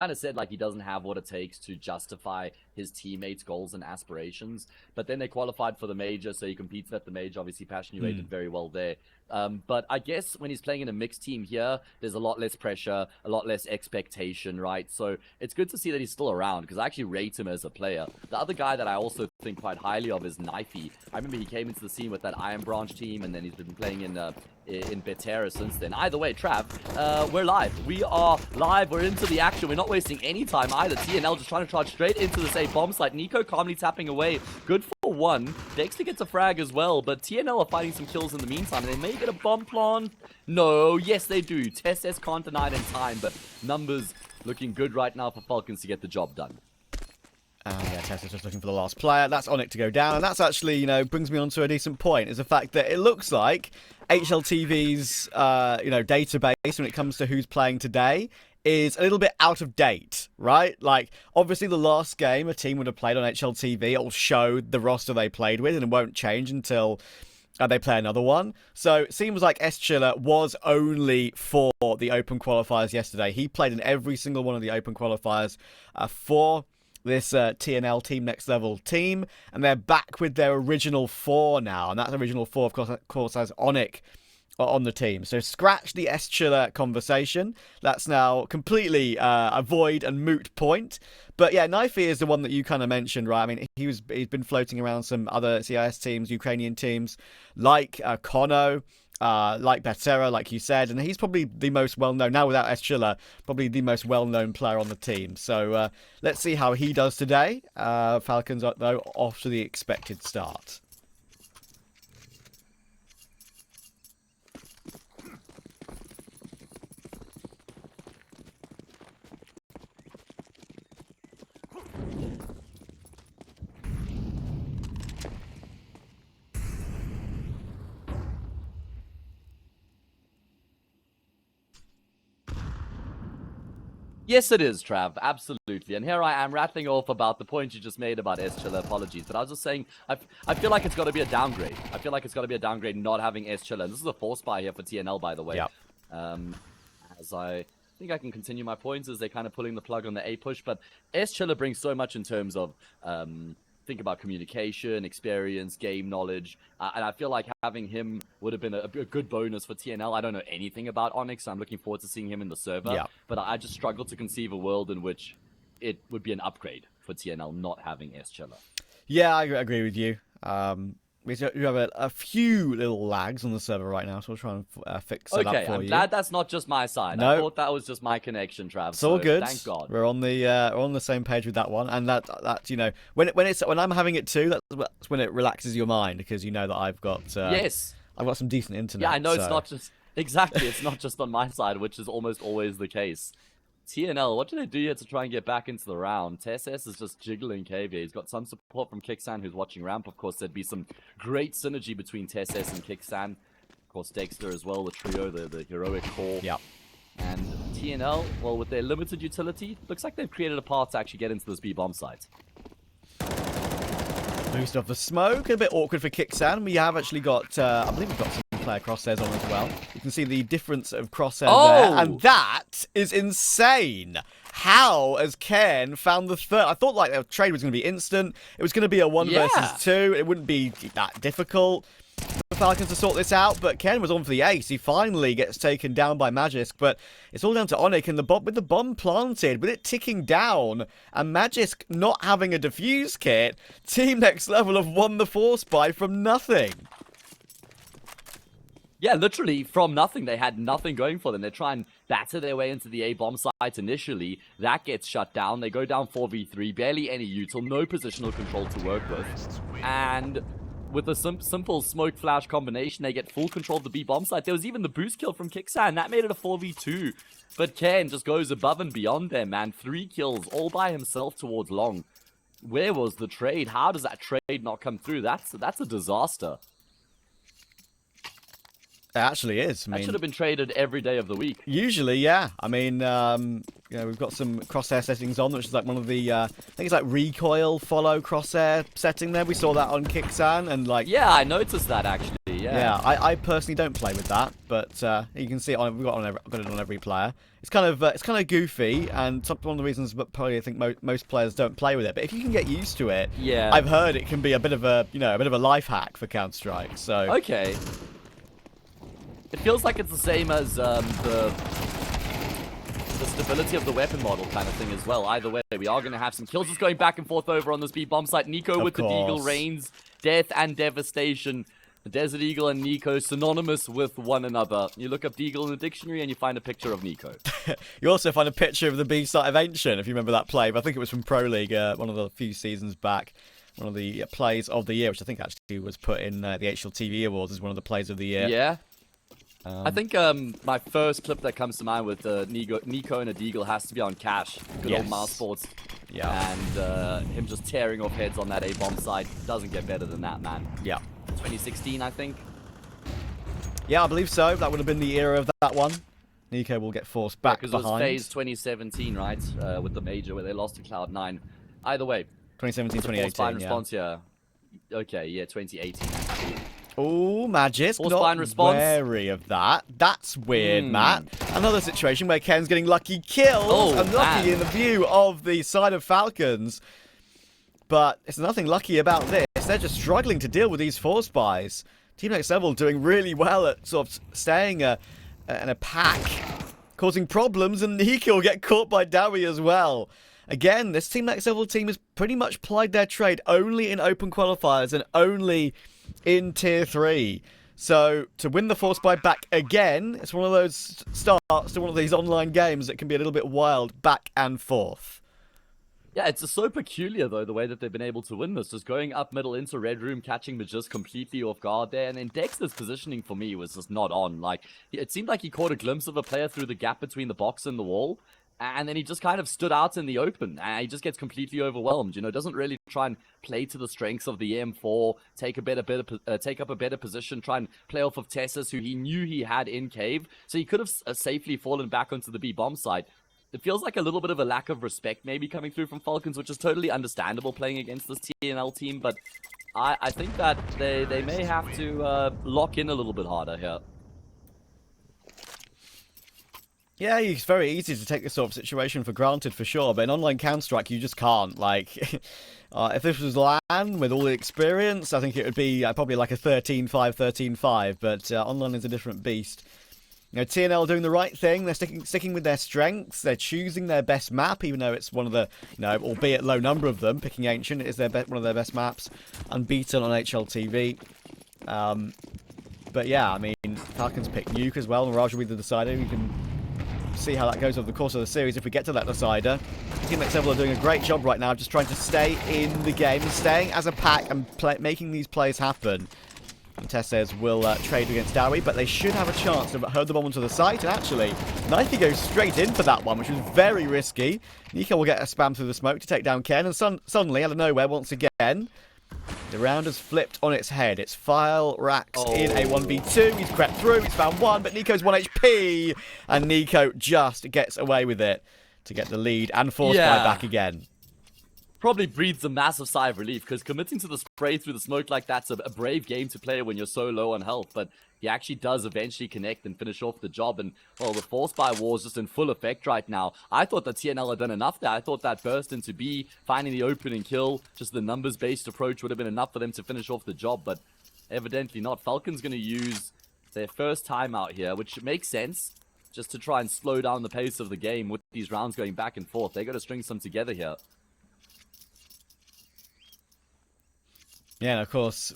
of said like he doesn't have what it takes to justify his teammates' goals and aspirations. But then they qualified for the major, so he competes at the major. Obviously, Passion did very well there. But I guess when he's playing in a mixed team here, there's a lot less pressure, a lot less expectation, right? So it's good to see that he's still around because I actually rate him as a player. The other guy that I also think quite highly of is Knifey. I remember he came into the scene with that IEM Branch team, and then he's been playing in Betera since then. Either way, Trav, we're live. We are live. We're into the action. We're not wasting any time either. TNL just trying to charge straight into the safe bomb site. Nico calmly tapping away. Good for one. Dexter gets a frag as well, but TNL are fighting some kills in the meantime, and they may get a bomb plant. No, yes they do. TSS can't deny it in time, but numbers looking good right now for Falcons to get the job done. Yeah, Tesla's just looking for the last player. That's Onyx to go down, and that's actually, you know, brings me on to a decent point, is the fact that it looks like HLTV's, database when it comes to who's playing today is a little bit out of date, right? Like, obviously the last game a team would have played on HLTV, it will show the roster they played with, and it won't change until they play another one. So it seems like S-Chiller was only for the open qualifiers yesterday. He played in every single one of the open qualifiers for this TNL Team Next Level team, and they're back with their original 4 now, and that original 4 of course has Onyx on the team. So scratch the S-Chiller conversation. That's now completely a void and moot point. But yeah, Knifey is the one that you kind of mentioned, right? I mean, he's been floating around some other CIS teams, Ukrainian teams, like Kono, like Betera, like you said, and he's probably the most well-known, now without S-Chiller, probably the most well-known player on the team. So let's see how he does today. Falcons, though, off to the expected start. Yes, it is, Trav. Absolutely. And here I am rattling off about the point you just made about S-Chiller. Apologies. But I was just saying, I feel like it's got to be a downgrade. I feel like it's got to be a downgrade not having S-Chiller. This is a 4-spy here for TNL, by the way. Yep. As I think I can continue my points as they're kind of pulling the plug on the A push. But S-Chiller brings so much in terms of... think about communication, experience, game knowledge, and I feel like having him would have been a good bonus for TNL. I don't know anything about Onyx, so I'm looking forward to seeing him in the server, but I just struggle to conceive a world in which it would be an upgrade for TNL not having S-Chiller. Yeah, I agree with you. We have a few little lags on the server right now, so we'll try and fix it up for you. Okay, I'm glad that's not just my side. No. I thought that was just my connection, Trav. It's all good. Thank God. We're on the same page with that one, and that you know, when I'm having it too, that's when it relaxes your mind, because you know that I've got I've got some decent internet. Yeah, I know it's not just exactly. It's not just on my side, which is almost always the case. TNL, what do they do here to try and get back into the round? TSS is just jiggling KV. He's got some support from kyxsan, who's watching ramp. Of course, there'd be some great synergy between TSS and kyxsan. Of course, Dexter as well, the trio, the heroic core. Yeah. And TNL, well, with their limited utility, looks like they've created a path to actually get into this B-bomb site. Boost off the smoke, a bit awkward for kyxsan. We have actually got, I believe we've got some player crosshairs on as well. You can see the difference of crosshair there, and that is insane. How has Ken found the third? I thought like the trade was going to be instant. It was going to be a 1 versus 2. It wouldn't be that difficult for the Falcons to sort this out, but Ken was on for the ace. He finally gets taken down by Magisk, but it's all down to Onyx and with the bomb planted, with it ticking down, and Magisk not having a defuse kit. Team Next Level have won the 4-spy from nothing. Yeah, literally from nothing. They had nothing going for them. They try and batter their way into the A-bomb site initially. That gets shut down. They go down 4v3, barely any util, no positional control to work with. And with a simple smoke flash combination, they get full control of the B-bomb site. There was even the boost kill from kyxsan. That made it a 4v2. But Ken just goes above and beyond there, man. 3 kills all by himself towards long. Where was the trade? How does that trade not come through? That's a disaster. It actually is. That should have been traded every day of the week. Usually, yeah. I mean, we've got some crosshair settings on, which is like one of the, I think it's like recoil follow crosshair setting there. We saw that on kyxsan, and like... Yeah, I noticed that actually. Yeah, I personally don't play with that, but you can see it on. I've got it on every player. It's kind of goofy, and one of the reasons, but probably I think most players don't play with it. But if you can get used to it, yeah, I've heard it can be a bit of a life hack for Counter-Strike. So okay, it feels like it's the same as the stability of the weapon model kind of thing as well. Either way, we are going to have some kills just going back and forth over on this B bomb site. Nico with the Deagle reigns, death and devastation. The Desert Eagle and Nico synonymous with one another. You look up Deagle in the dictionary and you find a picture of Nico. You also find a picture of the B site of Ancient, if you remember that play. But I think it was from Pro League, one of the few seasons back. One of the plays of the year, which I think actually was put in the HLTV Awards as one of the plays of the year. Yeah. I think my first clip that comes to mind with Nico and a Deagle has to be on Cash. Good old Mouse Sports. Yeah. And him just tearing off heads on that A-bomb side. Doesn't get better than that, man. Yeah. 2016, I think. Yeah, I believe so. That would have been the era of that one. Nico will get forced back behind. Because it was phase 2017, right? With the major where they lost to Cloud9. Either way. 2017, 2018, yeah. Response here. Okay, yeah, 2018. Oh, Magis, not response. Wary of that. That's weird, Matt. Another situation where Ken's getting lucky kills. Unlucky in the view of the side of Falcons. But it's nothing lucky about this. They're just struggling to deal with these force buys. Team Next Level doing really well at sort of staying in a pack, causing problems, and Nico will get caught by Dowie as well. Again, this Team Next Level team has pretty much plied their trade only in open qualifiers and only in Tier 3. So, to win the force buy back again, it's one of those starts to one of these online games that can be a little bit wild back and forth. Yeah, it's just so peculiar, though, the way that they've been able to win this. Just going up middle into Red Room, catching Majis completely off guard there. And then Dexter's positioning for me was just not on. Like, it seemed like he caught a glimpse of a player through the gap between the box and the wall. And then he just kind of stood out in the open. And he just gets completely overwhelmed. You know, doesn't really try and play to the strengths of the M4, take up a better position, try and play off of Tessus, who he knew he had in cave. So he could have safely fallen back onto the B bomb side. It feels like a little bit of a lack of respect maybe coming through from Falcons, which is totally understandable playing against this TNL team, but I think that they may have to lock in a little bit harder here. Yeah, it's very easy to take this sort of situation for granted for sure, but in online Counter-Strike you just can't. Like, if this was LAN with all the experience, I think it would be probably like a 13-5, 13-5, but online is a different beast. You know, TNL doing the right thing. They're sticking with their strengths. They're choosing their best map, even though it's one of the, albeit low number of them. Picking Ancient is one of their best maps. Unbeaten on HLTV. But yeah, I mean, Falcons pick Nuke as well. Mirage will be the decider. We can see how that goes over the course of the series if we get to that decider. Team Next Level are doing a great job right now, just trying to stay in the game, staying as a pack and making these plays happen. And Tess says we'll trade against Dowie, but they should have a chance to herd the bomb onto the site. And actually, Nike goes straight in for that one, which was very risky. Nico will get a spam through the smoke to take down Ken. And suddenly, out of nowhere, once again, the round has flipped on its head. It's Flierax in a 1v2. He's crept through. He's found one, but Nico's 1 HP. And Nico just gets away with it to get the lead and force buy back again. Probably breathes a massive sigh of relief, because committing to the spray through the smoke like that's a brave game to play when you're so low on health, but he actually does eventually connect and finish off the job. And well, the force buy war is just in full effect right now. I thought that TNL had done enough there. I thought that burst into B, finding the opening kill, just the numbers based approach would have been enough for them to finish off the job, but evidently not. Falcons going to use their first timeout here, which makes sense, just to try and slow down the pace of the game with these rounds going back and forth. They got to string some together here. Yeah, and of course,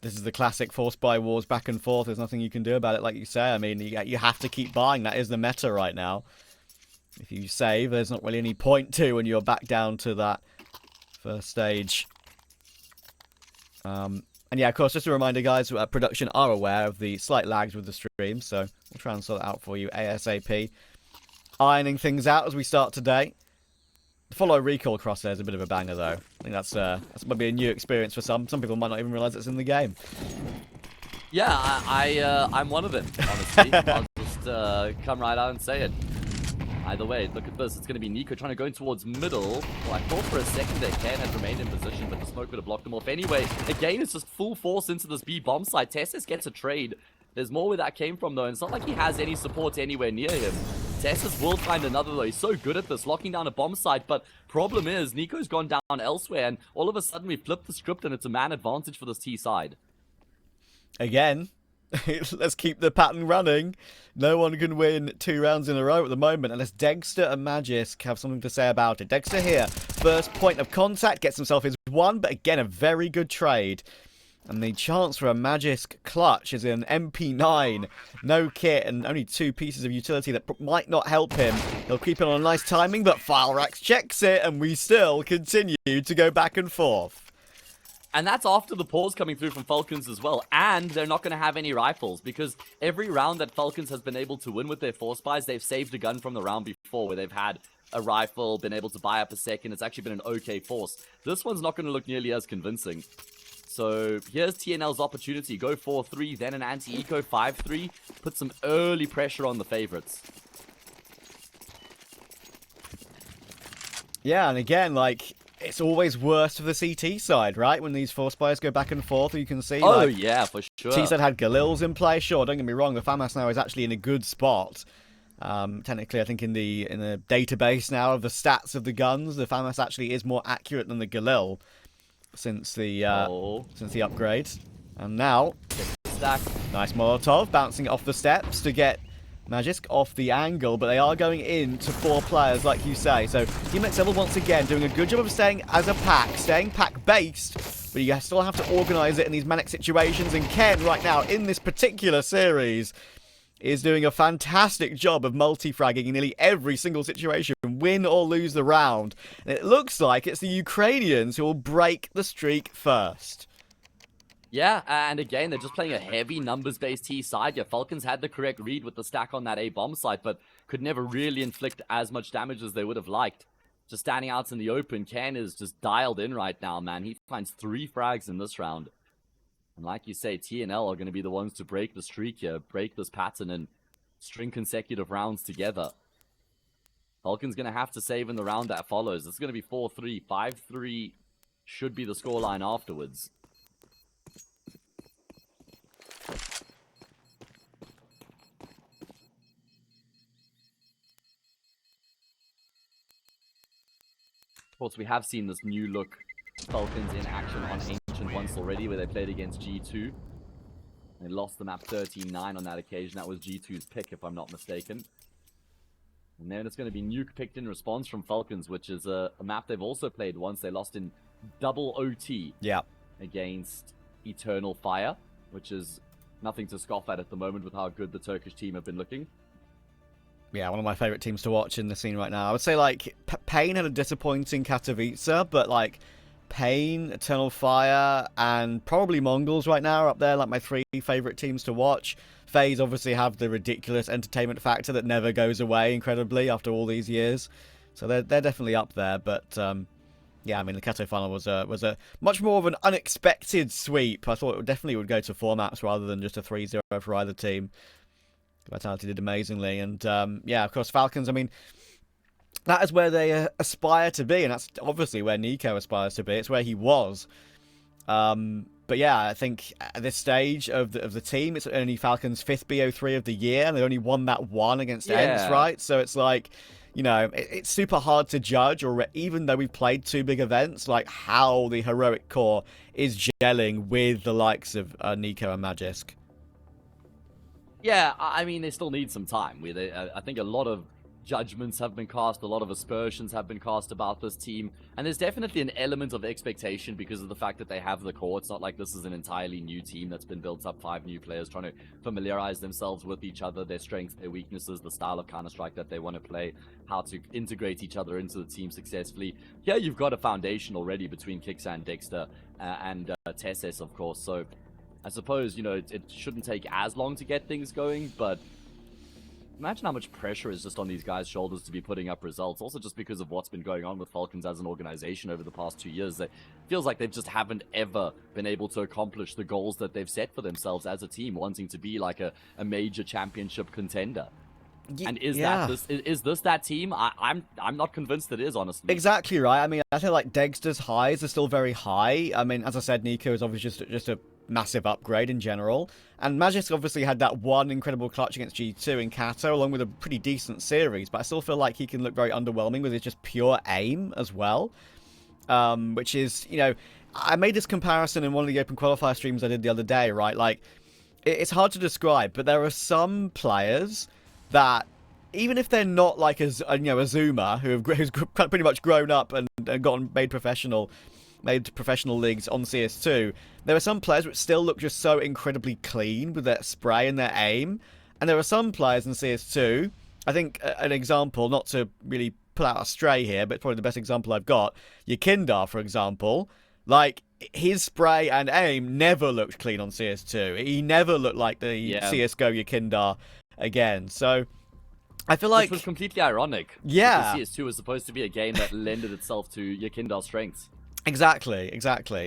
this is the classic force buy wars back and forth. There's nothing you can do about it, like you say. I mean, you have to keep buying. That is the meta right now. If you save, there's not really any point to when you're back down to that first stage. And yeah, of course, just a reminder, guys, production are aware of the slight lags with the stream, so we'll try and sort it out for you ASAP. Ironing things out as we start today. The follow recall crosshair is a bit of a banger, though. I think that's might be a new experience for some. Some people might not even realise it's in the game. Yeah, I'm one of them, honestly. I'll just come right out and say it. Either way, look at this. It's going to be Nico trying to go in towards middle. Well, I thought for a second that Ken had remained in position, but the smoke would have blocked him off anyway. Again, it's just full force into this B bomb site. Tessus gets a trade. There's more where that came from, though, and it's not like he has any support anywhere near him. Tessus will find another, though. He's so good at this, locking down a bomb site, but problem is, Nico's gone down elsewhere, and all of a sudden we flip the script, and it's a man advantage for this T side. Again, let's keep the pattern running. No one can win 2 rounds in a row at the moment unless Dexter and Magisk have something to say about it. Dexter here, first point of contact, gets himself his 1, but again, a very good trade. And the chance for a Magisk clutch is an MP9. No kit and only 2 pieces of utility that might not help him. He'll keep it on a nice timing, but Flierax checks it, and we still continue to go back and forth. And that's after the pause coming through from Falcons as well. And they're not going to have any rifles, because every round that Falcons has been able to win with their force buys, they've saved a gun from the round before, where they've had a rifle, been able to buy up a second. It's actually been an okay force. This one's not going to look nearly as convincing. So here's TNL's opportunity. Go 4-3, then an anti-eco 5-3. Put some early pressure on the favorites. Yeah, and again, like, it's always worse for the CT side, right? When these force buys go back and forth, you can see. Oh, like, yeah, for sure. T-side had Galil's in play. Sure, don't get me wrong. The FAMAS now is actually in a good spot. Technically, I think in the database now of the stats of the guns, the FAMAS actually is more accurate than the Galil since the upgrade. And now, stack. Nice Molotov, bouncing it off the steps to get Magisk off the angle, but they are going in to 4 players, like you say. So Team XL once again doing a good job of staying as a pack, staying pack-based, but you still have to organise it in these manic situations. And Ken, right now, in this particular series, is doing a fantastic job of multi-fragging in nearly every single situation, win or lose the round. And it looks like it's the Ukrainians who will break the streak first. Yeah, and again, they're just playing a heavy numbers-based T side. Yeah, Falcons had the correct read with the stack on that A bomb site, but could never really inflict as much damage as they would have liked. Just standing out in the open, Ken is just dialed in right now, man. He finds 3 frags in this round. And like you say, TNL are going to be the ones to break the streak here, break this pattern, and string consecutive rounds together. Falcons going to have to save in the round that follows. It's going to be 4-3. 5-3 should be the scoreline afterwards. Of course, we have seen this new look Falcons in action on Ancient once already, where they played against G2. They lost the map 13-9 on that occasion. That was G2's pick, if I'm not mistaken. And then it's going to be Nuke picked in response from Falcons, which is a map they've also played once. They lost in double OT against Eternal Fire, which is nothing to scoff at the moment with how good the Turkish team have been looking. Yeah, one of my favourite teams to watch in the scene right now. I would say, like, Pain had a disappointing Katowice, but, like, Pain, Eternal Fire, and probably Mongols right now are up there, like, my 3 favourite teams to watch. FaZe obviously have the ridiculous entertainment factor that never goes away, incredibly, after all these years. So they're definitely up there, but, yeah, I mean, the Kato final was a much more of an unexpected sweep. I thought it definitely would go to 4 maps rather than just a 3-0 for either team. Vitality did amazingly, and yeah, of course, Falcons, I mean, that is where they aspire to be, and that's obviously where Nico aspires to be. It's where he was. But yeah, I think at this stage of the team, it's only Falcons' 5th BO3 of the year, and they only won that one against ENCE, right? So it's like, you know, it's super hard to judge, or even though we've played 2 big events, like how the heroic core is gelling with the likes of Nico and Magisk. Yeah, I mean, they still need some time. I think a lot of judgments have been cast, a lot of aspersions have been cast about this team, and there's definitely an element of expectation because of the fact that they have the core. It's not like this is an entirely new team that's been built up, 5 new players trying to familiarize themselves with each other, their strengths, their weaknesses, the style of Counter-Strike that they want to play, how to integrate each other into the team successfully. Yeah, you've got a foundation already between kyxsan, Dexter, and Tessus, of course, so I suppose, you know, it shouldn't take as long to get things going, but imagine how much pressure is just on these guys' shoulders to be putting up results. Also, just because of what's been going on with Falcons as an organization over the past 2 years, it feels like they just haven't ever been able to accomplish the goals that they've set for themselves as a team, wanting to be like a major championship contender. And is yeah. this that team? I'm not convinced it is, honestly. Exactly right. I mean, I feel like Dexter's highs are still very high. I mean, as I said, Nico is obviously just a massive upgrade in general. And Magisk obviously had that one incredible clutch against G2 in Kato, along with a pretty decent series. But I still feel like he can look very underwhelming with his just pure aim as well. Which is, you know, I made this comparison in one of the Open Qualifier streams I did the other day, right? Like, it's hard to describe, but there are some players that, even if they're not like a Zuma who's pretty much grown up and gotten made professional leagues on CS2, there are some players which still look just so incredibly clean with their spray and their aim. And there are some players in CS2, I think an example, not to really pull out a stray here, but probably the best example I've got, Yakindar, for example, like, his spray and aim never looked clean on CS2. He never looked like the CSGO Yakindar again. So I feel like... Which was completely ironic. Yeah. Because CS2 was supposed to be a game that lended itself to Yakindar's strengths. Exactly.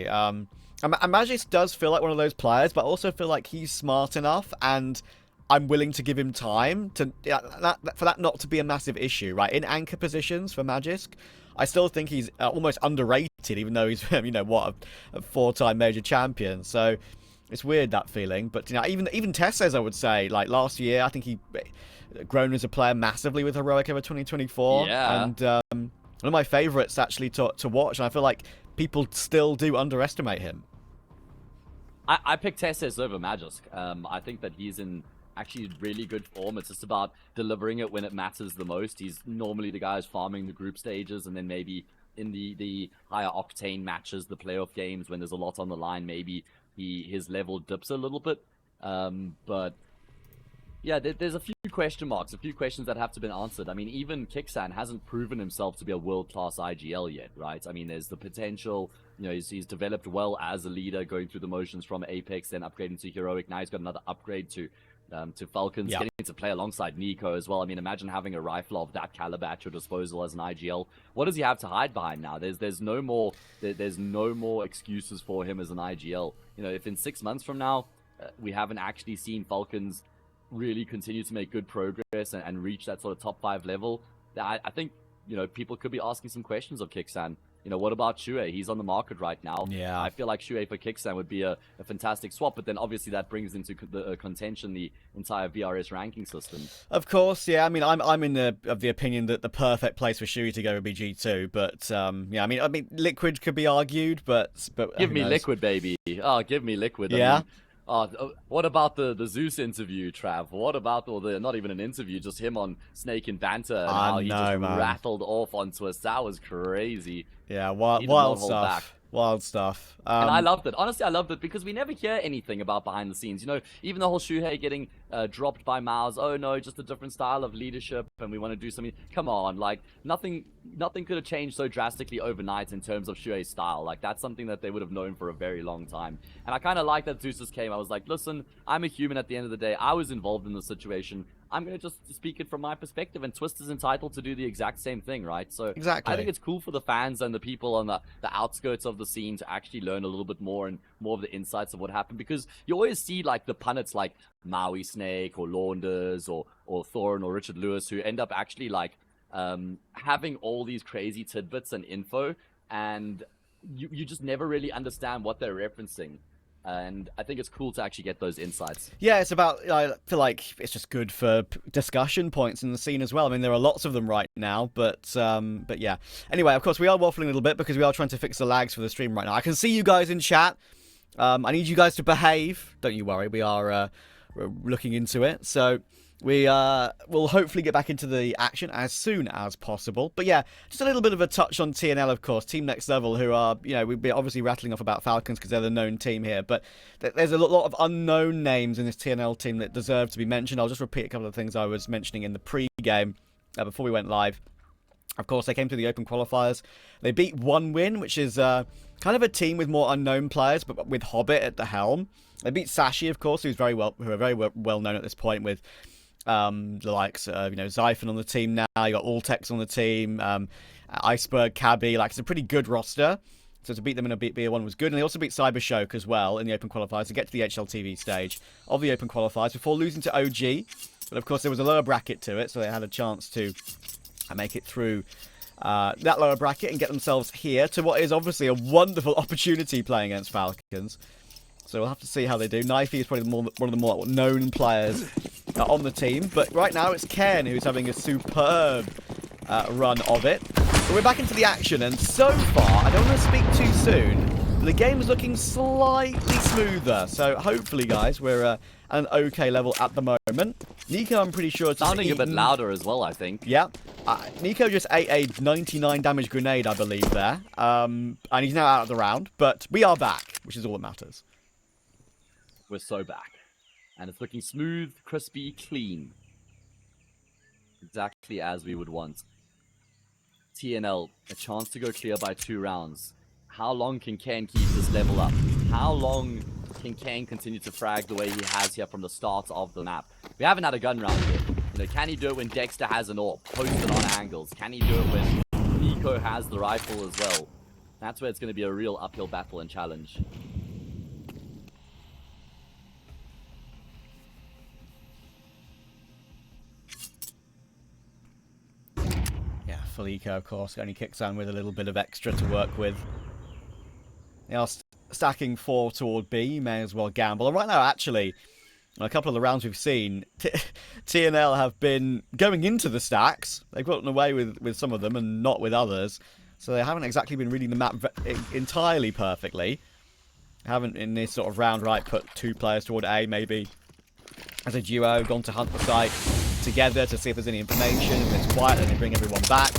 And Magisk does feel like one of those players, but I also feel like he's smart enough, and I'm willing to give him time for that not to be a massive issue, right? In anchor positions for Magisk, I still think he's almost underrated, even though he's, you know, what, a 4-time major champion. So it's weird, that feeling. But, you know, even Tess says, I would say, like, last year, I think he grown as a player massively with Heroic over 2024. Yeah. And one of my favourites, actually, to watch. And I feel like people still do underestimate him. I picked Tesses over Magisk. I think that he's in actually really good form. It's just about delivering it when it matters the most. He's normally the guy who's farming the group stages, and then maybe in the higher octane matches, the playoff games, when there's a lot on the line, maybe his level dips a little bit. But yeah, there's a few question marks, a few questions that have to be answered. I mean, even kyxsan hasn't proven himself to be a world-class IGL yet, right? I mean, there's the potential. You know, he's developed well as a leader, going through the motions from Apex, then upgrading to Heroic. Now he's got another upgrade to Falcons, getting to play alongside Nico as well. I mean, imagine having a rifle of that caliber at your disposal as an IGL. What does he have to hide behind now? There's no more excuses for him as an IGL. You know, if in 6 months from now we haven't actually seen Falcons really continue to make good progress and reach that sort of top 5 level, I think, you know, people could be asking some questions of kyxsan. You know, what about Shuei? He's on the market right now. Yeah. I feel like Shuei for kyxsan would be a fantastic swap, but then obviously that brings into the contention the entire VRS ranking system. Of course, yeah. I mean, I'm of the opinion that the perfect place for Shuei to go would be G2, but yeah. I mean, Liquid could be argued, but give me Liquid, baby. Oh, give me Liquid. Yeah. I mean, what about the Zeus interview, Trav? What about not even an interview, just him on Snake and Banter and how he just rattled off on Twist? That was crazy. Yeah, wild stuff. Wild stuff. And I loved it. Honestly, I loved it because we never hear anything about behind the scenes. You know, even the whole Shuhei getting dropped by Miles. Oh no, just a different style of leadership, and we want to do something. Come on, like nothing could have changed so drastically overnight in terms of Shuhei's style. Like that's something that they would have known for a very long time. And I kind of like that Zeus came. I was like, listen, I'm a human at the end of the day. I was involved in the situation. I'm going to just speak it from my perspective, and Twist is entitled to do the exact same thing, right? So exactly. I think it's cool for the fans and the people on the outskirts of the scene to actually learn a little bit more and more of the insights of what happened, because you always see like the punnets like Maui Snake or Launders or Thorin or Richard Lewis who end up actually like having all these crazy tidbits and info, and you just never really understand what they're referencing. And I think it's cool to actually get those insights. Yeah, it's about, I feel like it's just good for discussion points in the scene as well. I mean, there are lots of them right now, but yeah. Anyway, of course, we are waffling a little bit because we are trying to fix the lags for the stream right now. I can see you guys in chat. I need you guys to behave. Don't you worry, we are looking into it. So we will hopefully get back into the action as soon as possible. But yeah, just a little bit of a touch on TNL, of course. Team Next Level, who are, you know, we've been obviously rattling off about Falcons because they're the known team here. But there's a lot of unknown names in this TNL team that deserve to be mentioned. I'll just repeat a couple of things I was mentioning in the pre-game before we went live. Of course, they came to the Open Qualifiers. They beat One Win, which is kind of a team with more unknown players, but with Hobbit at the helm. They beat Sashi, of course, who are very well known at this point, with the likes of, you know, Zyphon on the team now. You got Altex on the team, Iceberg, Cabby. Like, it's a pretty good roster. So to beat them in a BR1 was good. And they also beat Cybershoke as well in the Open Qualifiers to get to the HLTV stage of the Open Qualifiers before losing to OG But of course, there was a lower bracket to it, so they had a chance to make it through that lower bracket and get themselves here to what is obviously a wonderful opportunity playing against Falcons. So we'll have to see how they do. Knifey is probably one of the more known players on the team. But right now it's Ken who's having a superb run of it. But we're back into the action, and so far, I don't want to speak too soon, but the game is looking slightly smoother. So hopefully, guys, we're at an okay level at the moment. Nico, I'm pretty sure it's sounding a bit louder as well, I think. Yeah. Nico just ate a 99 damage grenade, I believe, there. And he's now out of the round. But we are back, which is all that matters. We're so back. And it's looking smooth, crispy, clean. Exactly as we would want. TNL, a chance to go clear by 2 rounds. How long can Ken keep this level up? How long can Ken continue to frag the way he has here from the start of the map? We haven't had a gun round yet. You know, can he do it when Dexter has an AWP posted on angles? Can he do it when Nico has the rifle as well? That's where it's going to be a real uphill battle and challenge. Full eco, of course. Only kyxsan with a little bit of extra to work with. They are stacking 4 toward B. You may as well gamble. And right now, actually, a couple of the rounds we've seen, TNL have been going into the stacks. They've gotten away with some of them and not with others. So they haven't exactly been reading the map entirely perfectly. Haven't, in this sort of round, right, put 2 players toward A, maybe as a duo, gone to hunt the site together to see if there's any information. If it's quiet, then they bring everyone back.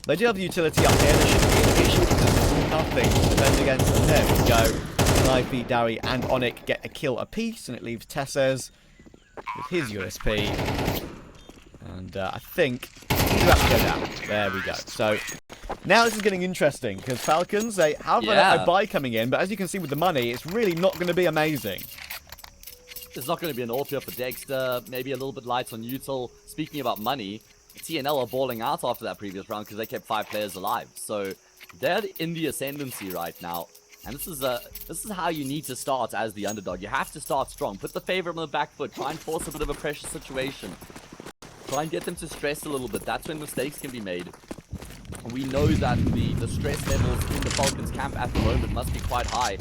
They do have the utility up here. There shouldn't be an issue because there's nothing to defend against them. There we go. Knifey, Dowie, and Onyx get a kill apiece, and it leaves Tesses with his USP. And I think he's about to go down. There we go. So now this is getting interesting because Falcons, they have a buy coming in, but as you can see with the money, it's really not going to be amazing. There's not going to be an AWP here for Dexter, maybe a little bit light on util. Speaking about money, TNL are balling out after that previous round because they kept 5 players alive. So they're in the ascendancy right now. And this is how you need to start as the underdog. You have to start strong. Put the favorite on the back foot. Try and force a bit of a pressure situation. Try and get them to stress a little bit. That's when mistakes can be made. We know that the stress levels in the Falcons camp at the moment must be quite high.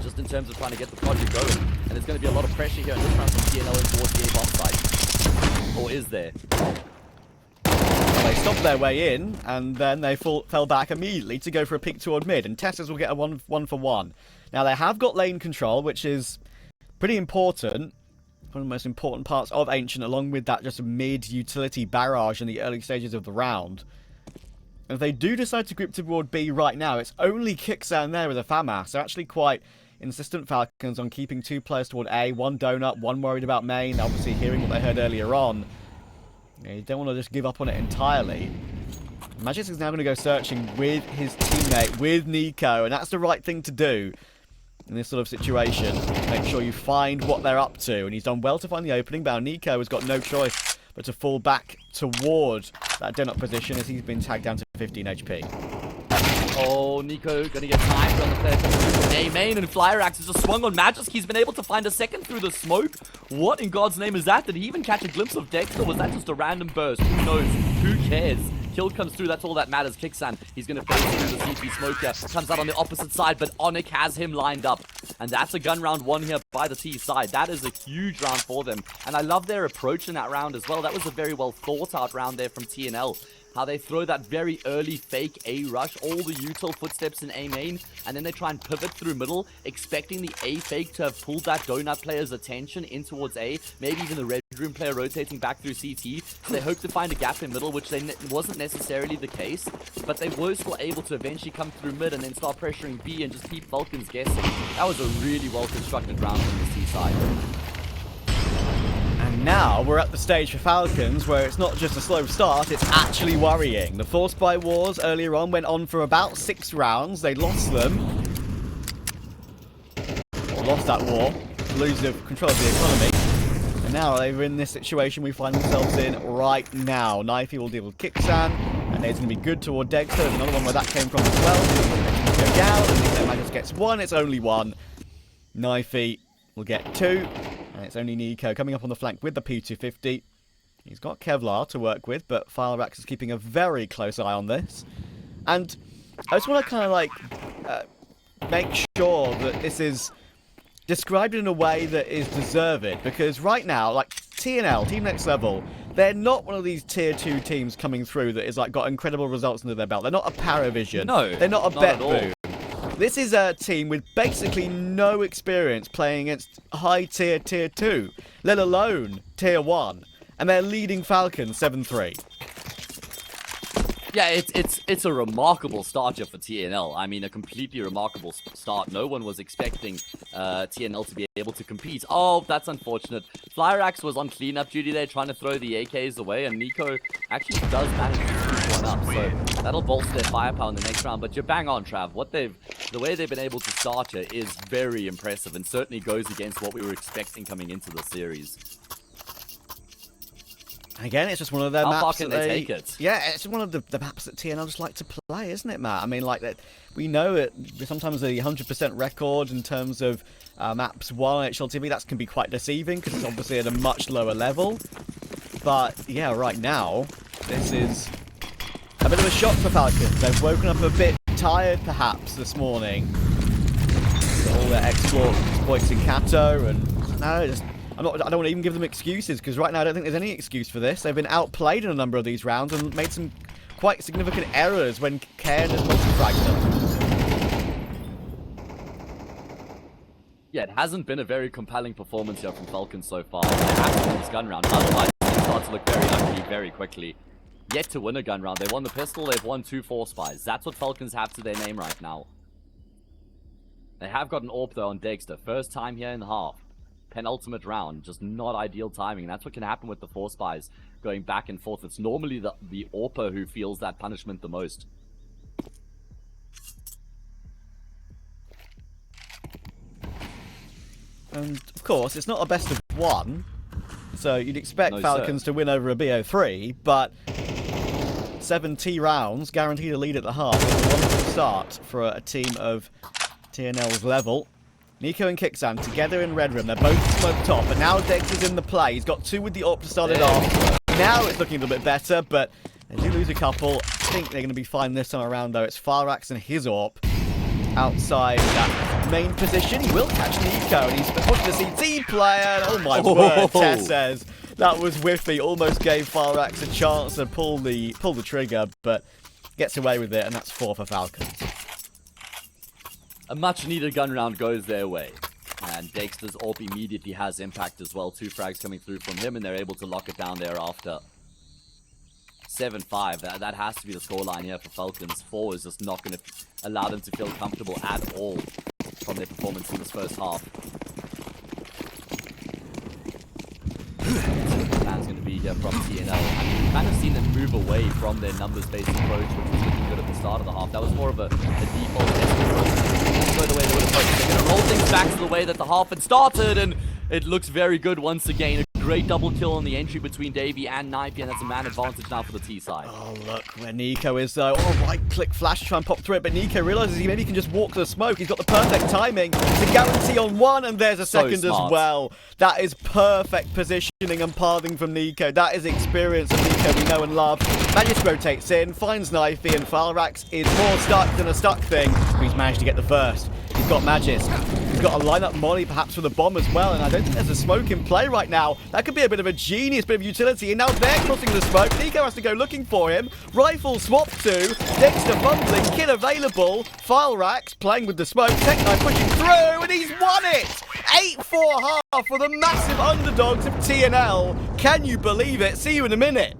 Just in terms of trying to get the project going. And there's going to be a lot of pressure here in this round from TNL in towards the A-bomb site. Or is there? They stopped their way in, and then they fell back immediately to go for a pick toward mid, and Tesses will get a 1-for-1. Now, they have got lane control, which is pretty important. One of the most important parts of Ancient, along with that just mid-utility barrage in the early stages of the round. And if they do decide to group toward B right now, it's only kyxsan there with a FAMAS. They're actually quite insistent, Falcons, on keeping 2 players toward A. 1 donut, 1 worried about main. Obviously, hearing what they heard earlier on. You don't want to just give up on it entirely. Magix is now going to go searching with his teammate, with Nico, and that's the right thing to do in this sort of situation. Make sure you find what they're up to, and he's done well to find the opening, but Nico has got no choice but to fall back toward that donut position as he's been tagged down to 15 HP. Oh, Nico gonna get timed on the player coming through from A main, and Flierax has just swung on Magic. He's been able to find a second through the smoke. What in God's name is that? Did he even catch a glimpse of Dexter? Was that just a random burst? Who knows? Who cares? Kill comes through, that's all that matters. kyxsan, he's gonna face into the CT smoke here. Comes out on the opposite side, but Onyx has him lined up. And that's a gun round 1 here by the T side. That is a huge round for them. And I love their approach in that round as well. That was a very well thought out round there from TNL. How they throw that very early fake A rush, all the util footsteps in A main, and then they try and pivot through middle, expecting the A fake to have pulled that donut player's attention in towards A, maybe even the red room player rotating back through CT. So they hope to find a gap in middle, which wasn't necessarily the case, but they were still able to eventually come through mid and then start pressuring B and just keep Falcons guessing. That was a really well constructed round from the C side. And now we're at the stage for Falcons where it's not just a slow start, it's actually worrying. The Force by Wars earlier on went on for about 6 rounds. They lost them. Lost that war. Lose the control of the economy. And now they're in this situation we find themselves in right now. Knifey will deal with kyxsan, and it's going to be good toward Dexter. There's another one where that came from as well. Go down, and Magic gets 1. It's only 1. Knifey will get 2. And It's only Nico coming up on the flank with the P250. He's got Kevlar to work with, but Flierax is keeping a very close eye on this. And I just want to kind of like make sure that this is described in a way that is deserved, because right now, like TNL, Team Next Level, they're not one of these tier 2 teams coming through that is like got incredible results under their belt. They're not a Paravision. No, they're not a not at BetBoo. This is a team with basically no experience playing against high tier 2, let alone tier 1, and they're leading Falcons 7-3. Yeah, it's a remarkable start here for TNL. I mean, a completely remarkable start. No one was expecting TNL to be able to compete. Oh, that's unfortunate. Flierax was on cleanup duty there, trying to throw the AKs away, and Nico actually does manage to scoop one up. So that'll bolster their firepower in the next round. But you're bang on, Trav. The way they've been able to start here is very impressive, and certainly goes against what we were expecting coming into the series. Again, it's just one of their maps. How far can they take it? Yeah, it's one of the maps that TNL just like to play, isn't it, Matt? I mean, like that. We know it. Sometimes the 100% record in terms of maps won on HLTV, that can be quite deceiving because it's obviously at a much lower level. But yeah, right now, this is a bit of a shock for Falcons. They've woken up a bit tired, perhaps, this morning. Got all their exploits in Kato, and no, just. I don't want to even give them excuses, because right now I don't think there's any excuse for this. They've been outplayed in a number of these rounds and made some quite significant errors when Cairn has multi-fragged them. Yeah, it hasn't been a very compelling performance here from Falcons so far. They have to win this gun round, otherwise they start to look very ugly very quickly. Yet to win a gun round. They won the pistol, they've won 2 force spies. That's what Falcons have to their name right now. They have got an AWP though on Dexter. First time here in the half. Penultimate round, just not ideal timing. That's what can happen with the force spies going back and forth. It's normally the AWPer who feels that punishment the most. And of course, it's not a best of 1, so you'd expect Falcons to win over a BO3, but 7 T rounds, guaranteed a lead at the half. It's a wonderful start for a team of TNL's level. Nico and kyxsan together in red room. They're both smoked off, but now Dex is in the play. He's got 2 with the AWP to start it off. Now it's looking a little bit better, but they do lose a couple. I think they're going to be fine this time around, though. It's Flierax and his AWP outside that main position. He will catch Nico, and he's watching the CT player. Oh my word, Tess says. That was whiffy. Almost gave Flierax a chance to pull the trigger, but gets away with it, and that's 4 for Falcons. A much-needed gun round goes their way. And Dexter's AWP immediately has impact as well. 2 frags coming through from him, and they're able to lock it down thereafter. 7-5. That has to be the scoreline here for Falcons. 4 is just not going to allow them to feel comfortable at all from their performance in this first half. Plan's going to be here from TNL. I've kind of seen them move away from their numbers-based approach, which was looking good at the start of the half. That was more of a default approach. That's the way they would approach. They're going to roll things back to the way that the half had started, and it looks very good once again. A great double kill on the entry between Davey and Knifey, and that's a man advantage now for the T side. Oh, look where Nico is, though. Oh, right-click flash to try and pop through it, but Nico realizes he maybe can just walk to the smoke. He's got the perfect timing to guarantee on 1, and there's a second as well. That is perfect positioning and pathing from Nico. That is experience of Nico we know and love. Magis rotates in, finds Knifey, and Flierax is more stuck than a stuck thing, but he's managed to get the first. He's got Magis. He's got a line-up molly perhaps for the bomb as well, and I don't think there's a smoke in play right now. That could be a bit of a genius bit of utility, and now they're crossing the smoke. Nico has to go looking for him. Rifle swap to Dexter fumbling, kid available. Flierax playing with the smoke. Tech9 pushing through, and he's won it! 8-4 half for the massive underdogs of TNL. Can you believe it? See you in a minute.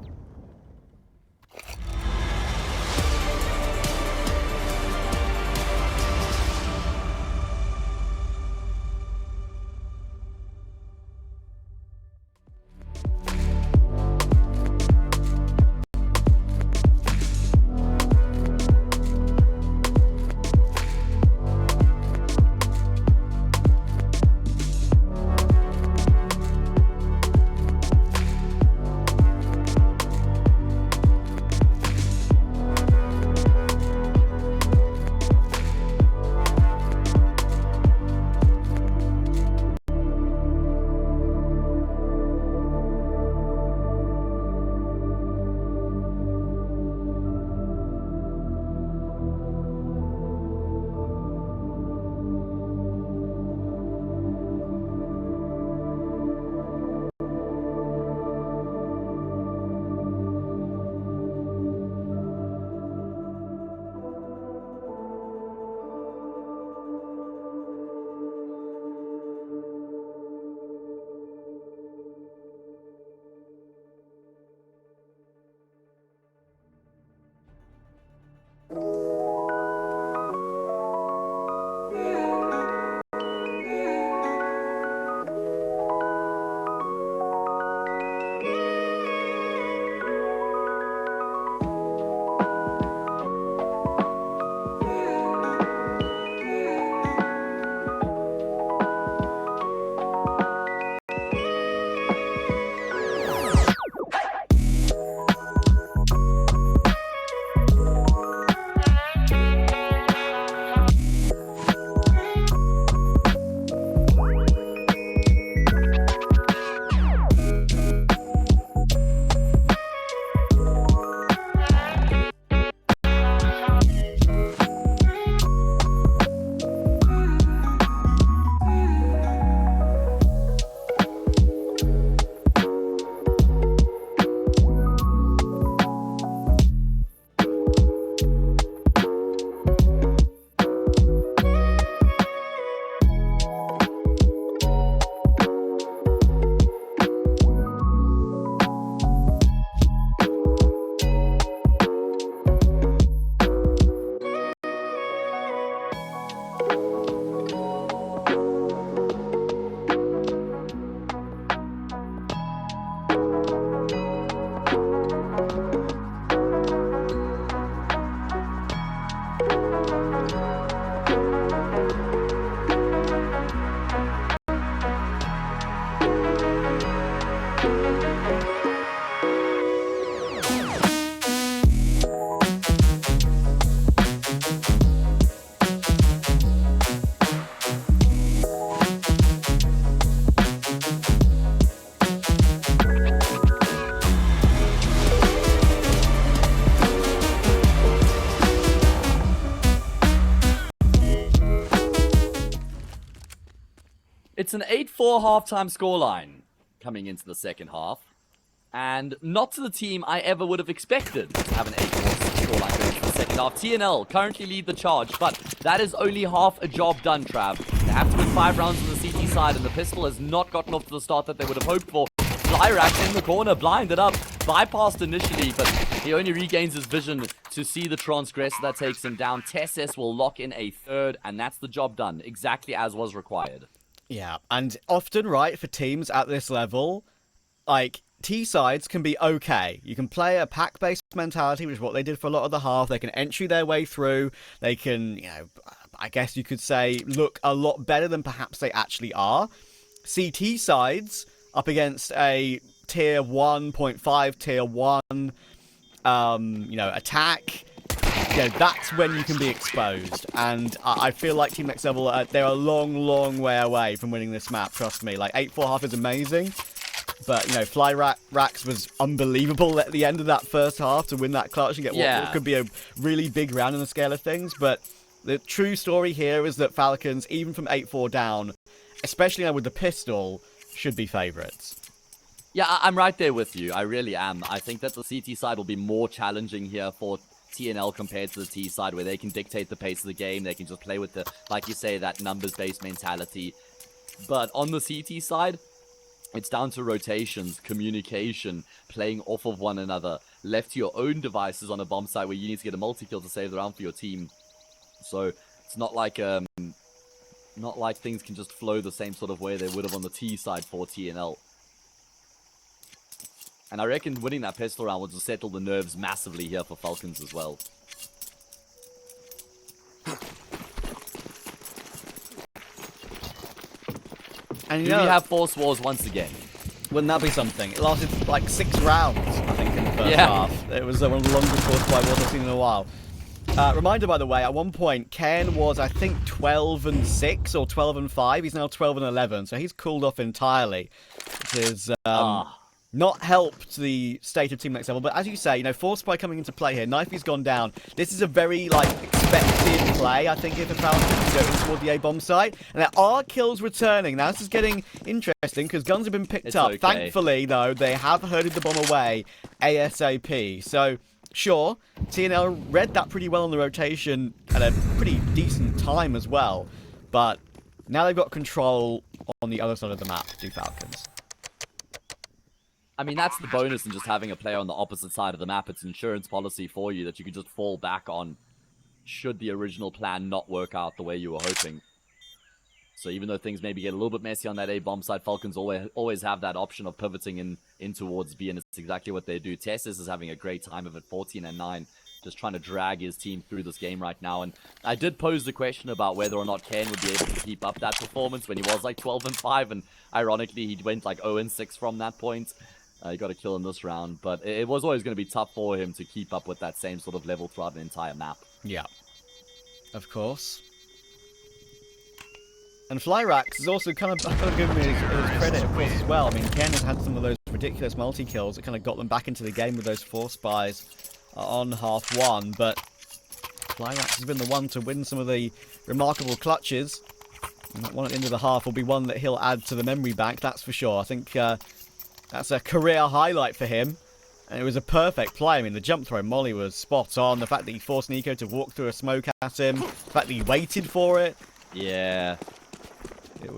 It's an 8-4 halftime scoreline coming into the second half. And not to the team I ever would have expected to have an 8-4 scoreline going into the second half. TNL currently lead the charge, but that is only half a job done, Trav. They have to win 5 rounds on the CT side, and the pistol has not gotten off to the start that they would have hoped for. Flierax in the corner, blinded up, bypassed initially, but he only regains his vision to see the transgressor that takes him down. TSS will lock in a third, and that's the job done, exactly as was required. Yeah, and often, right, for teams at this level, like, T-sides can be okay. You can play a pack-based mentality, which is what they did for a lot of the half. They can entry their way through. They can, you know, I guess you could say, look a lot better than perhaps they actually are. CT sides up against a tier 1.5, tier 1, you know, attack. You know, that's when you can be exposed. And I feel like Team Next Level, they're a long, long way away from winning this map, trust me. Like, 8-4 half is amazing. But, you know, Flierax was unbelievable at the end of that first half to win that clutch and get what could be a really big round in the scale of things. But the true story here is that Falcons, even from 8-4 down, especially now with the pistol, should be favourites. Yeah, I'm right there with you. I really am. I think that the CT side will be more challenging here for TNL compared to the T side, where they can dictate the pace of the game. They can just play with the, like you say, that numbers-based mentality. But on the CT side, it's down to rotations, communication, playing off of one another, left to your own devices on a bomb site where you need to get a multi-kill to save the round for your team. So it's not like things can just flow the same sort of way they would have on the T side for TNL. And I reckon winning that pistol round will just settle the nerves massively here for Falcons as well. And you have Force Wars once again. Wouldn't that be something? It lasted like 6 rounds, I think, in the first half. It was one of the longest Force Wars I've seen in a while. Reminder, by the way, at one point, Ken was, I think, 12-6 or 12-5. He's now 12-11, so he's cooled off entirely, which is not helped the state of Team Next Level. But as you say, you know, Force Spy coming into play here. Knifey's gone down. This is a very, like, expected play, I think, if the Falcons go in toward the A-bomb site. And there are kills returning. Now, this is getting interesting because guns have been picked up. Okay. Thankfully, though, they have herded the bomb away ASAP. So, sure, TNL read that pretty well on the rotation at a pretty decent time as well. But now they've got control on the other side of the map, do Falcons. I mean, that's the bonus in just having a player on the opposite side of the map. It's insurance policy for you that you can just fall back on should the original plan not work out the way you were hoping. So even though things maybe get a little bit messy on that A-bomb side, Falcons always have that option of pivoting in towards B, and it's exactly what they do. Tessus is having a great time of it, 14-9, just trying to drag his team through this game right now. And I did pose the question about whether or not Ken would be able to keep up that performance when he was like 12-5, and ironically, he went like 0-6 from that point. He got a kill in this round, but it was always going to be tough for him to keep up with that same sort of level throughout an entire map. Yeah, of course. And Flierax is also kind of giving me his credit, of course, as well. I mean, Ken has had some of those ridiculous multi-kills that kind of got them back into the game with those 4 spies on half 1, but Flierax has been the one to win some of the remarkable clutches. And that one at the end of the half will be one that he'll add to the memory bank, that's for sure. I think that's a career highlight for him. And it was a perfect play. I mean, the jump throw Molly was spot on. The fact that he forced Nico to walk through a smoke at him. The fact that he waited for it. Yeah.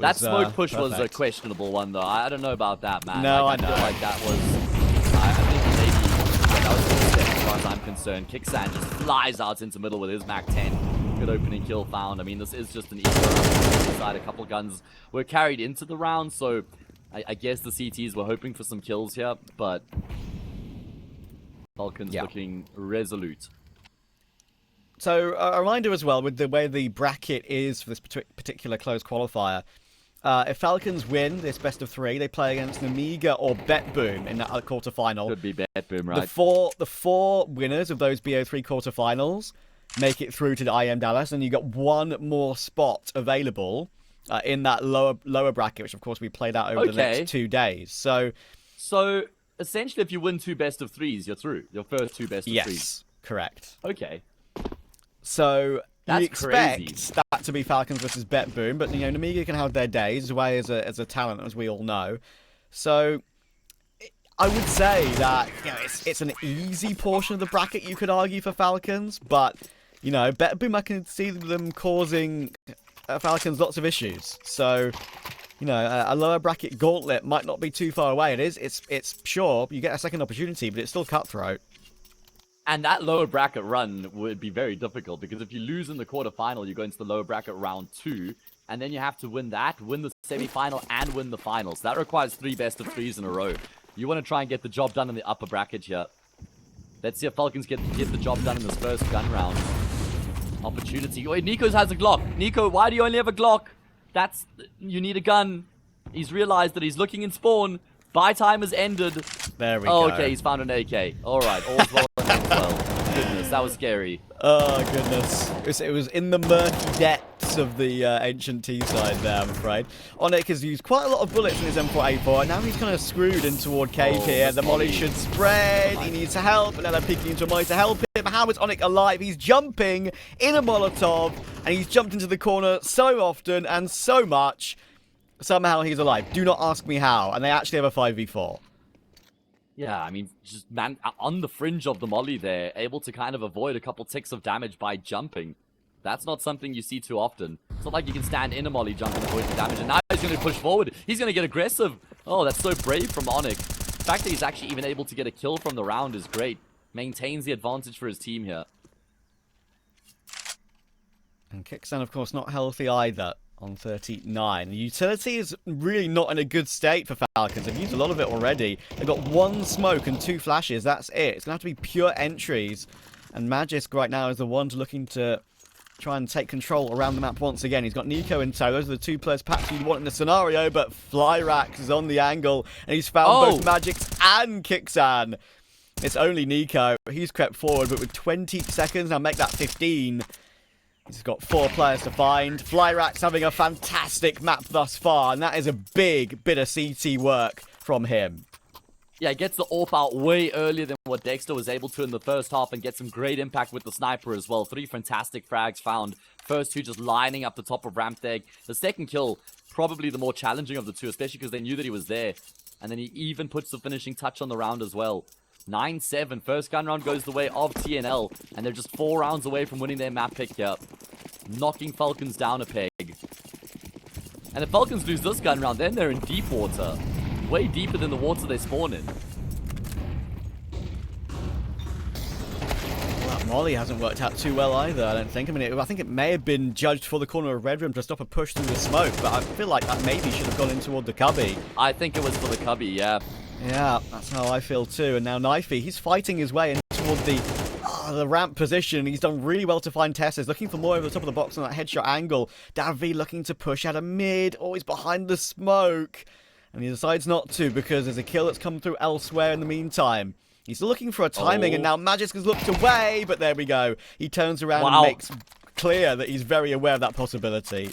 That smoke push perfect. Was a questionable one, though. I don't know about that, man. No, like, I know. I feel like that was... I think maybe... that was a mistake as far as I'm concerned. kyxsan just flies out into middle with his Mac 10. Good opening kill found. I mean, this is just an easy round. A couple guns were carried into the round, so... I guess the CTs were hoping for some kills here, but Falcons looking resolute. So, a reminder as well, with the way the bracket is for this particular closed qualifier, if Falcons win this best of 3, they play against Amiga or BetBoom in that quarterfinal. Could be BetBoom, right? The four winners of those BO3 quarterfinals make it through to the IEM Dallas, and you got one more spot available in that lower bracket, which of course we played out over the next 2 days. So essentially, if you win 2 best of 3s, you're through. Your first 2 best of 3s. Yes, correct. Okay. So That's You'd expect crazy. that to be Falcons versus Bet Boom, but you know, Namiga can have their days away as a talent, as we all know. So I would say that you know, it's an easy portion of the bracket, you could argue, for Falcons, but you know, Bet Boom, I can see them causing Falcons lots of issues. So you know, a lower bracket gauntlet might not be too far away. It's sure you get a second opportunity, but it's still cutthroat. And that lower bracket run would be very difficult because if you lose in the quarterfinal, you go into the lower bracket round 2, and then you have to win that, win the semi-final, and win the finals. That requires 3 best of 3s in a row. You want to try and get the job done in the upper bracket here. Let's see if Falcons get the job done in this first gun round. Opportunity. Wait, Nico has a Glock. Nico, why do you only have a Glock? You need a gun. He's realized that he's looking in spawn. Buy time has ended. There we go. Okay, he's found an AK. Alright, all's well and all's well. Goodness, that was scary. Oh, goodness. It was in the murky depths of the ancient T-side there, I'm afraid. Onyx has used quite a lot of bullets in his M4A4, and now he's kind of screwed in toward cave here. The molly should spread. He needs to help, and now they're peeking into a molly to help him. How is Onyx alive? He's jumping in a Molotov, and he's jumped into the corner so often and so much. Somehow he's alive. Do not ask me how. And they actually have a 5v4. Yeah, I mean, just man on the fringe of the molly there, able to kind of avoid a couple ticks of damage by jumping. That's not something you see too often. It's not like you can stand in a molly, jump and avoid the damage, and now he's going to push forward. He's going to get aggressive. Oh, that's so brave from Onyx. The fact that he's actually even able to get a kill from the round is great. Maintains the advantage for his team here. And kyxsan, of course, not healthy either on 39. The utility is really not in a good state for Falcons. They've used a lot of it already. They've got 1 smoke and 2 flashes. That's it. It's going to have to be pure entries. And Magisk right now is the one looking to try and take control around the map once again. He's got Nico in tow. Those are the 2 players perhaps you'd want in the scenario, but Flierax is on the angle, and he's found both Magisk and kyxsan. It's only Nico. He's crept forward, but with 20 seconds, now make that 15. He's got 4 players to find. Flierax having a fantastic map thus far, and that is a big bit of CT work from him. Yeah, gets the AWP out way earlier than what Dexter was able to in the first half and gets some great impact with the sniper as well. 3 fantastic frags found. First 2 just lining up the top of ramp deck. The second kill, probably the more challenging of the 2, especially because they knew that he was there. And then he even puts the finishing touch on the round as well. 9-7. First gun round goes the way of TNL, and they're just 4 rounds away from winning their map pick here. Knocking Falcons down a peg. And if Falcons lose this gun round, then they're in deep water. Way deeper than the water they spawn in. Well, that molly hasn't worked out too well either, I don't think. I mean, I think it may have been judged for the corner of Red Room to stop a push through the smoke, but I feel like that maybe should have gone in toward the cubby. I think it was for the cubby, yeah. Yeah, that's how I feel too. And now Knifey, he's fighting his way in toward the ramp position. He's done really well to find Tessers, looking for more over the top of the box on that headshot angle. Davy looking to push out a mid, always behind the smoke. And he decides not to because there's a kill that's come through elsewhere in the meantime. He's looking for a timing, and now Magisk has looked away, but there we go. He turns around and makes clear that he's very aware of that possibility.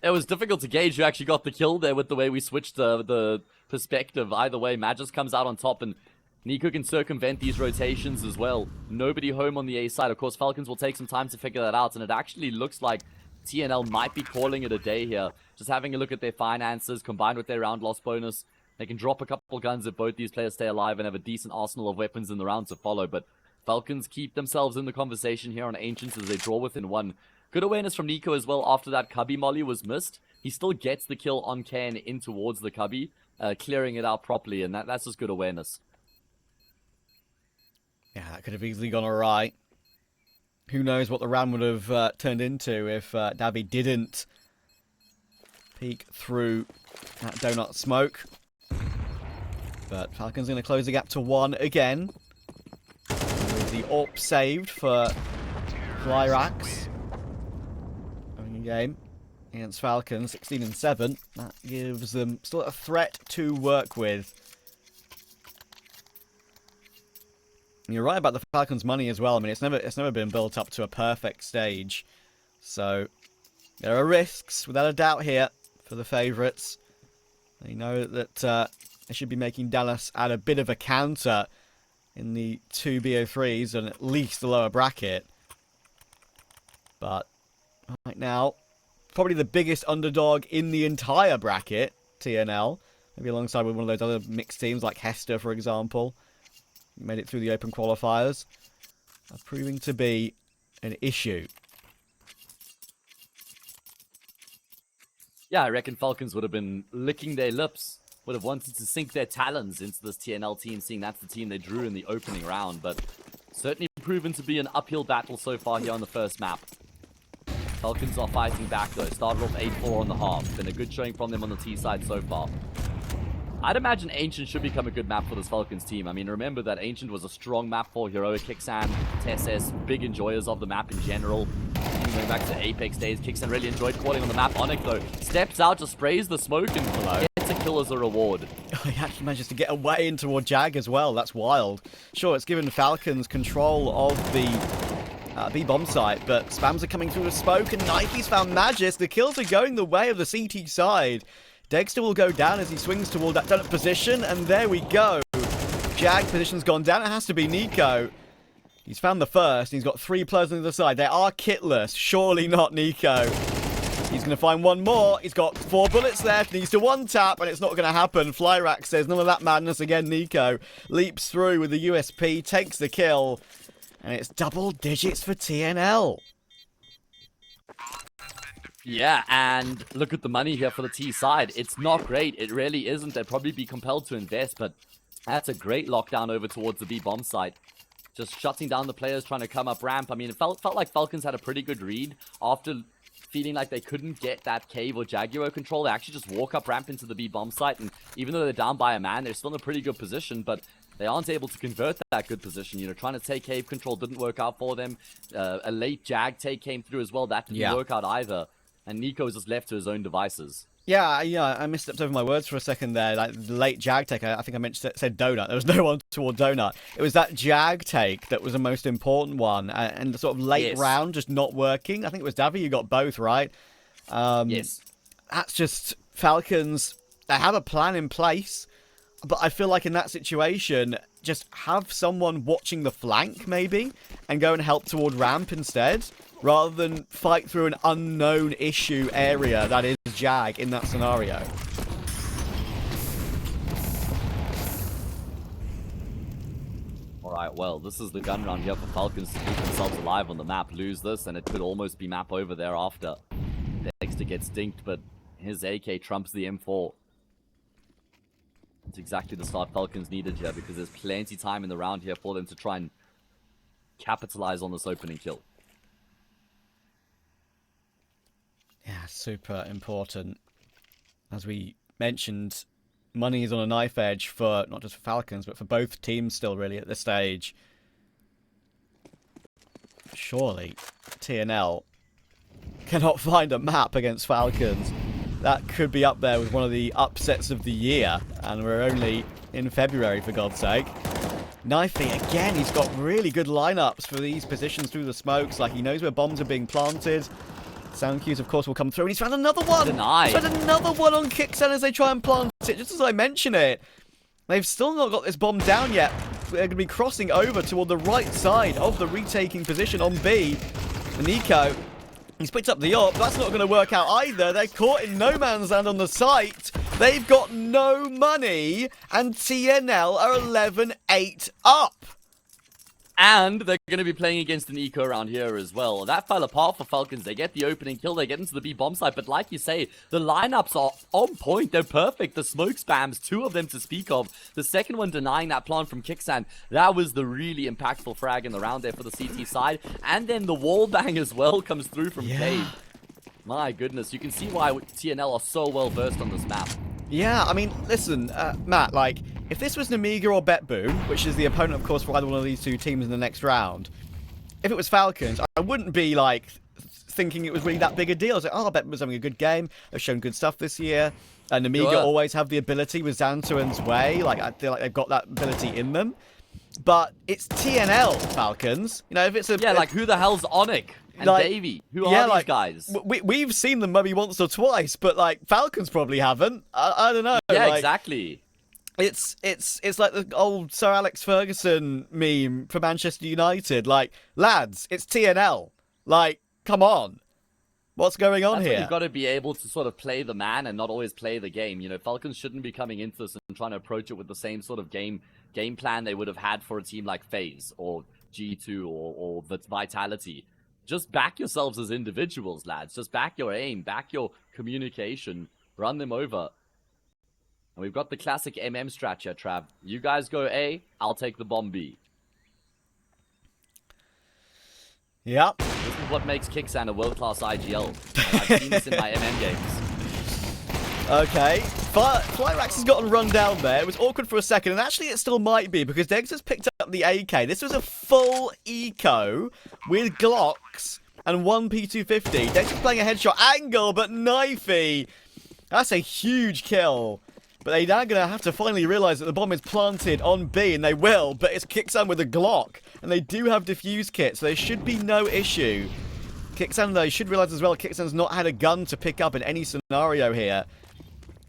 It was difficult to gauge who actually got the kill there with the way we switched the perspective. Either way, Magisk comes out on top, and Nico can circumvent these rotations as well. Nobody home on the A side. Of course, Falcons will take some time to figure that out, and it actually looks like TNL might be calling it a day here. Just having a look at their finances, combined with their round loss bonus, they can drop a couple guns if both these players stay alive and have a decent arsenal of weapons in the round to follow. But Falcons keep themselves in the conversation here on Ancients as they draw within 1. Good awareness from Nico as well after that cubby molly was missed. He still gets the kill on Ken in towards the cubby, clearing it out properly, and that's just good awareness. Yeah, that could have easily gone alright. Who knows what the round would have turned into if Davy didn't peek through that donut smoke. But Falcons going to close the gap to 1 again. With the AWP saved for Flierax. Having a game against Falcons, 16-7. That gives them still a threat to work with. You're right about the Falcons' money as well. I mean, it's never been built up to a perfect stage. So there are risks, without a doubt, here for the favourites. They know that they should be making Dallas add a bit of a counter in the 2 BO3s and at least the lower bracket. But right now. Probably the biggest underdog in the entire bracket, TNL. Maybe alongside with one of those other mixed teams like Hester, for example. Made it through the open qualifiers. Are proving to be an issue. Yeah, I reckon Falcons would have been licking their lips, would have wanted to sink their talons into this TNL team, seeing that's the team they drew in the opening round, but certainly proven to be an uphill battle so far here on the first map. Falcons are fighting back though, started off 8-4 on the half, been a good showing from them on the T side so far. I'd imagine Ancient should become a good map for this Falcons team. I mean, remember that Ancient was a strong map for Heroic, kyxsan, TSS, big enjoyers of the map in general. Even going back to Apex days, kyxsan really enjoyed calling on the map. Onyx, though, steps out, just sprays the smoke and gets a kill as a reward. He actually manages to get away in toward Jag as well. That's wild. Sure, it's given Falcons control of the B-bomb site, but spams are coming through the smoke, and Nike's found Magis. The kills are going the way of the CT side. Dexter will go down as he swings toward that donut position, and there we go. Jag position's gone down. It has to be Nico. He's found the first, and he's got 3 players on the other side. They are kitless. Surely not Nico. He's going to find one more. He's got 4 bullets left. Needs to one-tap, and it's not going to happen. Flierax says, none of that madness again. Nico leaps through with the USP, takes the kill, and it's double digits for TNL. Yeah, and look at the money here for the T side. It's not great. It really isn't. They'd probably be compelled to invest, but that's a great lockdown over towards the B-bomb site. Just shutting down the players trying to come up ramp. I mean, it felt like Falcons had a pretty good read after feeling like they couldn't get that cave or Jaguar control. They actually just walk up ramp into the B-bomb site, and even though they're down by a man, they're still in a pretty good position, but they aren't able to convert that good position. You know, trying to take cave control didn't work out for them. A late Jag take came through as well. That didn't work out either. And Nico's just left to his own devices. Yeah, I misstepped over my words for a second there. Like, the late Jag take, I think I said Donut. There was no one toward Donut. It was that Jag take that was the most important one. And the sort of late round just not working. I think it was Davy, you got both, right? Yes. That's just Falcons. They have a plan in place. But I feel like in that situation, just have someone watching the flank, maybe, and go and help toward ramp instead, rather than fight through an unknown issue area that is Jag in that scenario. Alright, well, this is the gun round here for Falcons to keep themselves alive on the map. Lose this, and it could almost be map over thereafter. Dexter gets dinked, but his AK trumps the M4. It's exactly the start Falcons needed here, because there's plenty time in the round here for them to try and capitalize on this opening kill. Yeah, super important. As we mentioned, money is on a knife edge for not just for Falcons, but for both teams still really at this stage. Surely TNL cannot find a map against Falcons. That could be up there with one of the upsets of the year, and we're only in February, for God's sake. Knifey, again, he's got really good lineups for these positions through the smokes. Like, he knows where bombs are being planted. Sound cues, of course, will come through, and he's found another one! Denied. He's found another one on kyxsan as they try and plant it, just as I mention it. They've still not got this bomb down yet. They're going to be crossing over toward the right side of the retaking position on B. Nico, he's picked up the op. That's not going to work out either. They're caught in no man's land on the site. They've got no money, and TNL are 11-8 up. And they're going to be playing against an eco around here as well. That fell apart for Falcons. They get the opening kill. They get into the B-bomb site. But like you say, the lineups are on point. They're perfect. The smoke spams, 2 of them to speak of. The second one denying that plant from kyxsan. That was the really impactful frag in the round there for the CT side. And then the wall bang as well comes through from Cade. My goodness. You can see why TNL are so well versed on this map. Yeah, I mean, listen, Matt, like, if this was Namiga or BetBoom, which is the opponent, of course, for either one of these two teams in the next round, if it was Falcons, I wouldn't be, like, thinking it was really that big a deal. I was like, oh, BetBoom's having a good game. They've shown good stuff this year. And Namiga always have the ability with Xantuan's way. Like, I feel like they've got that ability in them. But it's TNL, Falcons. You know, if it's a... Yeah, like, who the hell's Onyx? And like, Davey, who are these guys? We've seen them maybe once or twice, but like Falcons probably haven't. I don't know. Yeah, like, exactly. It's like the old Sir Alex Ferguson meme for Manchester United. Like, lads, it's TNL. Like, come on. What's going on That's here? why you've got to be able to sort of play the man and not always play the game. You know, Falcons shouldn't be coming into this and trying to approach it with the same sort of game plan they would have had for a team like FaZe or G2 or Vitality. Just back yourselves as individuals, lads. Just back your aim, back your communication, run them over. And we've got the classic MM strat here, Trav. You guys go A, I'll take the bomb B. Yep. This is what makes kyxsan a world-class IGL. And I've seen this in my MM games. Okay. Flierax has gotten run down there. It was awkward for a second, and actually it still might be, because Dexter's picked up the AK. This was a full eco with Glocks and one P250. Dexter's playing a headshot angle, but knifey. That's a huge kill. But they're now going to have to finally realize that the bomb is planted on B, and they will, but it's kyxsan with a Glock. And they do have defuse kits, so there should be no issue. kyxsan, though, you should realize as well, kyxsan's not had a gun to pick up in any scenario here.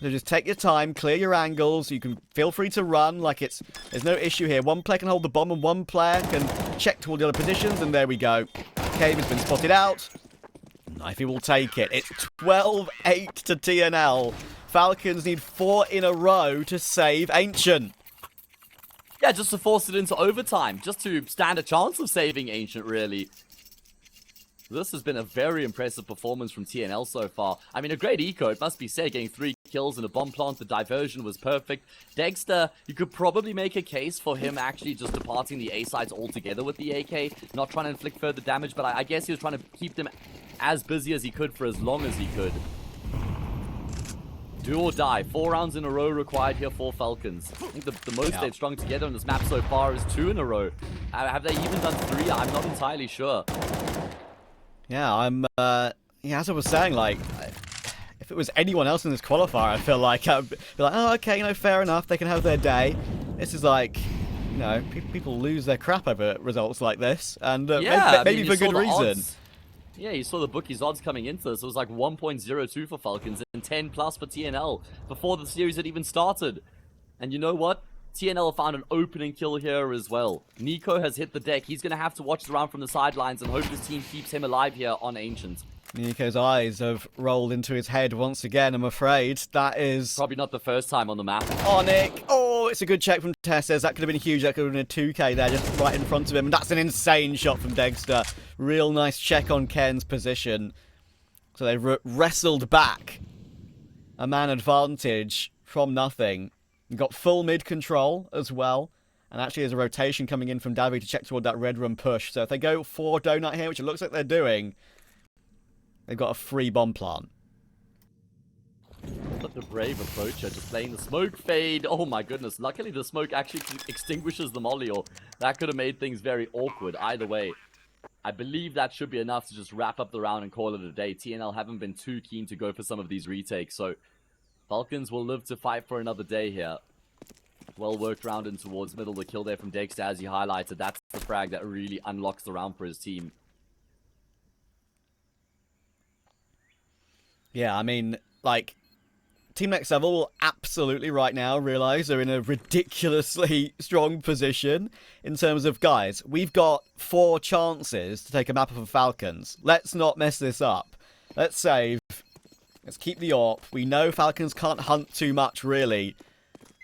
So just take your time, clear your angles. You can feel free to run like there's no issue here. One player can hold the bomb and one player can check toward the other positions, and there we go. Cave has been spotted out. Knifey will take it. It's 12-8 to TNL. Falcons need 4 in a row to save Ancient. Yeah, just to force it into overtime, just to stand a chance of saving Ancient, really. This has been a very impressive performance from TNL so far. I mean, a great eco, it must be said, getting 3 kills and a bomb plant. The diversion was perfect. Dexter, you could probably make a case for him actually just departing the A sides altogether with the AK, not trying to inflict further damage, but I guess he was trying to keep them as busy as he could for as long as he could. Do or die. 4 rounds in a row required here for Falcons. I think the most they've strung together on this map so far is 2 in a row. Have they even done 3? I'm not entirely sure. Yeah, as I was saying, like, if it was anyone else in this qualifier, I feel like I'd be like, oh, okay, you know, fair enough, they can have their day. This is like, you know, people lose their crap over results like this, and maybe for good reason. Yeah, you saw the bookies odds coming into this. It was like 1.02 for Falcons and 10 plus for TNL before the series had even started. And you know what? TNL found an opening kill here as well. Nico has hit the deck. He's going to have to watch the round from the sidelines and hope his team keeps him alive here on Ancient. Nico's eyes have rolled into his head once again, I'm afraid. That is... probably not the first time on the map. Onic. Oh, it's a good check from Tesses. That could have been huge. That could have been a 2k there, just right in front of him. And that's an insane shot from Dexter. Real nice check on Ken's position. So they wrestled back a man advantage from nothing. Got full mid control as well. And actually there's a rotation coming in from Davy to check toward that red room push. So if they go for Donut here, which it looks like they're doing, they've got a free bomb plant. Such a brave approach here, just playing the smoke fade. Oh my goodness. Luckily the smoke actually extinguishes the molly, or that could have made things very awkward. Either way, I believe that should be enough to just wrap up the round and call it a day. TNL haven't been too keen to go for some of these retakes, so Falcons will live to fight for another day here. Well worked round in towards middle. The kill there from Dexter, as you highlighted. That's the frag that really unlocks the round for his team. Yeah, I mean, like, Team Next Level will absolutely right now realise they're in a ridiculously strong position in terms of, guys, we've got 4 chances to take a map of the Falcons. Let's not mess this up. Let's save. Let's keep the AWP. We know Falcons can't hunt too much, really.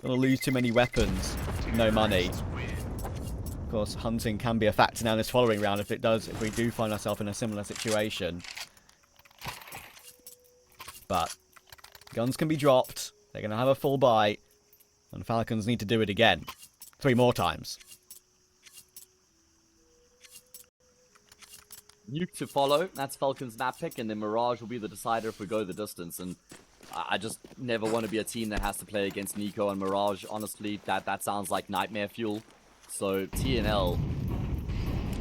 Gonna lose too many weapons. No money. Of course, hunting can be a factor now in this following round if we do find ourselves in a similar situation. But guns can be dropped. They're going to have a full buy. And Falcons need to do it again. 3 more times. Nuke to follow. That's Falcons' map pick. And then Mirage will be the decider if we go the distance. And I just never want to be a team that has to play against Nico and Mirage. Honestly, that sounds like nightmare fuel. So TNL,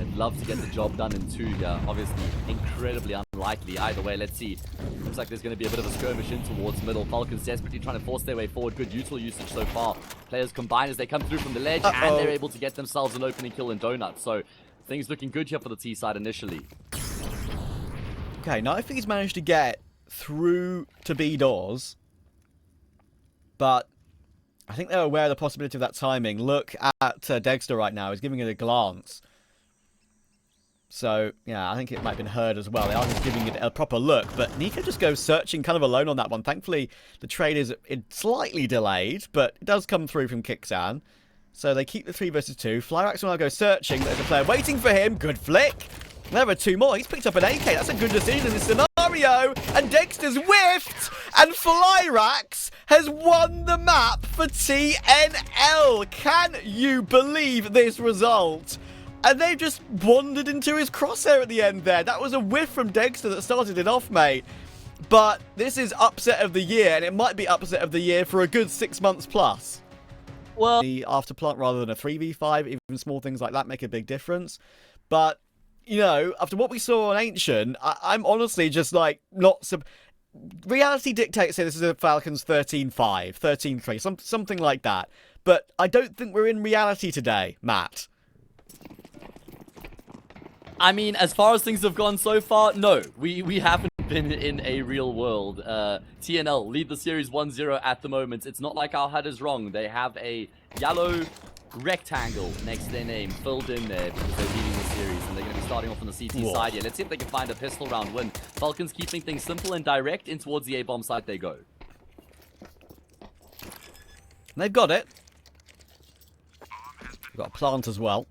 I'd love to get the job done in 2 here. Obviously, incredibly unlikely. Either way, let's see. Looks like there's going to be a bit of a skirmish in towards middle. Falcons desperately trying to force their way forward. Good util usage so far. Players combine as they come through from the ledge, and they're able to get themselves an opening kill in Donut. So things looking good here for the T side initially. Okay, now I think he's managed to get through to B doors. But I think they're aware of the possibility of that timing. Look at Dexter right now. He's giving it a glance. So, yeah, I think it might have been heard as well. They are just giving it a proper look. But Nico just goes searching kind of alone on that one. Thankfully, the trade is slightly delayed, but it does come through from kyxsan. So they keep the 3 versus 2. Flierax will now go searching. There's a player waiting for him. Good flick. There are 2 more. He's picked up an AK. That's a good decision in this scenario. And Dexter's whiffed. And Flierax has won the map for TNL. Can you believe this result? And they've just wandered into his crosshair at the end there. That was a whiff from Dexter that started it off, mate. But this is upset of the year, and it might be upset of the year for a good 6 months plus. Well, the after plant rather than a 3v5, even small things like that make a big difference. But, you know, after what we saw on Ancient, I'm honestly just like not... Reality dictates say this is a Falcons 13-5, 13-3, something like that. But I don't think we're in reality today, Matt. I mean, as far as things have gone so far, no. We haven't been in a real world. TNL lead the series 1-0 at the moment. It's not like our HUD is wrong. They have a yellow rectangle next to their name filled in there because they're leading the series. And they're going to be starting off on the CT side here. Let's see if they can find a pistol round win. Falcons keeping things simple and direct. In towards the A-bomb side they go. They've got it. They've got a plant as well.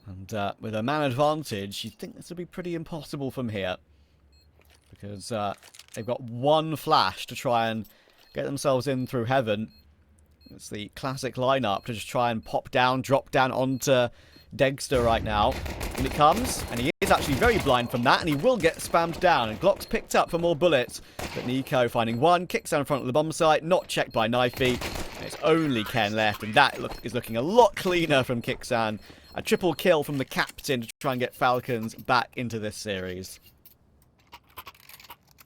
And with a man advantage, you'd think this would be pretty impossible from here. Because they've got one flash to try and get themselves in through heaven. It's the classic lineup to just try and pop down, drop down onto Dexter right now. And it comes, and he is actually very blind from that, and he will get spammed down. And Glock's picked up for more bullets. But Nico finding one, kicks down in front of the bomb site, not checked by Knifey. And it's only Ken left, and that is looking a lot cleaner from kyxsan. A triple kill from the captain to try and get Falcons back into this series.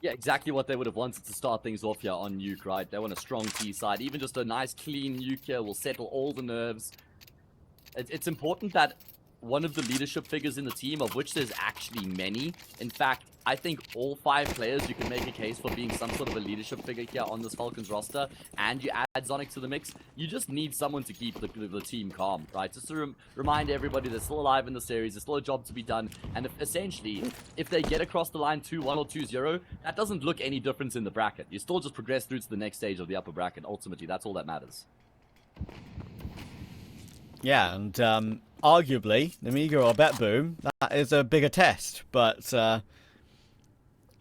Yeah, exactly what they would have wanted to start things off here on Nuke, right? They want a strong T side. Even just a nice, clean Nuke here will settle all the nerves. It's important that one of the leadership figures in the team, of which there's actually many. In fact, I think all 5 players, you can make a case for being some sort of a leadership figure here on this Falcons roster, and you add Zonic to the mix. You just need someone to keep the team calm, right? Just to remind everybody they're still alive in the series, there's still a job to be done, and essentially, if they get across the line 2-1 or 2-0, that doesn't look any difference in the bracket. You still just progress through to the next stage of the upper bracket. Ultimately, that's all that matters. Yeah, and arguably, Amiga or Bet Boom, that is a bigger test. But,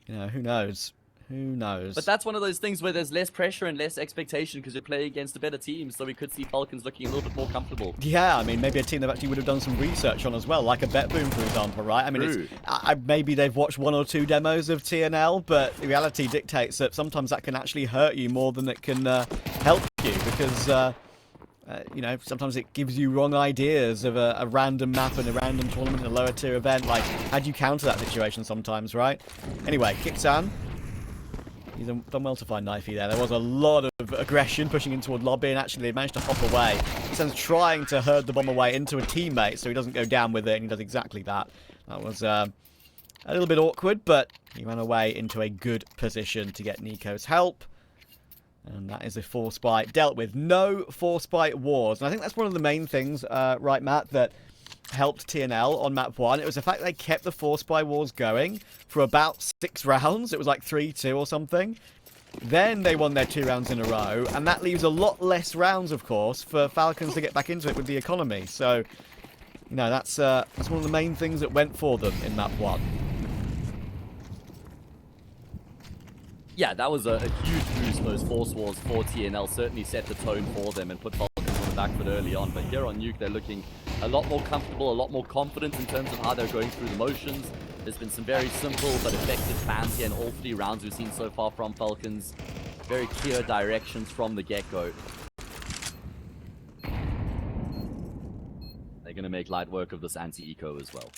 you know, who knows? Who knows? But that's one of those things where there's less pressure and less expectation because you're playing against a better team. So we could see Falcons looking a little bit more comfortable. Yeah, I mean, maybe a team that actually would have done some research on as well, like a Bet Boom, for example, right? I mean, maybe they've watched 1 or 2 demos of TNL, but reality dictates that sometimes that can actually hurt you more than it can help you because... you know, sometimes it gives you wrong ideas of a random map and a random tournament and a lower tier event. Like, how do you counter that situation sometimes, right? Anyway, kyxsan. He's done well to find Knifey there. There was a lot of aggression pushing in toward lobby, and actually they managed to hop away. kyxsan's trying to herd the bomb away into a teammate so he doesn't go down with it, and he does exactly that. That was a little bit awkward, but he ran away into a good position to get Nico's help. And that is a force bite dealt with. No force bite wars. And I think that's one of the main things, right, Matt, that helped TNL on map 1. It was the fact they kept the force bite wars going for about 6 rounds. It was like 3-2 or something. Then they won their 2 rounds in a row. And that leaves a lot less rounds, of course, for Falcons to get back into it with the economy. So, you know, that's one of the main things that went for them in map 1. Yeah, that was a huge boost, those force wars for TNL. Certainly set the tone for them and put Falcons on the back foot early on. But here on Nuke, they're looking a lot more comfortable, a lot more confident in terms of how they're going through the motions. There's been some very simple but effective plans here in all 3 rounds we've seen so far from Falcons. Very clear directions from the get-go. They're going to make light work of this anti-eco as well.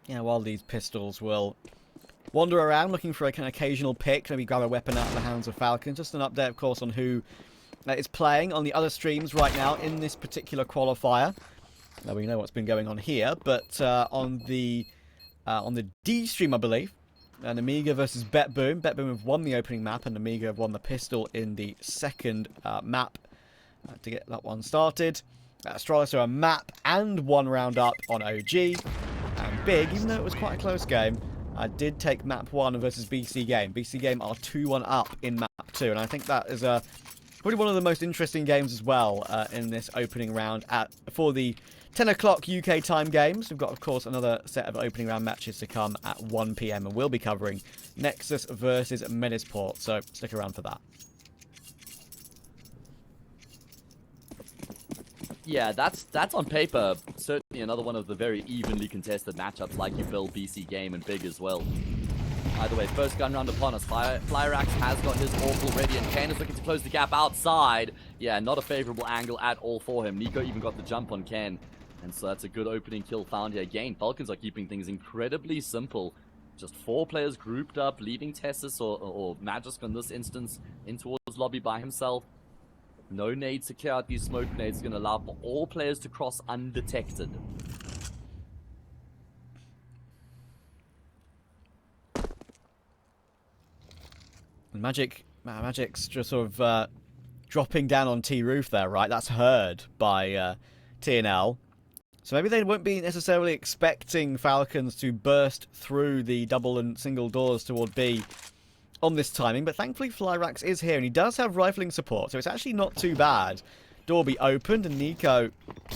Yeah, while these pistols will wander around looking for an occasional pick, maybe grab a weapon out of the hands of Falcons. Just an update, of course, on who is playing on the other streams right now in this particular qualifier. Now we know what's been going on here, but on the D stream, I believe, and Amiga versus Bet Boom. Bet Boom have won the opening map, and Amiga have won the pistol in the second map. to get that one started. Astralis are a map and 1 round up on OG. And Big, even though it was quite a close game, I did take map 1 versus BC Game. BC Game are 2-1 up in map 2, and I think that is probably one of the most interesting games as well in this opening round for the 10 o'clock UK time games. We've got, of course, another set of opening round matches to come at 1 PM, and we'll be covering Nexus versus Medisport, so stick around for that. Yeah, that's on paper certainly another one of the very evenly contested matchups, like you build BC Game and Big as well. Either way, first gun round upon us. Flierax has got his AWP already, and Ken is looking to close the gap outside. Yeah, not a favorable angle at all for him. Nico even got the jump on Ken, and so that's a good opening kill found here. Again, Falcons are keeping things incredibly simple. Just 4 players grouped up, leaving Tessus or Magisk in this instance in towards lobby by himself. No nades to clear out these smoke nades. Is going to allow for all players to cross undetected. Magic's just sort of dropping down on T-Roof there, right? That's heard by TNL. So maybe they won't be necessarily expecting Falcons to burst through the double and single doors toward B on this timing, but thankfully Flierax is here, and he does have rifling support, so it's actually not too bad. Door be opened, and Nico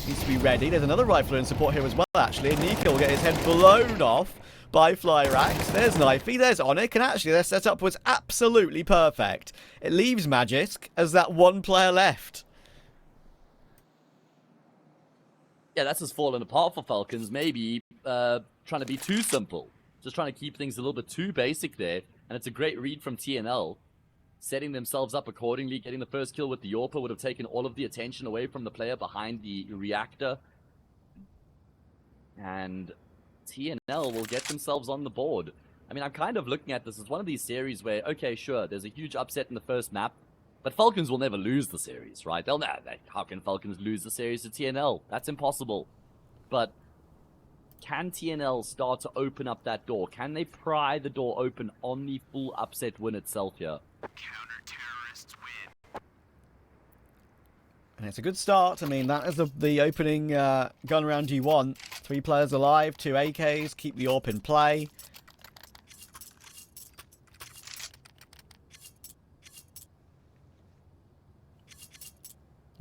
needs to be ready. There's another rifler in support here as well, actually, and Nico will get his head blown off by Flierax. There's Knifey, there's Onyx, and actually their setup was absolutely perfect. It leaves Magisk as that 1 player left. Yeah, that's just fallen apart for Falcons. Maybe trying to be too simple. Just trying to keep things a little bit too basic there. And it's a great read from TNL. Setting themselves up accordingly. Getting the first kill with the AWP would have taken all of the attention away from the player behind the reactor. And TNL will get themselves on the board. I mean, I'm kind of looking at this as one of these series where, okay, sure, there's a huge upset in the first map. But Falcons will never lose the series, right? How can Falcons lose the series to TNL? That's impossible. But can TNL start to open up that door? Can they pry the door open on the full upset win itself here? Counter-terrorists win. And it's a good start. I mean, that is the opening gun round you want. 3 players alive, 2 AKs, keep the AWP in play.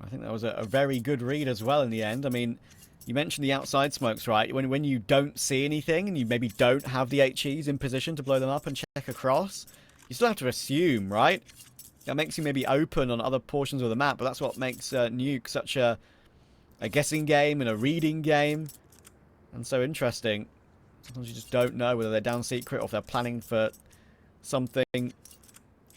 I think that was a very good read as well in the end. I mean, you mentioned the outside smokes, right? When you don't see anything and you maybe don't have the HEs in position to blow them up and check across, you still have to assume, right? That makes you maybe open on other portions of the map, but that's what makes Nuke such a guessing game and a reading game. And so interesting. Sometimes you just don't know whether they're down secret or if they're planning for something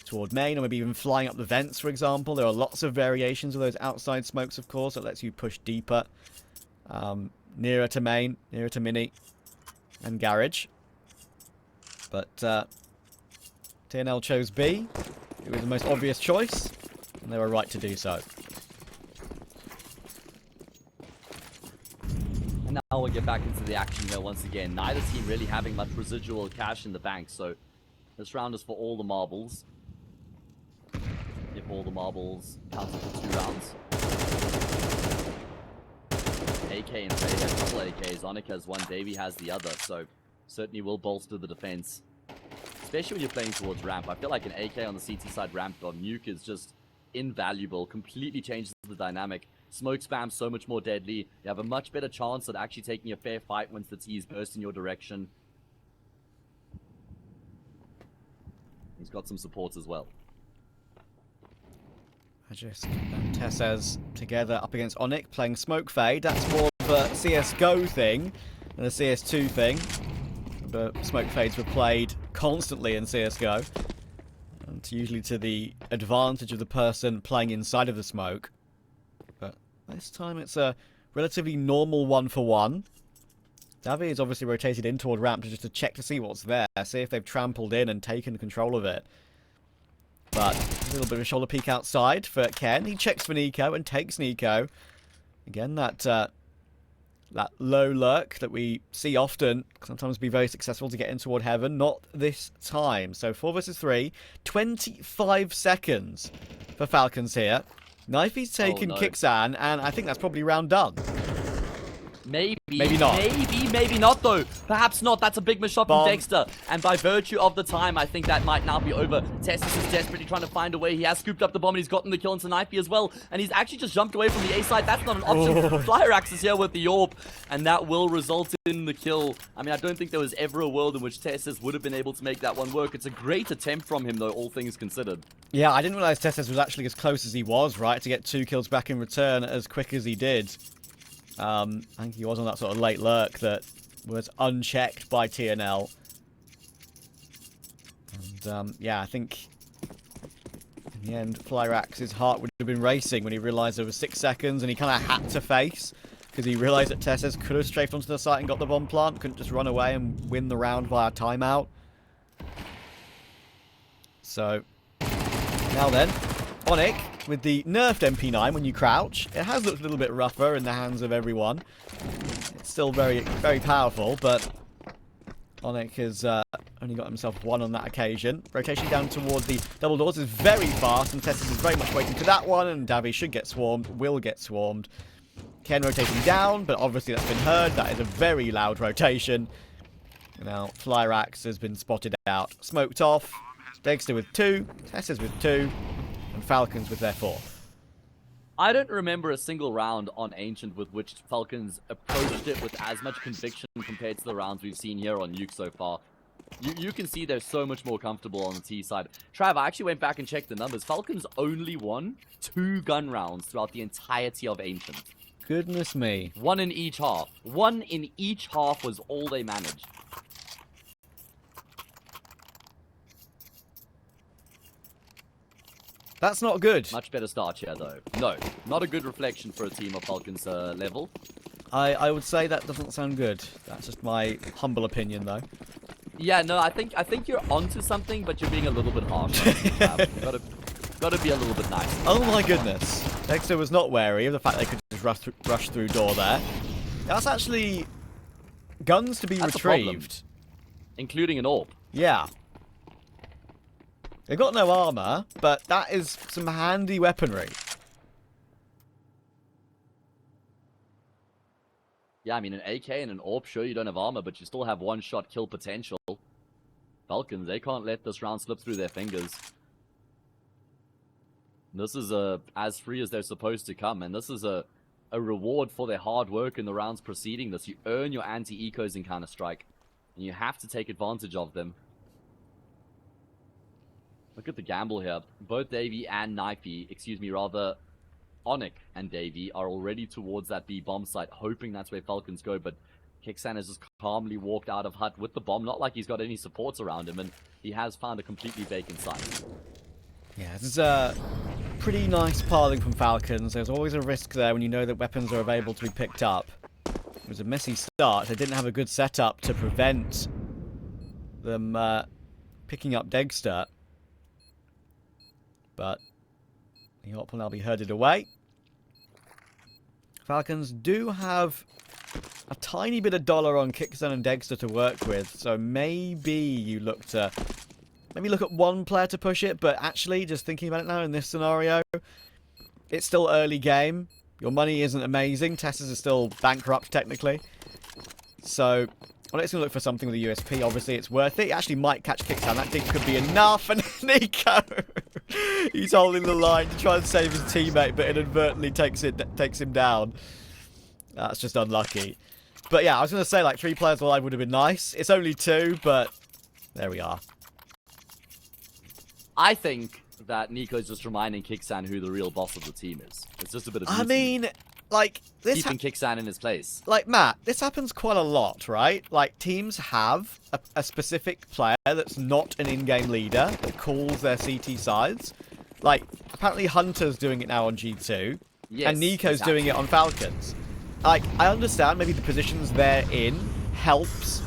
toward main, or maybe even flying up the vents, for example. There are lots of variations of those outside smokes, of course, that lets you push deeper, nearer to main, nearer to mini, and garage. But TNL chose B. It was the most obvious choice, and they were right to do so. And now we'll get back into the action here once again. Neither team really having much residual cash in the bank, so this round is for all the marbles. If all the marbles counted for 2 rounds. AK and Trey has a couple AKs. Onyx has 1, Davey has the other, so certainly will bolster the defense. Especially when you're playing towards ramp. I feel like an AK on the CT side ramp on Nuke is just invaluable. Completely changes the dynamic. Smoke spam so much more deadly. You have a much better chance at actually taking a fair fight once the T's burst in your direction. He's got some supports as well. Magisk and Tessez together up against Onyx playing Smoke Fade. That's more of a CSGO thing than a CS2 thing. But Smoke Fades were played constantly in CSGO. And usually to the advantage of the person playing inside of the smoke. But this time it's a relatively normal 1-for-1. Davi is obviously rotated in toward ramp just to check to see what's there. See if they've trampled in and taken control of it. But a little bit of a shoulder peek outside for Ken. He checks for Nico and takes Nico. Again, that low lurk that we see often sometimes be very successful to get in toward heaven. Not this time. So 4 versus 3. 25 seconds for Falcons here. Knifey's taken no. kyxsan, and I think that's probably round done. Maybe not. Maybe not though. Perhaps not. That's a big misshot from Bomb. Dexter. And by virtue of the time, I think that might now be over. Tessus is desperately trying to find a way. He has scooped up the bomb and he's gotten the kill into Knifey as well. And he's actually just jumped away from the A side. That's not an option. Flierax is here with the AWP. And that will result in the kill. I mean, I don't think there was ever a world in which Tessus would have been able to make that one work. It's a great attempt from him though, all things considered. Yeah, I didn't realize Tessus was actually as close as he was, right? To get 2 kills back in return as quick as he did. I think he was on that sort of late lurk that was unchecked by TNL. And, yeah, I think in the end, Flierax's heart would have been racing when he realised there was 6 seconds and he kind of had to face because he realised that Tessus could have strafed onto the site and got the bomb plant, couldn't just run away and win the round via timeout. So, now then, Onyx with the nerfed MP9 when you crouch. It has looked a little bit rougher in the hands of everyone. It's still very, very powerful, but Onyx has only got himself 1 on that occasion. Rotation down towards the double doors is very fast, and Tessus is very much waiting for that one, and Davy should get swarmed, will get swarmed. Ken rotating down, but obviously that's been heard. That is a very loud rotation. Now, Flierax has been spotted out. Smoked off. Dexter with 2, Tessus with 2, and Falcons with their 4. I don't remember a single round on Ancient with which Falcons approached it with as much conviction compared to the rounds we've seen here on Nuke so far. You can see they're so much more comfortable on the T side. Trav, I actually went back and checked the numbers. Falcons only won 2 gun rounds throughout the entirety of Ancient. Goodness me. 1 in each half. 1 in each half was all they managed. That's not good. Much better start here, though. No, not a good reflection for a team of Falcons level. I would say that doesn't sound good. That's just my humble opinion, though. Yeah, no, I think you're onto something, but you're being a little bit harsh. Gotta be a little bit nice. Oh my goodness. Dexter was not wary of the fact they could just rush through door there. That's actually guns to be retrieved. Including an AWP. Yeah. They've got no armor, but that is some handy weaponry. Yeah, I mean, an AK and an AWP, sure, you don't have armor, but you still have one-shot kill potential. Falcons, they can't let this round slip through their fingers. This is as free as they're supposed to come, and this is a reward for their hard work in the rounds preceding this. You earn your anti-ecos in Counter-Strike, and you have to take advantage of them. Look at the gamble here. Both Davey and Knifey, rather, Onyx and Davey are already towards that B bomb site, hoping that's where Falcons go, but kyxsan has just calmly walked out of hut with the bomb, not like he's got any supports around him, and he has found a completely vacant site. Yeah, this is a pretty nice piling from Falcons. There's always a risk there when you know that weapons are available to be picked up. It was a messy start. They didn't have a good setup to prevent them picking up Dexter. But the AWP will now be herded away. Falcons do have a tiny bit of dollar on kyxsan and Dexter to work with, so maybe you look at one player to push it, but actually, just thinking about it now in this scenario, it's still early game. Your money isn't amazing. Tessus is still bankrupt, technically. So, well, let's look for something with a USP. Obviously, it's worth it. It actually might catch kyxsan. That thing could be enough. And Nico, he's holding the line to try and save his teammate, but inadvertently takes him down. That's just unlucky. But yeah, I was going to say, like, 3 players alive would have been nice. It's only 2, but there we are. I think that Nico's just reminding kyxsan who the real boss of the team is. It's just a bit of I mean, like, this keeping kyxsan in his place. Like, Matt, this happens quite a lot, right? Like, teams have a specific player that's not an in-game leader that calls their CT sides. Like, apparently Hunter's doing it now on G2, Yes, and Nico's exactly. doing it on Falcons. Like, I understand maybe the positions they're in helps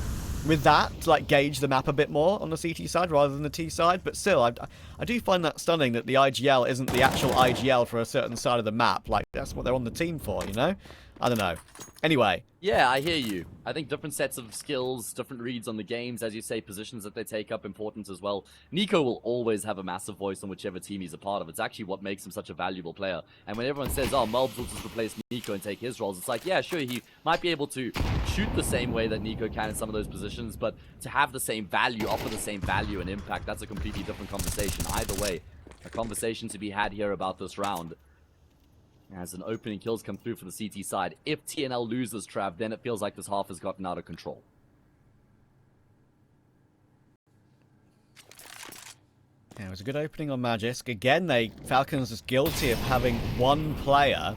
with that, to, like, gauge the map a bit more on the CT side rather than the T side, but still, I do find that stunning that the IGL isn't the actual IGL for a certain side of the map. Like, that's what they're on the team for, you know? I don't know. Anyway. Yeah, I hear you. I think different sets of skills, different reads on the games, as you say, positions that they take up important as well. Nico will always have a massive voice on whichever team he's a part of. It's actually what makes him such a valuable player. And when everyone says, oh, Mulbs will just replace Nico and take his roles, it's like, yeah, sure, he might be able to shoot the same way that Nico can in some of those positions, but to have the same value, offer the same value and impact, that's a completely different conversation. Either way, a conversation to be had here about this round. As an opening kills come through for the CT side. If TNL loses Trav, then it feels like this half has gotten out of control. Yeah, it was a good opening on Magisk. Again, Falcons is guilty of having one player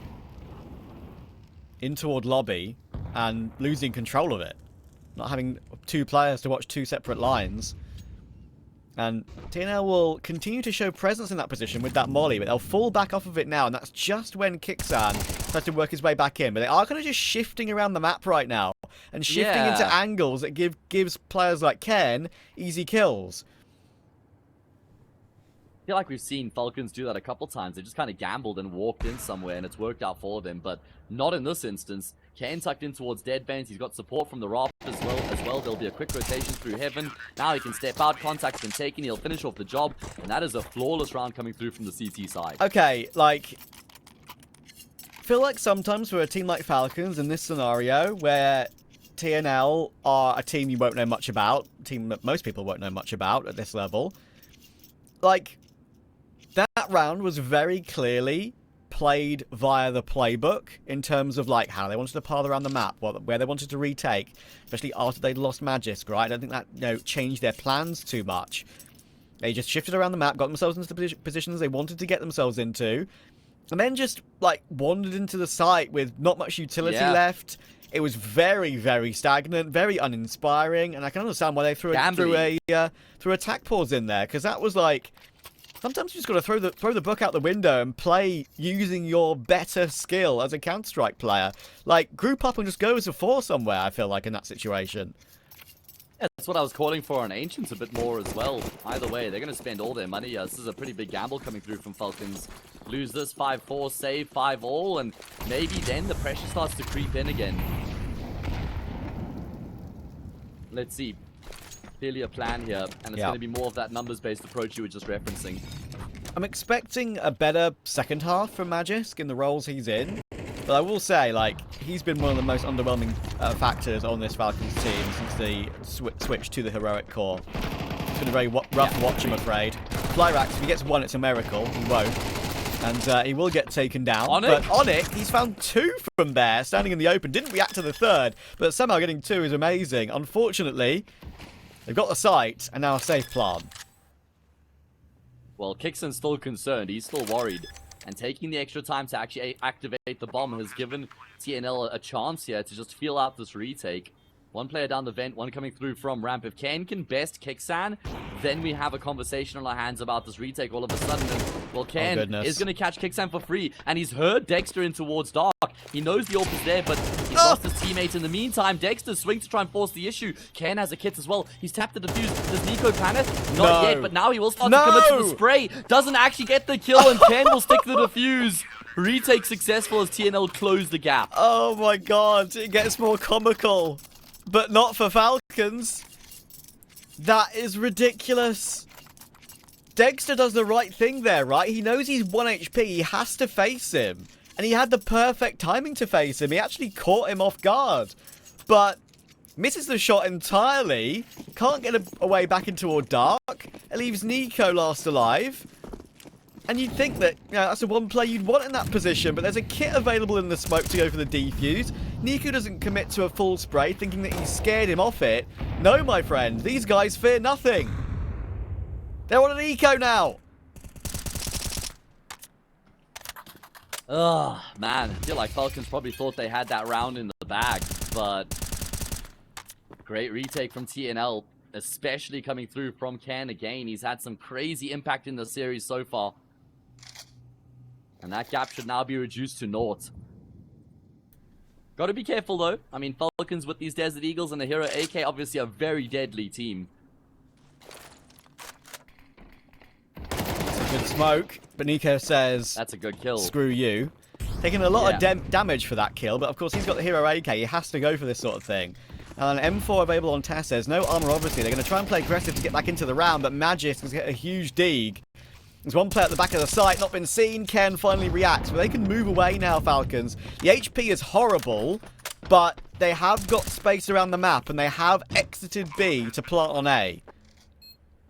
in toward lobby and losing control of it. Not having two players to watch two separate lines. And TNL will continue to show presence in that position with that molly, but they'll fall back off of it now, and that's just when kyxsan starts to work his way back in. But they are kind of just shifting around the map right now, and shifting into angles that gives players like Ken easy kills. I feel like we've seen Falcons do that a couple times. They just kind of gambled and walked in somewhere, and it's worked out for them, but not in this instance. Ken tucked in towards Deadbands. He's got support from the raft as well. There'll be a quick rotation through Heaven. Now he can step out. Contact's been taken. He'll finish off the job, and that is a flawless round coming through from the CT side. Okay, like, I feel like sometimes for a team like Falcons in this scenario, where TNL are a team you won't know much about, a team that most people won't know much about at this level, like, that round was very clearly played via the playbook in terms of like how they wanted to path around the map, where they wanted to retake, especially after they'd lost Magisk, right? I don't think that changed their plans too much. They just shifted around the map, got themselves into the positions they wanted to get themselves into, and then just like wandered into the site with not much utility left. It was very, very stagnant, very uninspiring, and I can understand why they threw a attack pause in there, because that was like, sometimes you just got to throw the book out the window and play using your better skill as a Counter-Strike player. Like, group up and just go as a 4 somewhere, I feel like, in that situation. Yeah, that's what I was calling for on Ancients a bit more as well. Either way, they're going to spend all their money. This is a pretty big gamble coming through from Falcons. Lose this 5-4, save 5 all, and maybe then the pressure starts to creep in again. Let's see. Clearly a plan here, and it's going to be more of that numbers-based approach you were just referencing. I'm expecting a better second half from Magisk in the roles he's in, but I will say, like, he's been one of the most underwhelming factors on this Falcons team since they switched to the heroic core. It's been a very rough watch, I'm afraid. Flierax, if he gets one, it's a miracle. He won't. And he will get taken down. But on it, he's found 2 from there, standing in the open. Didn't react to the third, but somehow getting 2 is amazing. Unfortunately, they've got the site, and now a safe plant. Well, kyxsan's still concerned. He's still worried. And taking the extra time to actually activate the bomb has given TNL a chance here to just feel out this retake. One player down the vent, one coming through from ramp. If Ken can best kyxsan, then we have a conversation on our hands about this retake all of a sudden. And, well, Ken is going to catch kyxsan for free, and he's heard Dexter in towards Dark. He knows the AWP is there, but he's lost his teammate in the meantime. Dexter swings to try and force the issue. Ken has a kit as well. He's tapped the defuse. Does Nico panic? Not yet, but now he will start to commit to the spray. Doesn't actually get the kill, and Ken will stick to the defuse. Retake successful as TNL close the gap. Oh my god, it gets more comical. But not for Falcons. That is ridiculous. Dexter does the right thing there, right? He knows he's 1 HP. He has to face him. And he had the perfect timing to face him. He actually caught him off guard. But misses the shot entirely. Can't get away back into a dark. It leaves Nico last alive. And you'd think that, that's the one play you'd want in that position, but there's a kit available in the smoke to go for the defuse. Nico doesn't commit to a full spray, thinking that he scared him off it. No, my friend, these guys fear nothing. They're on an eco now. Ugh, man, I feel like Falcons probably thought they had that round in the bag, but great retake from TNL, especially coming through from Ken again. He's had some crazy impact in the series so far. And that gap should now be reduced to 0. Got to be careful, though. I mean, Falcons with these Desert Eagles and the Hero AK, obviously a very deadly team. It's a good smoke, but Nico says, that's a good kill. Screw you. Taking a lot of damage for that kill, but of course he's got the hero AK. He has to go for this sort of thing. And an M4 available on Tess. There's no armor, obviously. They're going to try and play aggressive to get back into the round, but Magis has hit a huge dig. There's one player at the back of the site, not been seen. Ken finally reacts, but they can move away now, Falcons. The HP is horrible, but they have got space around the map, and they have exited B to plant on A.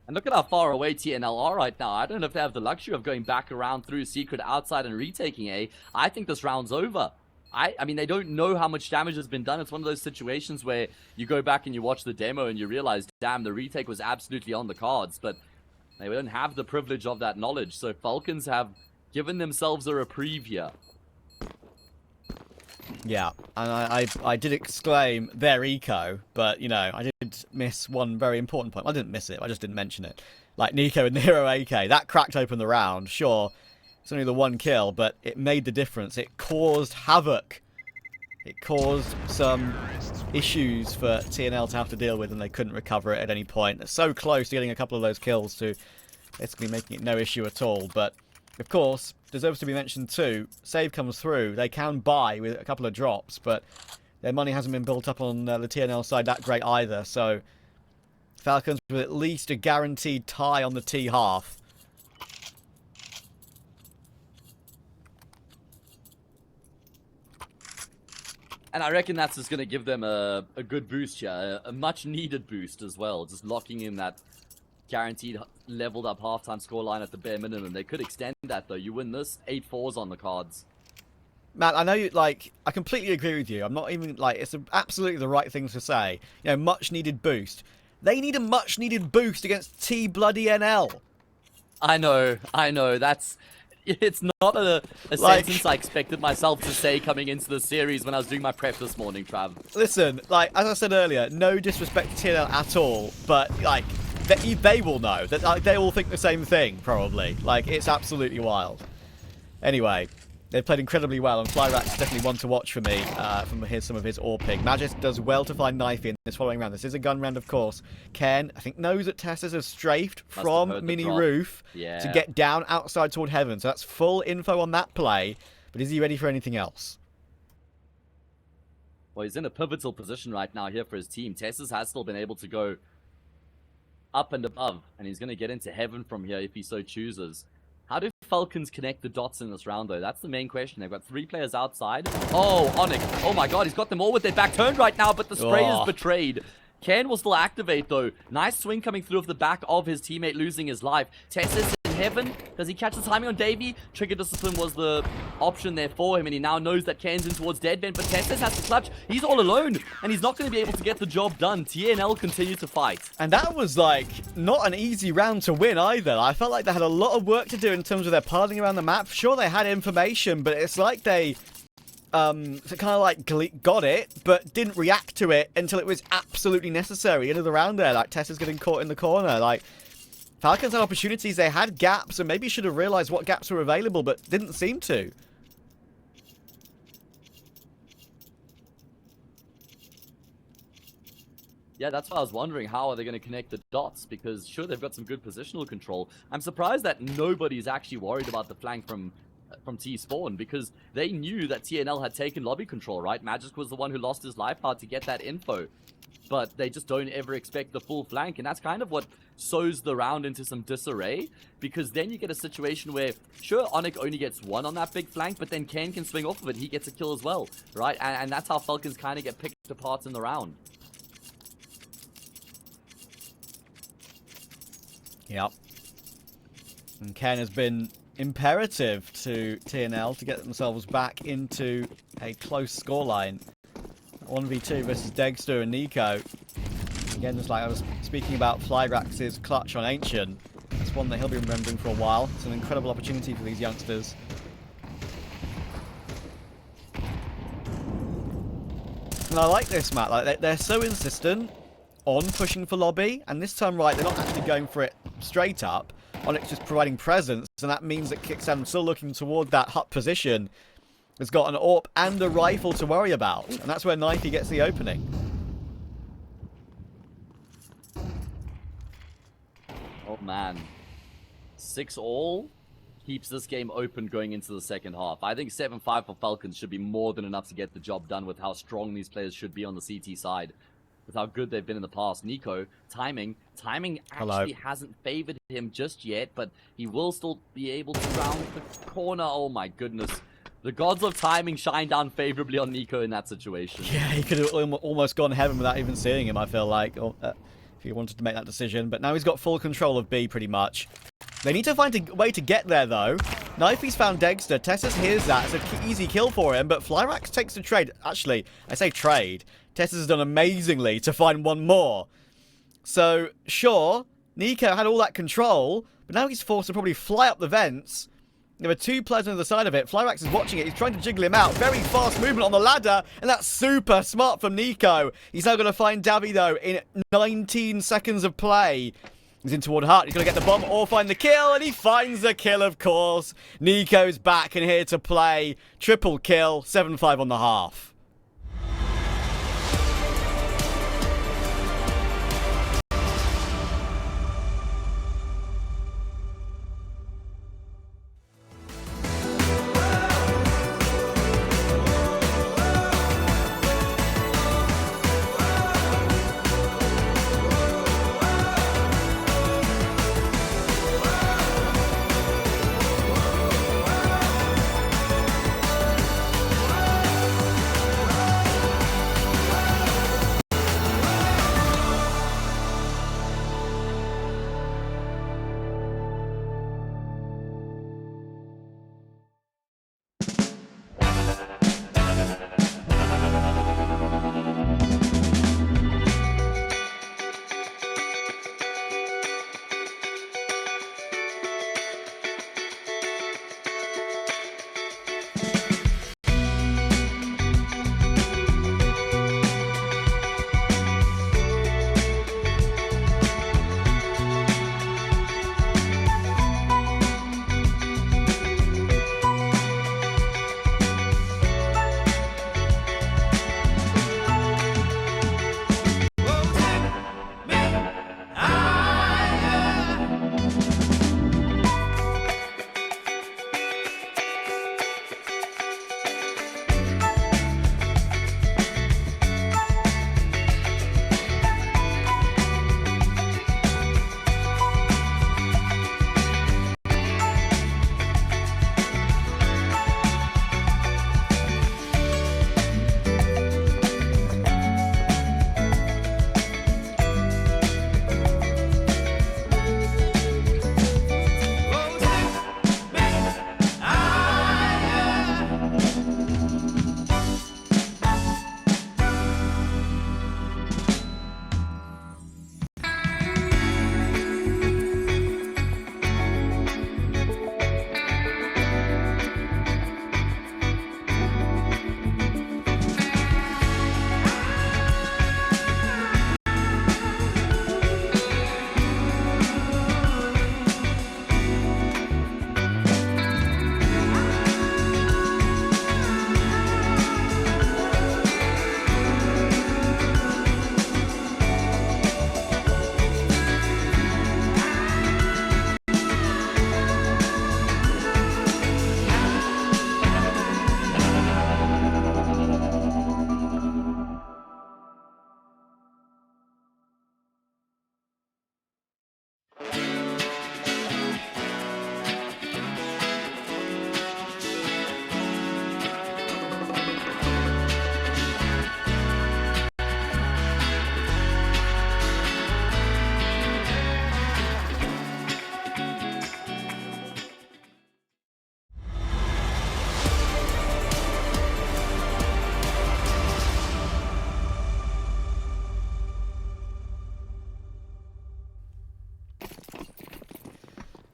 And look at how far away TNL are right now. I don't know if they have the luxury of going back around through Secret outside and retaking A. I think this round's over. I mean, they don't know how much damage has been done. It's one of those situations where you go back and you watch the demo and you realize, damn, the retake was absolutely on the cards. But they don't have the privilege of that knowledge. So Falcons have given themselves a reprieve here. Yeah, and I did exclaim their eco, but, you know, I did miss one very important point. I didn't miss it, I just didn't mention it. Like, Nico and the Hero AK, that cracked open the round. Sure, it's only the one kill, but it made the difference. It caused havoc. It caused some issues for TNL to have to deal with, and they couldn't recover it at any point. They're so close to getting a couple of those kills to basically making it no issue at all, but... Of course, deserves to be mentioned too, save comes through, they can buy with a couple of drops, but their money hasn't been built up on the TNL side that great either, so Falcons with at least a guaranteed tie on the T half. And I reckon that's just going to give them a good boost here, a much needed boost as well, just locking in that guaranteed leveled up halftime scoreline at the bare minimum. They could extend that though. You win this, 8-4s on the cards. Matt, I know you, like, I completely agree with you. I'm not even, like, it's absolutely the right thing to say. You know, much needed boost. They need a much needed boost against T-bloody-NL. I know. It's not a sentence I expected myself to say coming into the series when I was doing my prep this morning, Trav. Listen, like, as I said earlier, no disrespect to TNL at all, but, like, they will know. That like, they all think the same thing, probably. Like, it's absolutely wild. Anyway, they played incredibly well, and Flierax is definitely one to watch for me from some of his ore pick. Magis does well to find Knifey in this following round. This is a gun round, of course. Ken, I think, knows that Testas have strafed from mini roof to get down outside toward heaven. So that's full info on that play. But is he ready for anything else? Well, he's in a pivotal position right now here for his team. Testas has still been able to go up and above, and he's going to get into heaven from here if he so chooses. How do Falcons connect the dots in this round, though? That's the main question. They've got 3 players outside. Oh, Onyx. Oh my god, he's got them all with their back turned right now, but the spray is betrayed. Ken will still activate, though. Nice swing coming through off the back of his teammate losing his life. Tessis in heaven. Does he catch the timing on Davey? Trigger discipline was the option there for him, and he now knows that Ken's in towards Deadman, but Tessis has to clutch. He's all alone, and he's not going to be able to get the job done. TNL continue to fight. And that was, like, not an easy round to win either. I felt like they had a lot of work to do in terms of their pathing around the map. Sure, they had information, but it's like they... kind of like got it, but didn't react to it until it was absolutely necessary. End of the round there, like Tessa's getting caught in the corner. Like, Falcons had opportunities, they had gaps, and maybe should have realized what gaps were available, but didn't seem to. Yeah, that's why I was wondering, how are they going to connect the dots? Because sure, they've got some good positional control. I'm surprised that nobody's actually worried about the flank from T-Spawn, because they knew that TNL had taken lobby control, right? Magic was the one who lost his life out to get that info. But they just don't ever expect the full flank, and that's kind of what sows the round into some disarray, because then you get a situation where, sure, Onyx only gets 1 on that big flank, but then Ken can swing off of it, he gets a kill as well, right? And that's how Falcons kind of get picked apart in the round. Yep. And Ken has been imperative to TNL to get themselves back into a close scoreline. 1v2 versus Degster and Nico. Again, just like I was speaking about Flierax's clutch on Ancient. That's one that he'll be remembering for a while. It's an incredible opportunity for these youngsters. And I like this, Matt. Like, they're so insistent on pushing for lobby, and this time, right, they're not actually going for it straight up. Onyx just providing presence, and that means that kyxsan, still looking toward that hut position, has got an AWP and a rifle to worry about, and that's where Knifey gets the opening. Oh man, 6 all. keeps this game open going into the second half. I think 7-5 for Falcons should be more than enough to get the job done with how strong these players should be on the CT side, with how good they've been in the past. Nico, timing actually hasn't favored him just yet, but he will still be able to round the corner. Oh my goodness. The gods of timing shine down favorably on Nico in that situation. Yeah, he could have almost gone heaven without even seeing him, I feel like, if he wanted to make that decision. But now he's got full control of B, pretty much. They need to find a way to get there, though. Knifey's found Dexter. Tessus hears that. It's an easy kill for him, but Flierax takes the trade. Actually, I say trade. Tessus has done amazingly to find one more. So, sure, Nico had all that control, but now he's forced to probably fly up the vents. There are two players on the other side of it. Flierax is watching it. He's trying to jiggle him out. Very fast movement on the ladder. And that's super smart from Nico. He's now going to find Davy, though, in 19 seconds of play. He's in toward Hut. He's going to get the bomb or find the kill. And he finds the kill, of course. Nico's back and here to play. Triple kill. 7-5 on the half.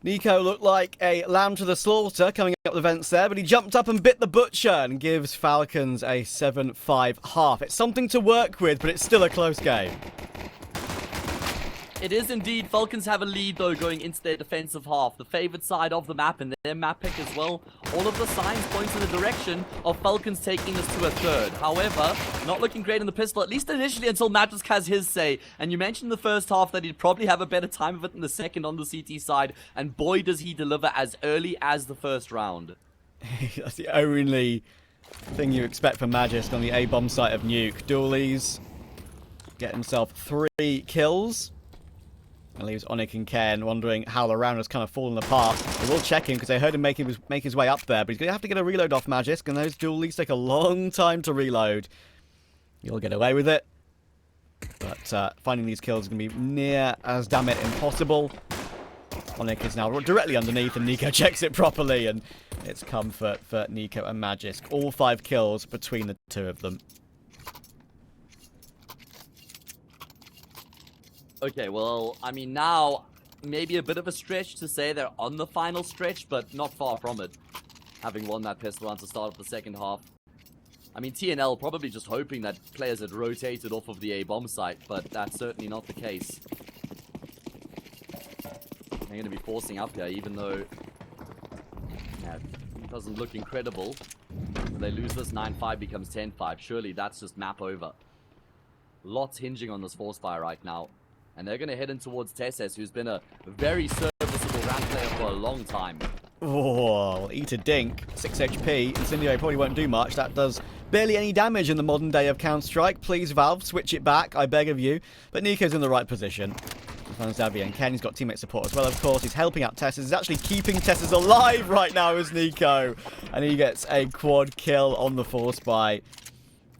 Nico looked like a lamb to the slaughter coming up the vents there, but he jumped up and bit the butcher and gives Falcons a 7-5 half. It's something to work with, but it's still a close game. It is indeed. Falcons have a lead, though, going into their defensive half. The favored side of the map and their map pick as well. All of the signs point in the direction of Falcons taking this to a third. However, not looking great in the pistol, at least initially, until Magisk has his say. And you mentioned in the first half that he'd probably have a better time of it in the second on the CT side. And boy, does he deliver as early as the first round. That's the only thing you expect from Magisk on the A-bomb site of Nuke. Doolies get himself 3 kills. And leaves Onyx and Ken wondering how the round has kind of fallen apart. They will check him because they heard him make his way up there. But he's going to have to get a reload off Magisk. And those dualies take a long time to reload. You'll get away with it. But finding these kills is going to be near as damn it impossible. Onyx is now directly underneath and Nico checks it properly. And it's comfort for Nico and Magisk. All 5 kills between the two of them. Okay, well, I mean, now, maybe a bit of a stretch to say they're on the final stretch, but not far from it. Having won that pistol round to start of the second half. I mean, TNL probably just hoping that players had rotated off of the A-bomb site, but that's certainly not the case. They're going to be forcing up here, even though it doesn't look incredible. When they lose this, 9-5 becomes 10-5. Surely that's just map over. Lots hinging on this force fire right now. And they're going to head in towards Tesses, who's been a very serviceable round player for a long time. Oh, eat a dink. 6 HP. Incendiary probably won't do much. That does barely any damage in the modern day of Counter-Strike. Please, Valve, switch it back, I beg of you. But Nico's in the right position. Finds Xavier and Ken. He's got teammate support as well, of course. He's helping out Tesses. He's actually keeping Tesses alive right now as Nico. And he gets a quad kill on the force by...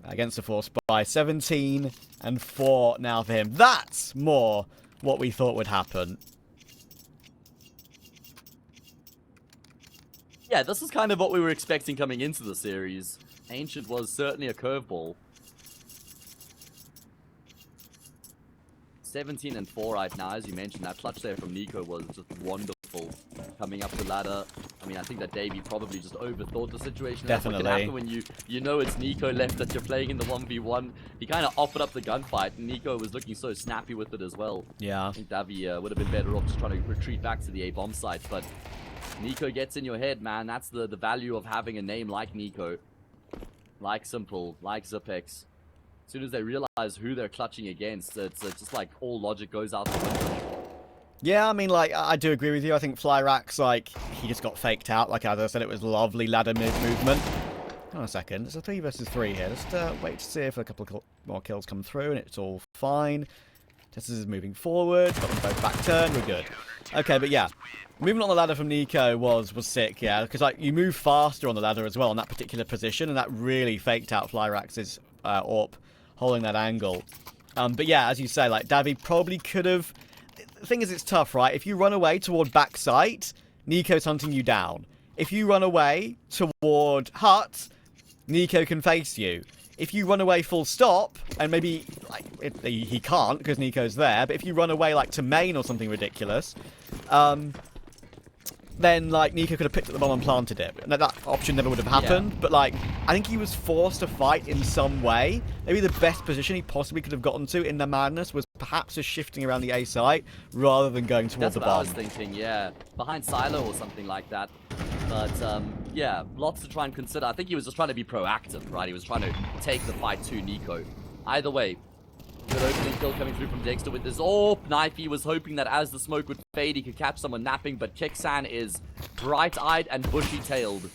against the force by 17 and 4 now for him. That's more what we thought would happen. Yeah, this is kind of what we were expecting coming into the series. Ancient was certainly a curveball. 17 and 4 right now, as you mentioned. That clutch there from Nico was just wonderful. Coming up the ladder. I mean, I think that Davey probably just overthought the situation. Definitely. That's what can happen when you know it's Nico left that you're playing in the 1v1. He kind of offered up the gunfight, and Nico was looking so snappy with it as well. Yeah. I think Davey would have been better off just trying to retreat back to the A-bomb site, but Nico gets in your head, man. That's the value of having a name like Nico. Like Simple, like Zipex. As soon as they realize who they're clutching against, it's just like all logic goes out the window. Yeah, I mean, like, I do agree with you. I think Flierax, like, he just got faked out. Like, as I said, it was lovely ladder movement. Hang on a second. It's a 3 versus 3 here. Just wait to see if a couple of more kills come through, and it's all fine. Tessus is moving forward. Got them both back turned. We're good. Okay, but yeah. Moving on the ladder from Nico was sick, yeah. Because, like, you move faster on the ladder as well in that particular position, and that really faked out Flierax's AWP, holding that angle. But yeah, as you say, like, Davy probably could have... The thing is, it's tough, right? If you run away toward backside, Nico's hunting you down. If you run away toward hut, Nico can face you. If you run away full stop, and maybe like he can't because Nico's there, but if you run away like to main or something ridiculous, then like Nico could have picked up the bomb and planted it. That option never would have happened, but like I think he was forced to fight in some way. Maybe the best position he possibly could have gotten to in the madness was perhaps just shifting around the A site rather than going towards the bomb. That's what I was thinking, yeah. Behind silo or something like that. But yeah, lots to try and consider. I think he was just trying to be proactive, right? He was trying to take the fight to Nico. Either way, good opening kill coming through from Dexter with this AWP knife. He was hoping that as the smoke would fade, he could catch someone napping, but kyxsan is bright-eyed and bushy-tailed.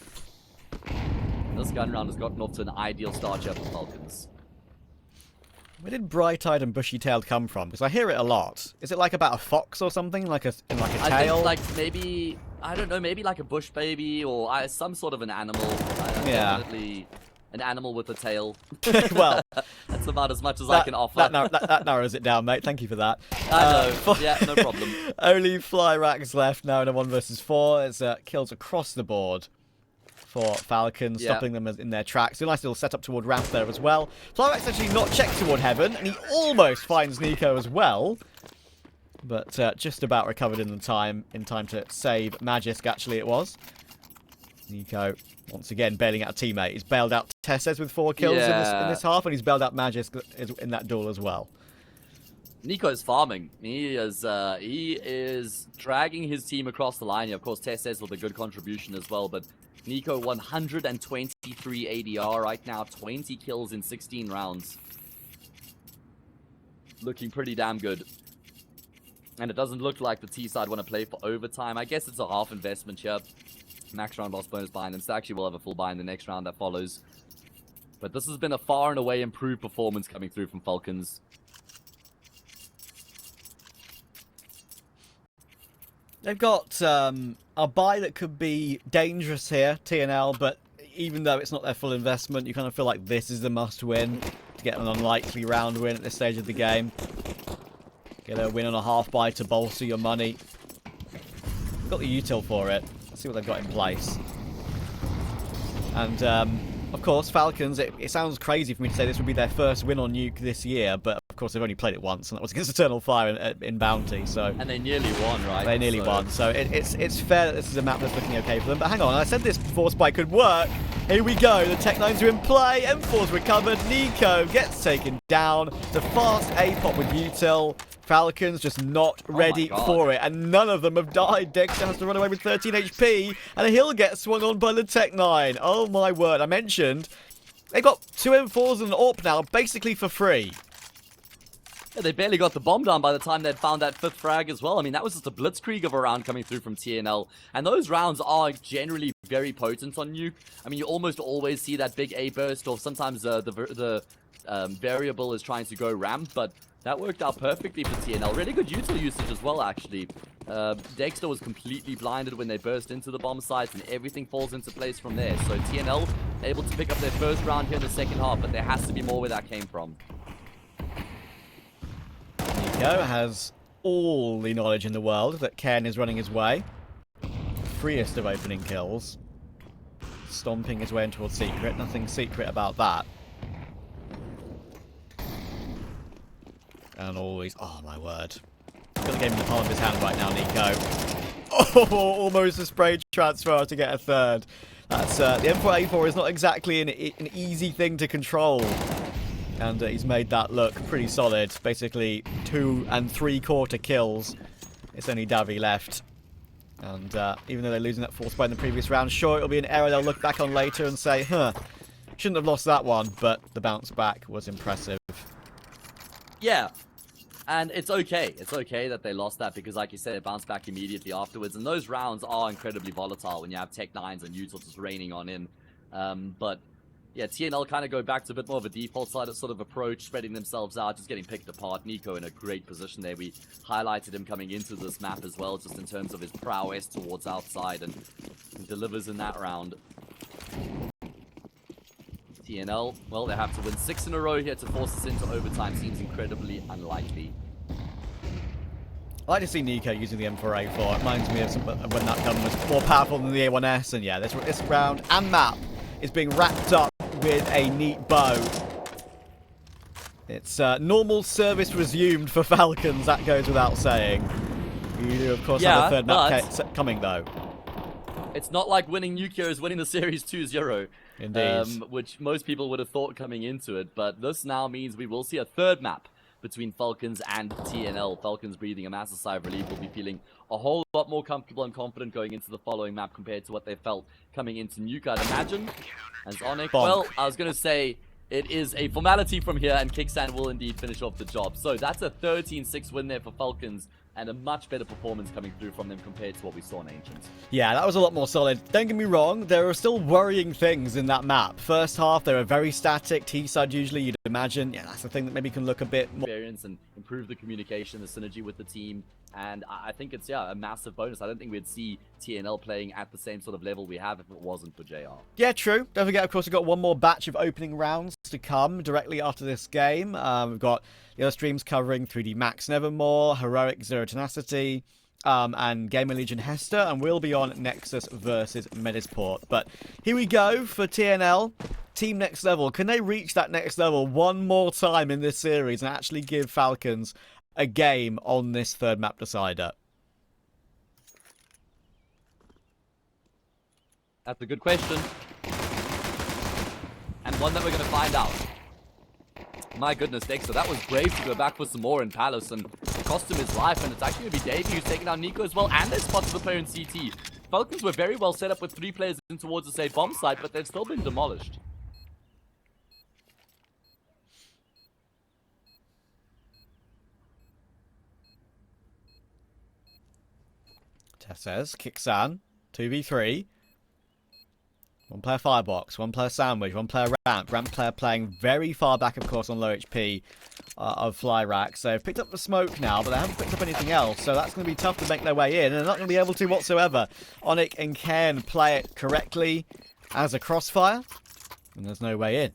This gun round has gotten off to an ideal start here for Falcons. Where did bright-eyed and bushy-tailed come from? Because I hear it a lot. Is it like about a fox or something? Like a tail? I think like maybe, I don't know, maybe like a bush baby or some sort of an animal. Yeah. Definitely an animal with a tail. Well, that's about as much as I can offer. That narrows it down, mate. Thank you for that. I know. Yeah, no problem. Only Flierax left now in a 1 versus 4. It's kills across the board for Falcons, stopping them in their tracks. A nice little setup toward ramp there as well. Flierax actually not checked toward heaven, and he almost finds Nico as well. But just about recovered in time to save Magisk, actually it was. Nico, once again, bailing out a teammate. He's bailed out Tesses with 4 kills in this half, and he's bailed out Magisk in that duel as well. Nico's farming. He is dragging his team across the line here. Of course, Tesses with a good contribution as well, but Nico 123 ADR right now, 20 kills in 16 rounds. Looking pretty damn good. And it doesn't look like the T side want to play for overtime. I guess it's a half investment here. Max round loss bonus behind them. So actually we'll have a full buy in the next round that follows. But this has been a far and away improved performance coming through from Falcons. They've got a buy that could be dangerous here, TNL, but even though it's not their full investment, you kind of feel like this is the must-win to get an unlikely round win at this stage of the game. Get a win on a half buy to bolster your money. You've got the util for it. Let's see what they've got in place. And, of course, Falcons, it sounds crazy for me to say this would be their first win on Nuke this year, but of course they've only played it once, and that was against Eternal Fire in Bounty, so... And they nearly won, right? They nearly won, so it's fair that this is a map that's looking okay for them. But hang on, I said this before Spike could work. Here we go, the Tech-9s are in play, M4's recovered, Nico gets taken down, the fast A-pop with util. Falcons just not ready for it, and none of them have died. Dexter has to run away with 13 HP, and he'll get swung on by the Tech-9. Oh my word, I mentioned they've got 2 M4s and an AWP now, basically for free. Yeah, they barely got the bomb down by the time they'd found that 5th frag as well. I mean, that was just a blitzkrieg of a round coming through from TNL. And those rounds are generally very potent on Nuke. I mean, you almost always see that big A burst, or sometimes the variable is trying to go ramp, but that worked out perfectly for TNL. Really good util usage as well, actually. Dexter was completely blinded when they burst into the bomb sites, and everything falls into place from there. So TNL able to pick up their first round here in the second half, but there has to be more where that came from. Nico has all the knowledge in the world that Ken is running his way. Freest of opening kills. Stomping his way in towards secret. Nothing secret about that. And always... Oh, my word. He's got the game in the palm of his hand right now, Nico. Oh, almost a spray transfer to get a third. That's the M4A4 is not exactly an easy thing to control. And he's made that look pretty solid. Basically 2 3/4 kills. It's only Davi left. And even though they're losing that 4th spot in the previous round, sure, it'll be an error they'll look back on later and say, huh, shouldn't have lost that one. But the bounce back was impressive. Yeah. And it's okay. It's okay that they lost that because, like you said, it bounced back immediately afterwards. And those rounds are incredibly volatile when you have Tech-9s and util just raining on in. But... yeah, TNL kind of go back to a bit more of a default side of sort of approach, spreading themselves out, just getting picked apart. Nico in a great position there. We highlighted him coming into this map as well, just in terms of his prowess towards outside, and delivers in that round. TNL, well, they have to win 6 in a row here to force us into overtime. Seems incredibly unlikely. I like to see Nico using the M4A4. It reminds me of when that gun was more powerful than the A1S, and yeah, this round and map is being wrapped up with a neat bow. It's normal service resumed for Falcons, that goes without saying. You do, of course, have a third map coming, though. It's not like winning Nuke is winning the series 2-0. Indeed. Which most people would have thought coming into it, but this now means we will see a third map between Falcons and TNL. Falcons breathing a massive sigh of relief, will be feeling a whole lot more comfortable and confident going into the following map compared to what they felt coming into Nuke, I'd imagine. As Onyx, well, I was going to say, it is a formality from here, and kyxsan will indeed finish off the job. So that's a 13-6 win there for Falcons, and a much better performance coming through from them compared to what we saw in Ancient. Yeah, that was a lot more solid. Don't get me wrong, there are still worrying things in that map. First half, they were very static. T-side usually, you'd imagine. Yeah, that's the thing that maybe can look a bit more... experience and improve the communication, the synergy with the team. And I think it's, yeah, a massive bonus. I don't think we'd see TNL playing at the same sort of level we have if it wasn't for JR. Yeah, true. Don't forget, of course, we've got one more batch of opening rounds to come directly after this game. We've got the other streams covering 3D Max Nevermore, Heroic Zero Tenacity, and Gamer Legion Hester, and we'll be on Nexus versus Medisport. But here we go for TNL. Team Next Level. Can they reach that next level one more time in this series and actually give Falcons a game on this third map decider? That's a good question. And one that we're going to find out. My goodness, Dexter, that was brave to go back for some more in Palace, and it cost him his life, and it's actually going to be Davey who's taking down Nico as well, and they spotted the player in CT. Falcons were very well set up with 3 players in towards the safe bomb site, but they've still been demolished. Tess says, kyxsan, 2v3. 1 player firebox, 1 player sandwich, 1 player ramp. Ramp player playing very far back, of course, on low HP of Flierax. So they've picked up the smoke now, but they haven't picked up anything else. So that's going to be tough to make their way in. And they're not going to be able to whatsoever. Onyx and Ken play it correctly as a crossfire. And there's no way in.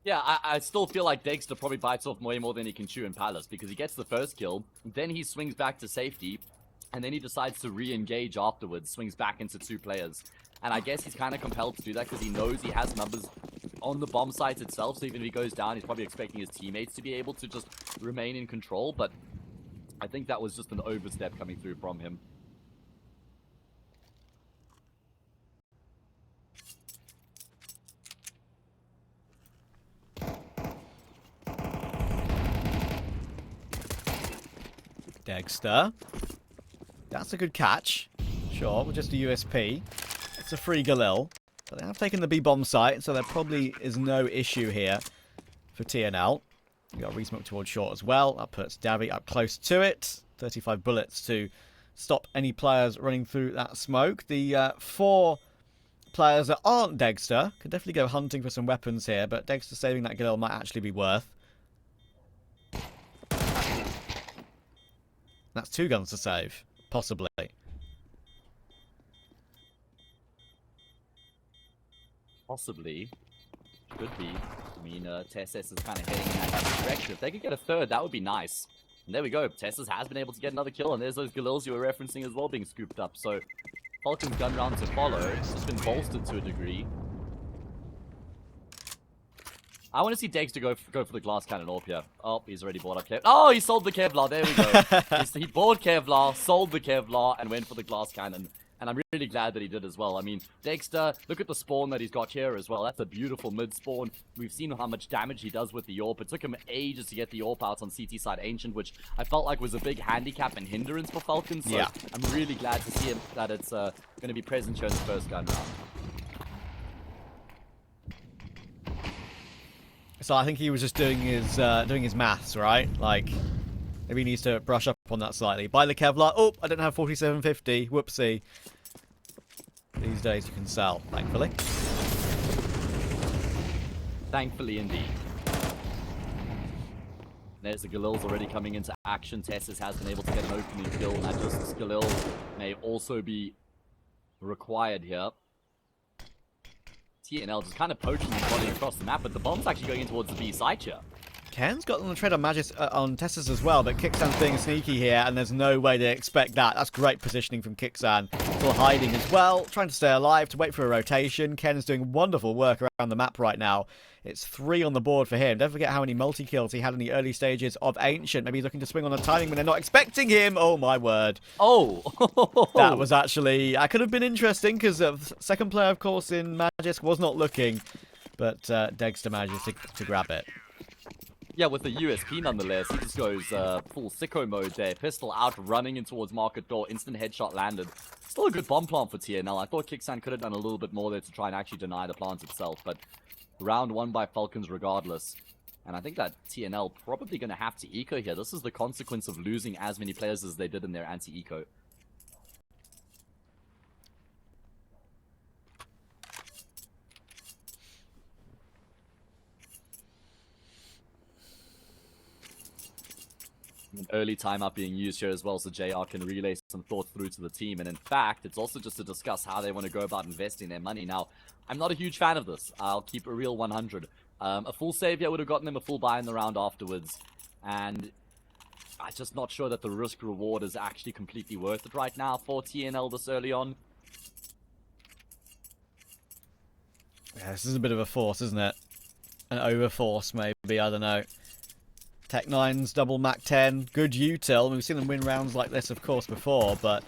Yeah, I still feel like Dexter probably bites off way more than he can chew in Palace, because he gets the first kill, then he swings back to safety, and then he decides to re-engage afterwards, swings back into 2 players. And I guess he's kind of compelled to do that because he knows he has numbers on the bomb site itself, so even if he goes down, he's probably expecting his teammates to be able to just remain in control, but I think that was just an overstep coming through from him. Dexter. That's a good catch. Sure, with just a USP. It's a free Galil. But they have taken the B-bomb site, so there probably is no issue here for TNL. We got a resmoke towards short as well. That puts Davy up close to it. 35 bullets to stop any players running through that smoke. The 4 players that aren't Dexter could definitely go hunting for some weapons here, but Dexter saving that Galil might actually be worth. That's 2 guns to save, possibly. Possibly. Could be. I mean, Tessus is kind of heading in that direction. If they could get a 3rd, that would be nice. And there we go. Tessus has been able to get another kill, and there's those Galils you were referencing as well being scooped up. So, Falcons gun round to follow. It's just been bolstered to a degree. I want to see Dexter go for the glass cannon AWP here. Oh, he's already bought up Kevlar. Oh, he sold the Kevlar. There we go. He bought Kevlar, sold the Kevlar, and went for the glass cannon. And I'm really glad that he did as well. I mean, Dexter, look at the spawn that he's got here as well. That's a beautiful mid-spawn. We've seen how much damage he does with the AWP. It took him ages to get the AWP out on CT side Ancient, which I felt like was a big handicap and hindrance for Falcons. So yeah. I'm really glad to see him that it's going to be present here in the first gun round. So I think he was just doing his maths, right? Like, maybe he needs to brush up on that slightly. Buy the Kevlar. Oh, I don't have 4750. Whoopsie. These days you can sell, thankfully. Thankfully, indeed. There's the Galil's already coming into action. Tessus has been able to get an opening kill. And just Galil may also be required here. TNL just kind of poaching and volleying across the map, but the bomb's actually going in towards the B side here. Ken's got on the trade on on Tessus as well, but kyxsan's being sneaky here, and there's no way they expect that. That's great positioning from kyxsan. Still hiding as well, trying to stay alive, to wait for a rotation. Ken's doing wonderful work around the map right now. It's 3 on the board for him. Don't forget how many multi-kills he had in the early stages of Ancient. Maybe he's looking to swing on a timing when they're not expecting him. Oh, my word. Oh! That was actually... That could have been interesting, because the second player, of course, in Magisk was not looking. But Dexter manages to grab it. Yeah, with the USP nonetheless, he just goes full sicko mode there. Pistol out, running in towards market door. Instant headshot landed. Still a good bomb plant for TNL. I thought kyxsan could have done a little bit more there to try and actually deny the plant itself. But round 1 by Falcons regardless. And I think that TNL probably going to have to eco here. This is the consequence of losing as many players as they did in their anti-eco. An early timeout being used here as well, so JR can relay some thoughts through to the team. And in fact, it's also just to discuss how they want to go about investing their money. Now, I'm not a huge fan of this. I'll keep a real 100. A full save here would have gotten them a full buy in the round afterwards. And I'm just not sure that the risk-reward is actually completely worth it right now for TNL this early on. Yeah, this is a bit of a force, isn't it? An overforce, maybe. I don't know. Tech 9's double Mac 10, good util. We've seen them win rounds like this, of course, before, but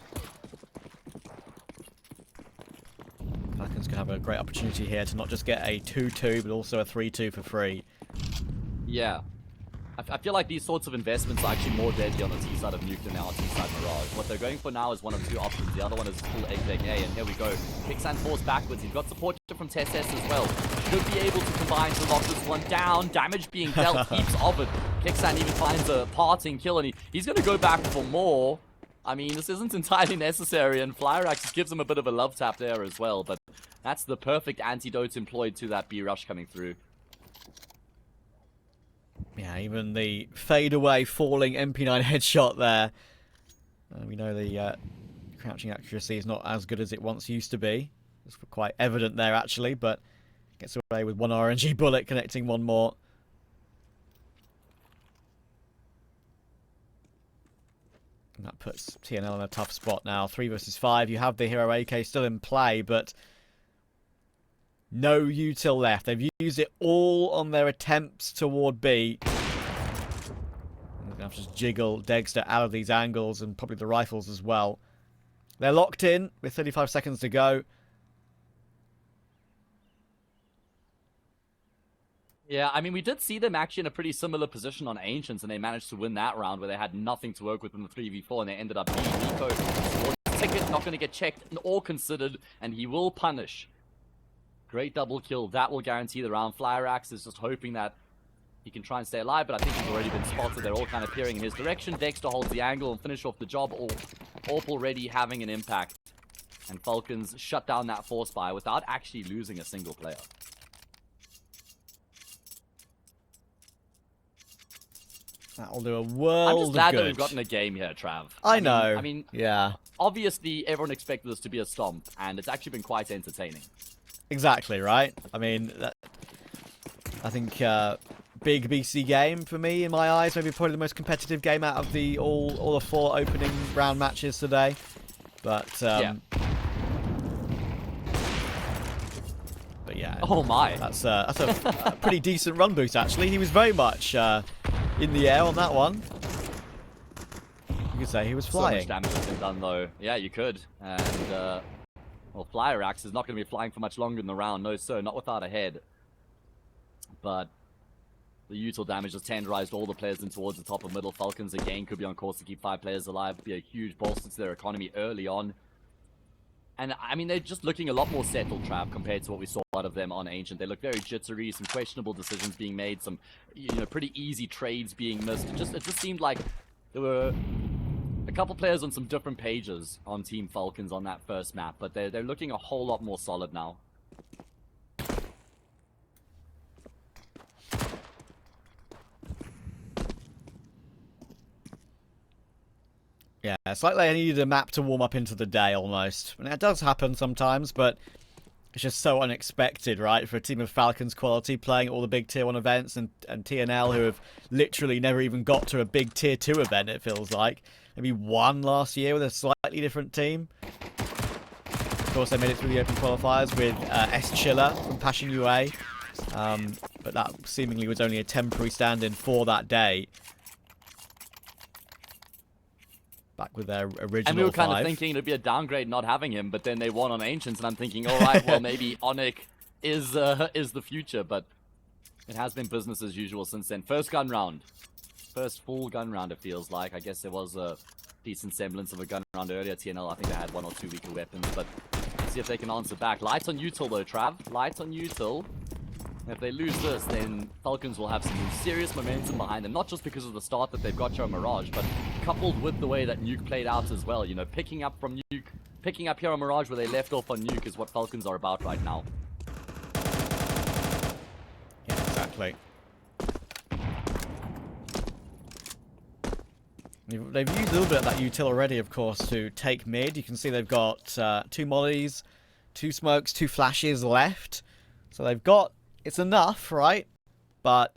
have a great opportunity here to not just get a 2-2, but also a 3-2 for free. Yeah. I feel like these sorts of investments are actually more deadly on the T side of Nuke than on the T side Mirage. What they're going for now is one of two options. The other one is full egg A, and here we go. kyxsan forced backwards. He's got support from TSS as well. Should be able to combine to lock this one down. Damage being dealt, heaps of it. kyxsan even finds a parting kill, and he's going to go back for more. I mean, this isn't entirely necessary, and Flierax gives him a bit of a love tap there as well, but that's the perfect antidote employed to that B rush coming through. Yeah, even the fade-away falling MP9 headshot there. We know the crouching accuracy is not as good as it once used to be. It's quite evident there, actually, but gets away with one RNG bullet connecting one more. And that puts TNL in a tough spot now. 3 versus 5. You have the Hero AK still in play, but no util left. They've used it all on their attempts toward B. They're going to have to just jiggle Dexter out of these angles and probably the rifles as well. They're locked in with 35 seconds to go. Yeah, I mean, we did see them actually in a pretty similar position on Ancients, and they managed to win that round where they had nothing to work with in the 3v4, and they ended up being Nico. Ticket not going to get checked or considered, and he will punish. Great double kill. That will guarantee the round. Flierax is just hoping that he can try and stay alive, but I think he's already been spotted. They're all kind of peering in his direction. Dexter holds the angle and finish off the job. AWP already having an impact. And Falcons shut down that force buy without actually losing a single player. That'll do a world of good. I'm just glad that we've gotten a game here, Trav. I know. I mean, yeah. Obviously, everyone expected this to be a stomp, and it's actually been quite entertaining. Exactly, right? I mean, I think big BC game for me, in my eyes. Maybe probably the most competitive game out of the all the 4 opening round matches today. But, yeah. But yeah. Oh my. That's a pretty decent run boost, actually. He was very much in the air on that one. You could say he was flying. So much damage has been done, though. Yeah, you could. And, well, Flierax is not going to be flying for much longer in the round. No, sir, not without a head. But the util damage has tenderized all the players in towards the top of middle. Falcons, again, could be on course to keep 5 players alive. Be a huge bolster to their economy early on. And, I mean, they're just looking a lot more settled, Trav, compared to what we saw out of them on Ancient. They look very jittery, some questionable decisions being made, some, pretty easy trades being missed. It just seemed like there were a couple players on some different pages on Team Falcons on that first map, but they're looking a whole lot more solid now. Yeah, it's like they needed a map to warm up into the day almost. And it does happen sometimes, but it's just so unexpected, right? For a team of Falcons quality playing all the big Tier 1 events and TNL, who have literally never even got to a big Tier 2 event, it feels like. Maybe one last year with a slightly different team. Of course, they made it through the open qualifiers with S Chiller from Passion UA. But that seemingly was only a temporary stand-in for that day. Back with their original And we were kind 5. of thinking it'd be a downgrade not having him, but then they won on Ancients, and I'm thinking, all right, well, maybe Onyx is the future, but it has been business as usual since then. First gun round. First full gun round, it feels like. I guess there was a decent semblance of a gun round earlier. TNL, I think they had 1 or 2 weaker weapons, but let's see if they can answer back. Lights on util, though, Trav. Lights on util. If they lose this, then Falcons will have some serious momentum behind them. Not just because of the start that they've got here on Mirage, but coupled with the way that Nuke played out as well. Picking up from Nuke, picking up here on Mirage where they left off on Nuke is what Falcons are about right now. Yeah, exactly. They've used a little bit of that util already, of course, to take mid. You can see they've got 2 mollies, 2 smokes, 2 flashes left. So they've got... It's enough, right? But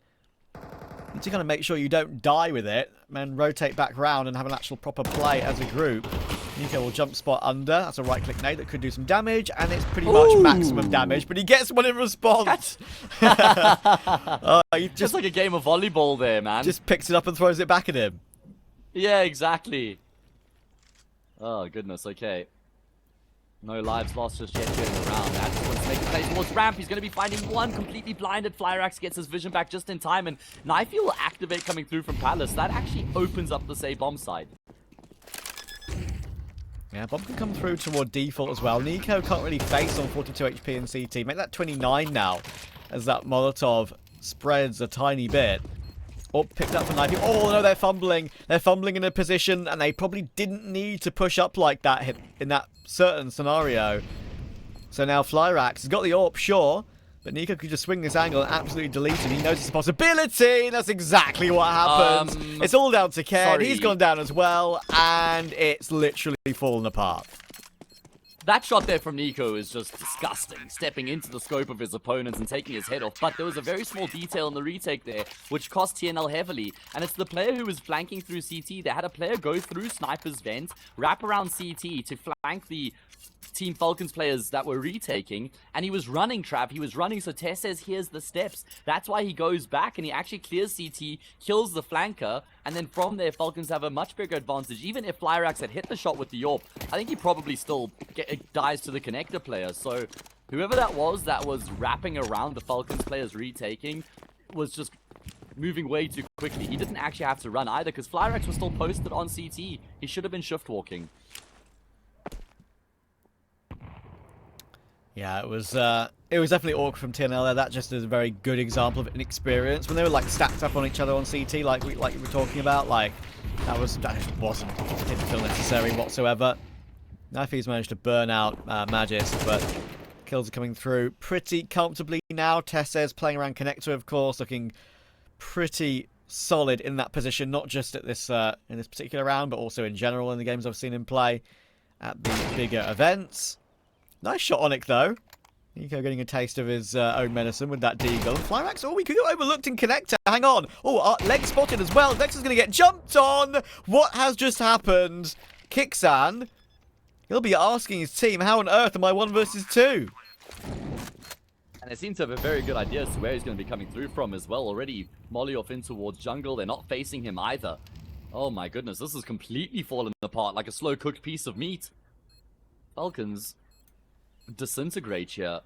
you need to kind of make sure you don't die with it, and rotate back round and have an actual proper play as a group. Nico will jump spot under. That's a right-click nade that could do some damage, and it's pretty much maximum damage, but he gets one in response. He Just like a game of volleyball there, man. Just picks it up and throws it back at him. Yeah, exactly. Oh, goodness, okay. No lives lost just yet here in the round. That's what's making play towards ramp. He's going to be finding one completely blinded. Flierax gets his vision back just in time, and Knifey will activate coming through from Palace. That actually opens up the say bomb side. Yeah, bomb can come through toward default as well. Nico can't really face on 42 HP and CT. Make that 29 now, as that Molotov spreads a tiny bit. Oh, picked up for Knifey. Oh, no, they're fumbling. They're fumbling in a position, and they probably didn't need to push up like that in that certain scenario. So now Flierax has got the AWP, sure, but Nico could just swing this angle and absolutely delete him. He knows it's a possibility, and that's exactly what happens. It's all down to Ken. Sorry. He's gone down as well, and it's literally fallen apart. That shot there from Nico is just disgusting, stepping into the scope of his opponents and taking his head off. But there was a very small detail in the retake there, which cost TNL heavily. And it's the player who was flanking through CT. They had a player go through Sniper's vent, wrap around CT to flank the Team Falcons players that were retaking, and he was running, Trav. He was running, so Tess says, here's the steps. That's why he goes back, and he actually clears CT, kills the flanker, and then from there, Falcons have a much bigger advantage. Even if Flierax had hit the shot with the AWP, I think he probably still dies to the connector player. So whoever that was wrapping around the Falcons players retaking was just moving way too quickly. He didn't actually have to run either, because Flierax was still posted on CT. He should have been shift walking. Yeah, it was definitely awkward from TNL there. That just is a very good example of inexperience. When they were like stacked up on each other on CT, like we were talking about, like that just didn't feel necessary whatsoever. Knifey's managed to burn out Magis, but kills are coming through pretty comfortably now. Tess's playing around connector, of course, looking pretty solid in that position, not just at this in this particular round, but also in general in the games I've seen him play at the bigger events. Nice shot on it, though. Nico getting a taste of his own medicine with that deagle. Flierax, oh, we could get overlooked in connector. Hang on. Oh, leg spotted as well. Next is going to get jumped on. What has just happened? kyxsan, he'll be asking his team, how on earth am I 1 versus 2? And they seem to have a very good idea as to where he's going to be coming through from as well. Already Molly off in towards jungle. They're not facing him either. Oh my goodness, this has completely fallen apart like a slow-cooked piece of meat. Falcons disintegrate here.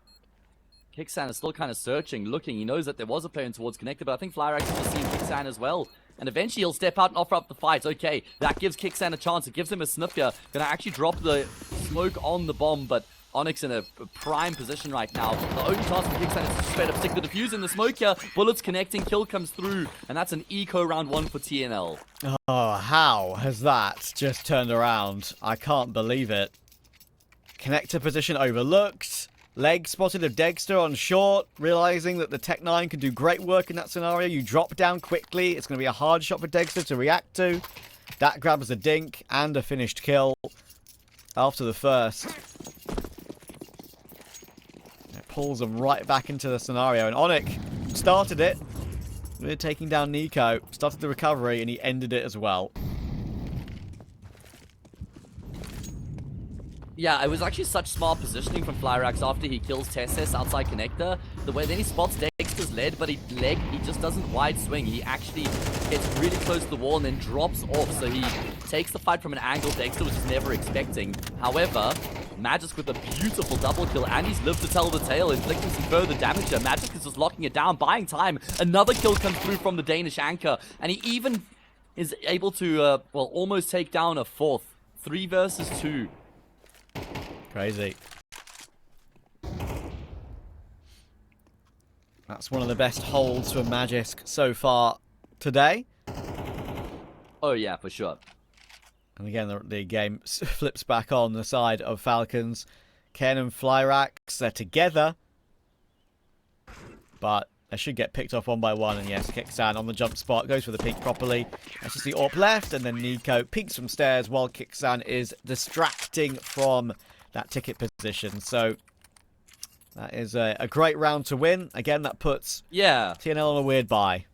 kyxsan is still kind of searching, looking. He knows that there was a player in towards connector, but I think Flierax has just seen kyxsan as well. And eventually he'll step out and offer up the fight. Okay, that gives kyxsan a chance. It gives him a sniff here. Gonna actually drop the smoke on the bomb, but Onyx in a prime position right now. The only chance for kyxsan is to straight up stick the defuse in the smoke here. Bullets connecting, kill comes through, and that's an eco round 1 for TNL. Oh, how has that just turned around? I can't believe it. Connector position overlooked. Leg spotted of Dexter on short. Realizing that the Tech-9 can do great work in that scenario. You drop down quickly. It's going to be a hard shot for Dexter to react to. That grabs a dink and a finished kill after the first. It pulls them right back into the scenario. And Onyx started it. We're taking down Nico. Started the recovery and he ended it as well. Yeah, it was actually such smart positioning from Flierax after he kills Tesses outside connector. The way then he spots Dexter's lead, but he just doesn't wide swing. He actually gets really close to the wall and then drops off. So he takes the fight from an angle Dexter was just never expecting. However, Magisk with a beautiful double kill, and he's lived to tell the tale, inflicting some further damage here. Magisk is just locking it down, buying time. Another kill comes through from the Danish anchor, and he even is able to, well, almost take down a fourth. 3 versus 2. Crazy. That's one of the best holds for Magisk so far today. Oh yeah, for sure. And again, the game flips back on the side of Falcons. Ken and Flierax, they're together. But they should get picked off one by one. And yes, kyxsan on the jump spot, goes for the peek properly. That's just the AWP left. And then Nico peeks from stairs while kyxsan is distracting from that ticket position. So that is a great round to win. Again, that puts TNL on a weird bye.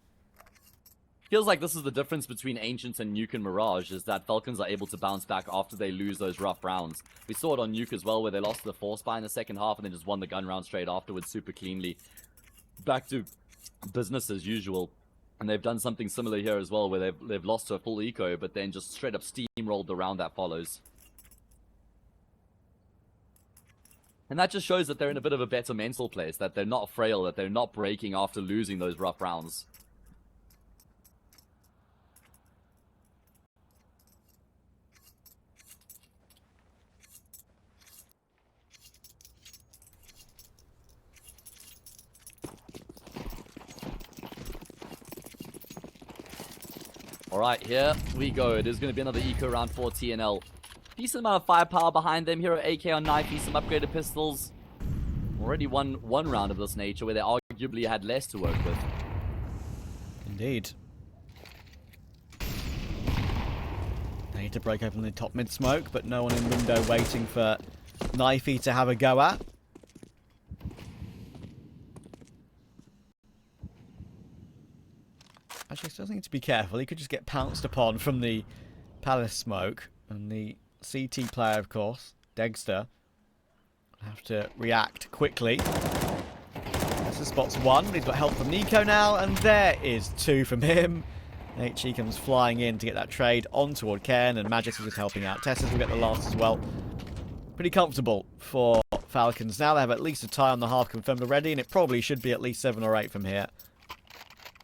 Feels like this is the difference between Ancients and Nuke and Mirage, is that Falcons are able to bounce back after they lose those rough rounds. We saw it on Nuke as well, where they lost the force buy in the second half and then just won the gun round straight afterwards super cleanly. Back to business as usual. And they've done something similar here as well, where they've lost to a full eco, but then just straight up steamrolled the round that follows. And that just shows that they're in a bit of a better mental place, that they're not frail, that they're not breaking after losing those rough rounds. Alright, here we go. It is going to be another eco round for TNL. Decent amount of firepower behind them. Hero AK on Knifey, some upgraded pistols. Already won one round of this nature where they arguably had less to work with. Indeed. They need to break open the top mid smoke, but no one in window waiting for Knifey to have a go at. Actually, still need to be careful. He could just get pounced upon from the palace smoke. And the CT player, of course, Degster, will have to react quickly. This spots one. He's got help from Nico now. And there is two from him. HE comes flying in to get that trade on toward Ken. And Magis is just helping out. Tessus will get the last as well. Pretty comfortable for Falcons. Now they have at least a tie on the half confirmed already. And it probably should be at least 7 or 8 from here.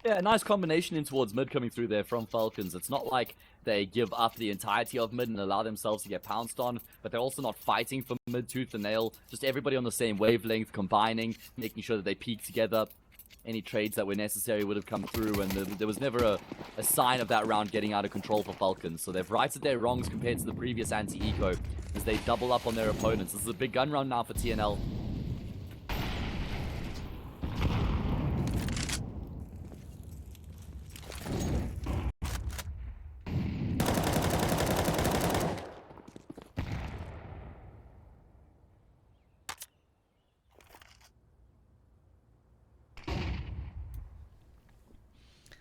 Yeah, a nice combination in towards mid coming through there from Falcons. It's not like they give up the entirety of mid and allow themselves to get pounced on, but they're also not fighting for mid tooth and nail. Just everybody on the same wavelength, combining, making sure that they peak together. Any trades that were necessary would have come through, and there was never a sign of that round getting out of control for Falcons. So they've righted their wrongs compared to the previous anti-eco as they double up on their opponents. This is a big gun round now for TNL.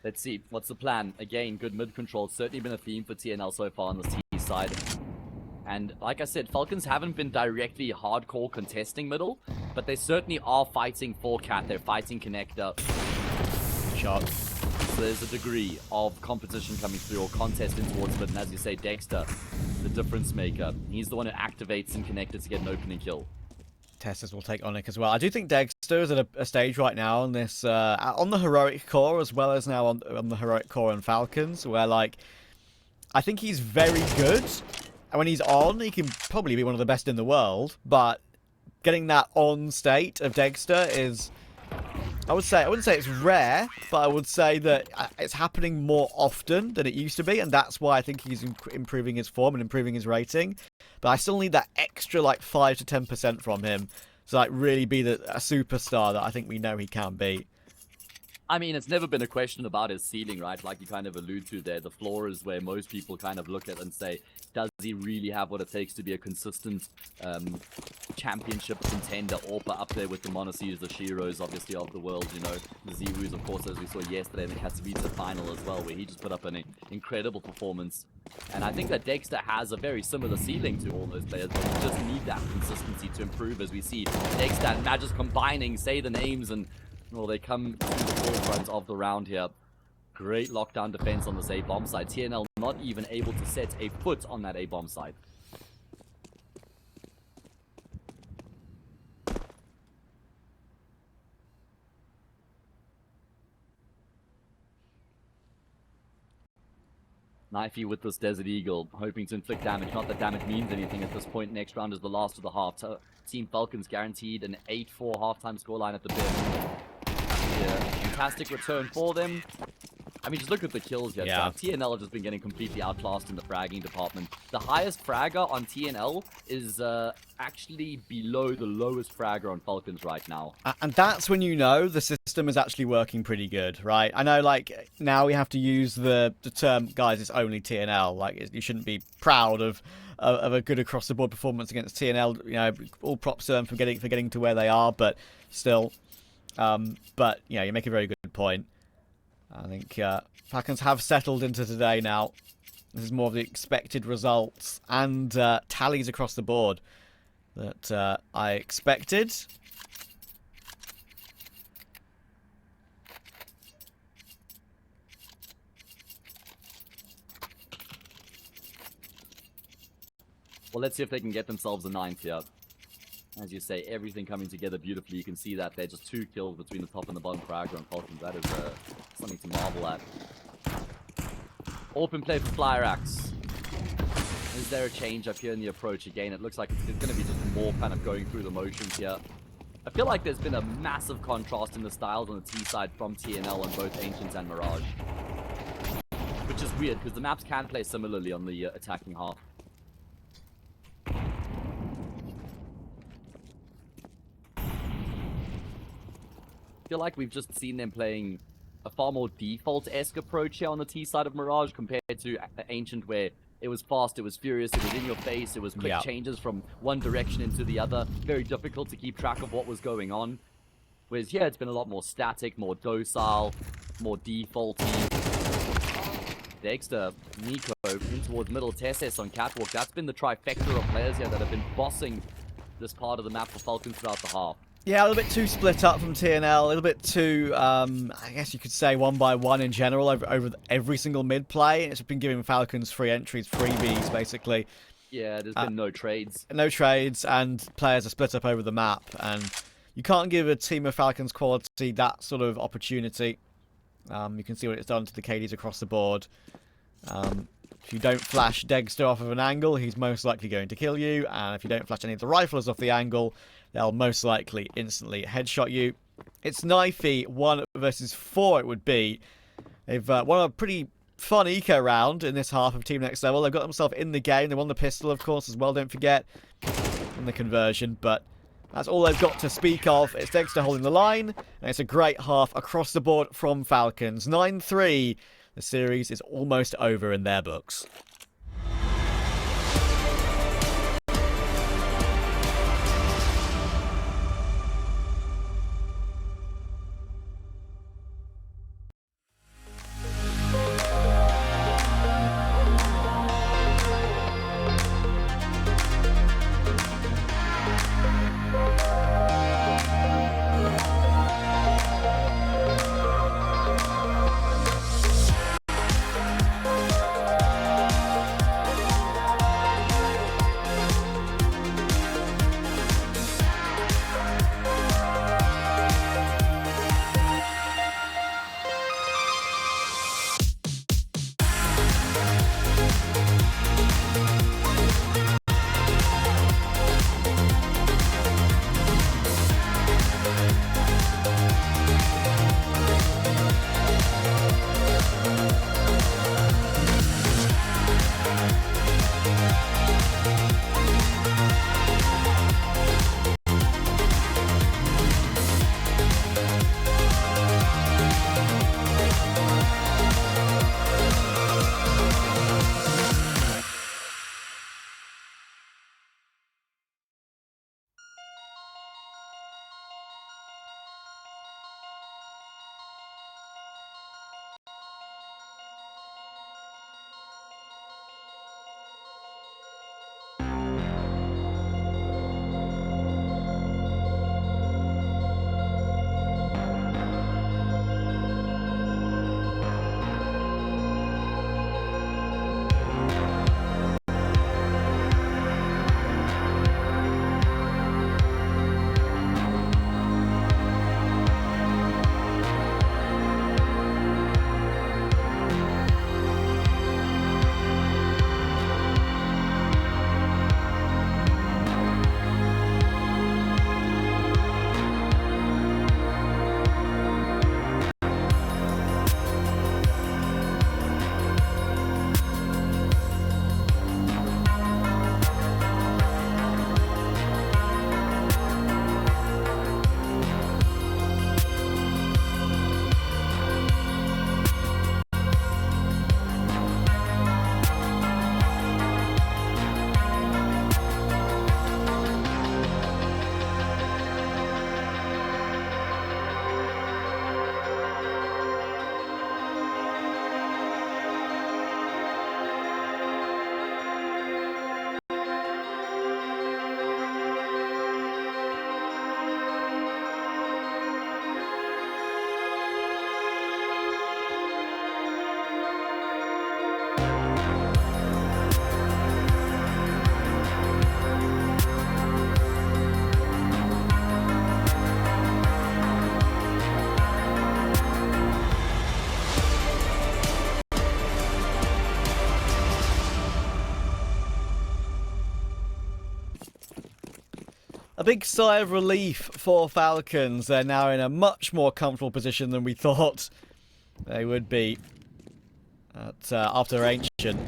Let's see, what's the plan? Again, good mid control. It's certainly been a theme for TNL so far on the T side. And like I said, Falcons haven't been directly hardcore contesting middle, but they certainly are fighting for Cat. They're fighting Connector. Shot. So there's a degree of competition coming through, or contest in towards mid. And as you say, Dexter, the difference maker. He's the one who activates and Connector to get an opening kill. Tessus will take Onyx as well. I do think Dexter is at a stage right now on this, on the heroic core as well as now on the heroic core and Falcons, where like, I think he's very good. And when he's on, he can probably be one of the best in the world. But getting that on state of Dexter is, I wouldn't say it's rare, but I would say that it's happening more often than it used to be. And that's why I think he's improving his form and improving his rating. But I still need that extra like 5 to 10% from him to like really be a superstar that I think we know he can be. I mean, it's never been a question about his ceiling, right? Like you kind of allude to there. The floor is where most people kind of look at and say, does he really have what it takes to be a consistent championship contender, or up there with the Monasees, the Shiros, obviously, of the world, you know, the Ziwus, of course, as we saw yesterday in the Katowice final as well, where he just put up an incredible performance. And I think that Dexter has a very similar ceiling to all those players, but we just need that consistency to improve, as we see Dexter and Magis combining, say the names, and well, they come to the forefront of the round here. Great lockdown defense on this A-bomb side. TNL not even able to set a foot on that A-bomb side. Knifey with this Desert Eagle, hoping to inflict damage. Not that damage means anything at this point. Next round is the last of the half. Team Falcons guaranteed an 8-4 halftime scoreline at the bid. Yeah, fantastic return for them. I mean, just look at the kills yet. Yeah. TNL have just been getting completely outclassed in the fragging department. The highest fragger on TNL is actually below the lowest fragger on Falcons right now. And that's when you know the system is actually working pretty good, right? I know, like, now we have to use the term, guys, it's only TNL. Like, you shouldn't be proud of a good across-the-board performance against TNL. You know, all props to them for getting to where they are, but still. But, you know, you make a very good point. I think Falcons have settled into today now. This is more of the expected results and tallies across the board that I expected. Well, let's see if they can get themselves a 9th here. As you say, everything coming together beautifully. You can see that they're just 2 kills between the top and the bottom for Aggro and Falcons. That is something to marvel at. Open play for Flierax. Is there a change up here in the approach? Again, it looks like it's going to be just more kind of going through the motions here. I feel like there's been a massive contrast in the styles on the T side from TNL on both Ancients and Mirage. Which is weird, because the maps can play similarly on the attacking half. I feel like we've just seen them playing a far more default-esque approach here on the T side of Mirage compared to Ancient, where it was fast, it was furious, it was in your face, it was quick changes from one direction into the other. Very difficult to keep track of what was going on. Whereas here, it's been a lot more static, more docile, more defaulty. Dexter, Nico in towards middle, Tesses on Catwalk. That's been the trifecta of players here that have been bossing this part of the map for Falcons throughout the half. Yeah, a little bit too split up from TNL, a little bit too, I guess you could say, one by one in general over every single mid play. It's been giving Falcons free entries, freebies, basically. Yeah, there's been no trades. No trades, and players are split up over the map. And you can't give a team of Falcons quality that sort of opportunity. You can see what it's done to the KDs across the board. If you don't flash Dexter off of an angle, he's most likely going to kill you. And if you don't flash any of the riflers off the angle, they'll most likely instantly headshot you. It's knifey 1 versus 4 it would be. They've won a pretty fun eco round in this half of Team Next Level. They've got themselves in the game. They won the pistol, of course, as well, don't forget, in the conversion. But that's all they've got to speak of. It's Dexter holding the line, and it's a great half across the board from Falcons. 9-3. The series is almost over in their books. A big sigh of relief for Falcons. They're now in a much more comfortable position than we thought they would be after Ancient.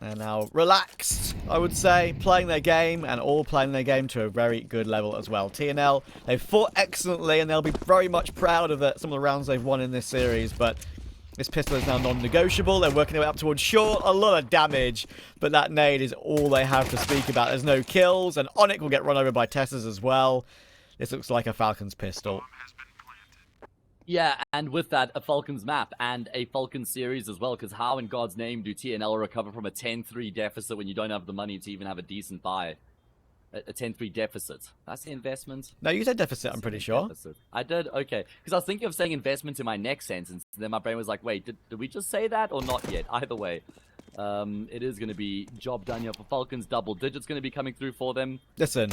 They're now relaxed, I would say, playing their game, and all playing their game to a very good level as well. TNL, they've fought excellently, and they'll be very much proud of some of the rounds they've won in this series, but this pistol is now non-negotiable. They're working their way up towards short. A lot of damage, but that nade is all they have to speak about. There's no kills, and Onyx will get run over by Tessas as well. This looks like a Falcons pistol. Yeah, and with that, a Falcons map and a Falcons series as well, because how in God's name do TNL recover from a 10-3 deficit when you don't have the money to even have a decent buy? A 10-3 deficit. That's the investment? No, you said deficit, I'm pretty sure. Deficit. I did? Okay. Because I was thinking of saying investment in my next sentence, and then my brain was like, wait, did we just say that or not yet? Either way, it is going to be job done here for Falcons. Double digits going to be coming through for them. Listen,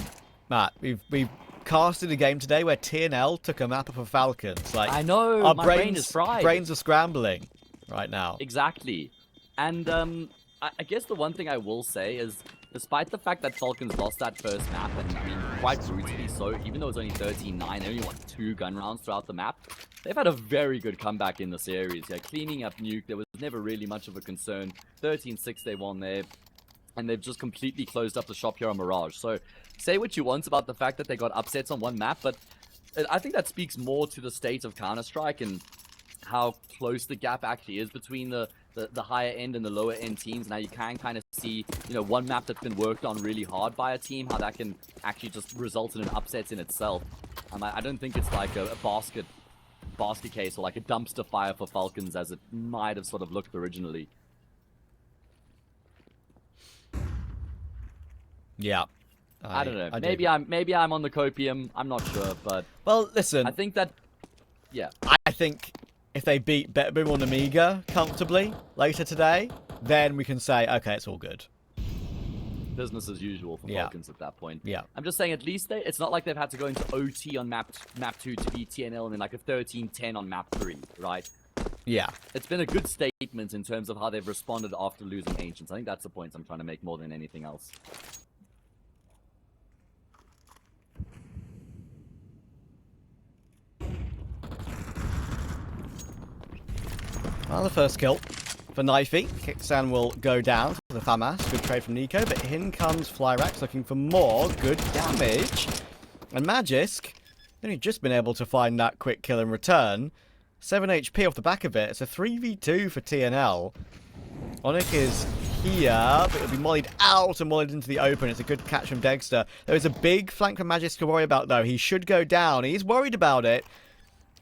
Matt, we've casted a game today where TNL took a map up of Falcons. Like, I know, our my brain is fried. Brains are scrambling right now. Exactly. And I guess the one thing I will say is, despite the fact that Falcons lost that first map, and I mean, quite brutally so, even though it's only 13-9, they only won 2 gun rounds throughout the map, they've had a very good comeback in the series. Yeah, cleaning up Nuke, there was never really much of a concern. 13-6 they won there, and they've just completely closed up the shop here on Mirage. So, say what you want about the fact that they got upsets on one map, but I think that speaks more to the state of Counter-Strike and how close the gap actually is between the higher end and the lower end teams. Now you can kind of see, you know, one map that's been worked on really hard by a team, how that can actually just result in an upset in itself. I don't think it's like a basket case or like a dumpster fire for Falcons as it might have sort of looked originally. Yeah. I don't know. Maybe I'm on the copium. I'm not sure, but well, listen. I think that, yeah. I think if they beat Betboom on Amiga comfortably later today, then we can say, okay, it's all good. Business as usual for Falcons at that point. Yeah. I'm just saying, at least it's not like they've had to go into OT on map 2 to beat TNL and then like a 13-10 on map 3, right? Yeah. It's been a good statement in terms of how they've responded after losing Ancients. I think that's the point I'm trying to make more than anything else. Well, the first kill for Knifey. kyxsan will go down to the FAMAS. Good trade from Nico, but in comes Flierax looking for more good damage. And Magisk, only just been able to find that quick kill in return. 7 HP off the back of it. It's a 3v2 for TNL. Onyx is here, but it'll be mollied out and mollied into the open. It's a good catch from Dexter. There is a big flank from Magisk to worry about, though. He should go down. He's worried about it,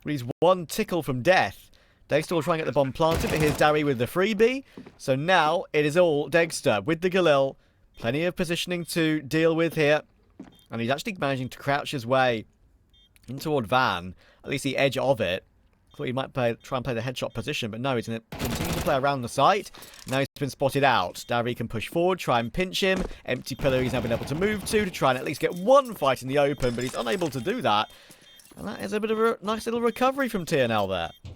but he's one tickle from death. Dexter will try and get the bomb planted, but here's Darry with the freebie. So now it is all Dexter with the Galil. Plenty of positioning to deal with here. And he's actually managing to crouch his way in toward Van, at least the edge of it. Thought he might try and play the headshot position, but no, he's going to continue to play around the site. Now he's been spotted out. Darry can push forward, try and pinch him. Empty pillar he's now been able to move to try and at least get one fight in the open, but he's unable to do that. And that is a bit of a nice little recovery from TNL there.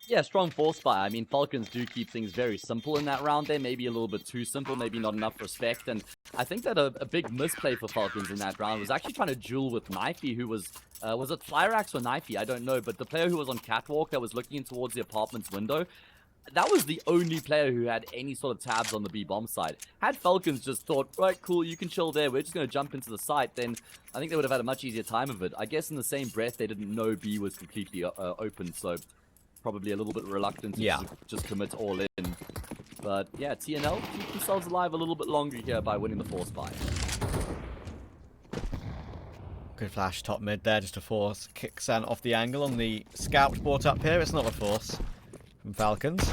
Yeah, strong force fire. I mean, Falcons do keep things very simple in that round there. Maybe a little bit too simple, maybe not enough respect. And I think that a big misplay for Falcons in that round was actually trying to duel with Knifey, who was it Flierax or Knifey? I don't know. But the player who was on Catwalk that was looking in towards the apartment's window, that was the only player who had any sort of tabs on the B-bomb side. Had Falcons just thought, right, cool, you can chill there, we're just going to jump into the site, then I think they would have had a much easier time of it. I guess in the same breath, they didn't know B was completely open, so probably a little bit reluctant to just commit all in. But yeah, TNL keep themselves alive a little bit longer here by winning the force fire. Good flash top mid there just to force kyxsan off the angle on the scout brought up here. It's not a force from Falcons.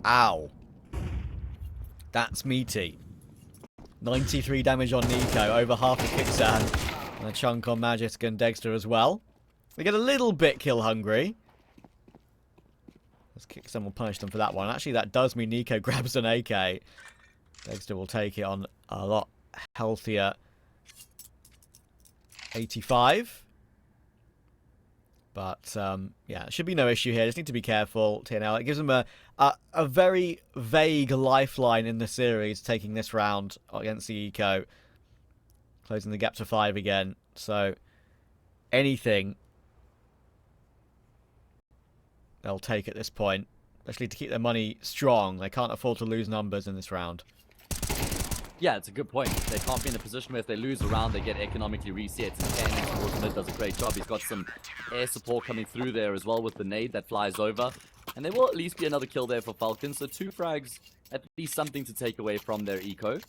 Ow. That's meaty. 93 damage on Nico, over half of kyxsan. And a chunk on Magisk and Dexter as well. They get a little bit kill hungry. kyxsan will punish them for that one. Actually, that does mean Nico grabs an AK. Dexter will take it on a lot healthier 85. But, yeah, should be no issue here. Just need to be careful, TNL. It gives them a very vague lifeline in the series, taking this round against the Eco. Closing the gap to 5 again. So, anything they'll take at this point. Especially to keep their money strong. They can't afford to lose numbers in this round. Yeah, it's a good point. They can't be in a position where if they lose a round, they get economically reset. And Ken towards mid does a great job. He's got some air support coming through there as well with the nade that flies over. And there will at least be another kill there for Falcons. So 2 frags, at least something to take away from their eco.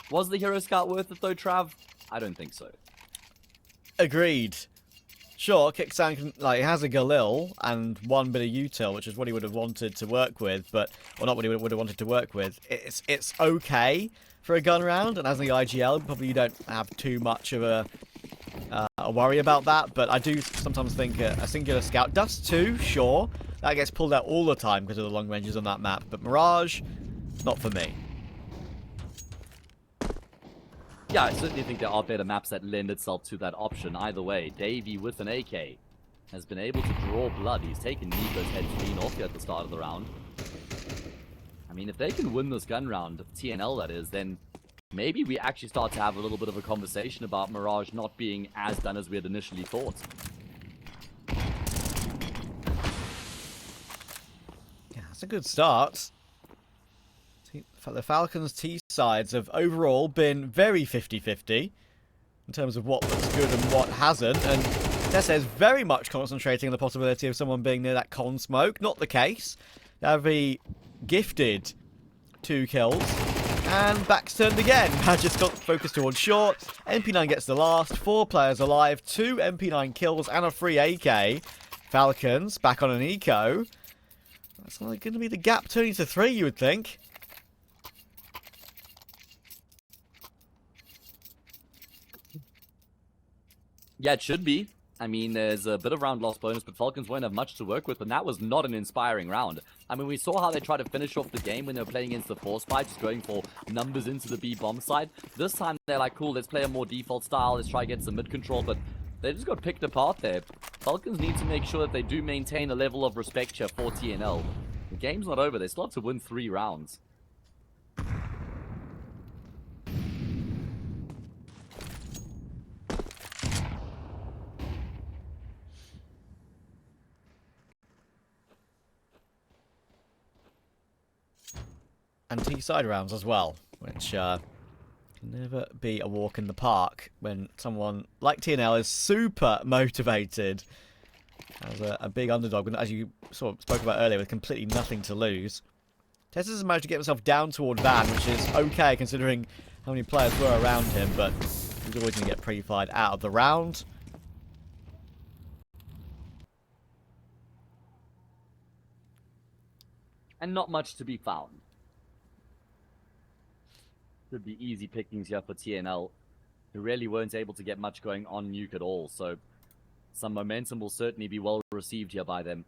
Was the Hero Scout worth it though, Trav? I don't think so. Agreed. Sure, kyxsan can, like, has a Galil and 1 bit of util, which is what he would have wanted to work with, but, well, not what he would have wanted to work with. It's okay for a gun round, and as the IGL, probably you don't have too much of a worry about that, but I do sometimes think a singular scout, Dust 2, sure, that gets pulled out all the time because of the long ranges on that map, but Mirage, not for me. Yeah, I certainly think there are better maps that lend itself to that option. Either way, Davey with an AK has been able to draw blood. He's taken Nico's head clean off here at the start of the round. I mean, if they can win this gun round, TNL that is, then maybe we actually start to have a little bit of a conversation about Mirage not being as done as we had initially thought. Yeah, it's a good start. The Falcons' T sides have overall been very 50-50 in terms of what looks good and what hasn't, and Tessa is very much concentrating on the possibility of someone being near that con smoke. Not the case. Davy gifted 2 kills, and back's turned again. Just got focused towards short. MP9 gets the last. 4 players alive, 2 MP9 kills, and a free AK. Falcons back on an eco. That's only going to be the gap turning to 3, you would think. Yeah, it should be. I mean, there's a bit of round loss bonus, but Falcons won't have much to work with, and that was not an inspiring round. I mean, we saw how they tried to finish off the game when they were playing against the Force Fight, just going for numbers into the B bomb side. This time, they're like, cool, let's play a more default style, let's try to get some mid control, but they just got picked apart there. Falcons need to make sure that they do maintain a level of respect here for TNL. The game's not over, they still have to win 3 rounds. And T-side rounds as well, which can never be a walk in the park when someone like TNL is super motivated as a big underdog, and as you sort of spoke about earlier, with completely nothing to lose. Tessus has managed to get himself down toward Van, which is okay considering how many players were around him, but he's always going to get pre-fired out of the round. And not much to be found. Could be easy pickings here for TNL, who really weren't able to get much going on Nuke at all, so some momentum will certainly be well received here by them.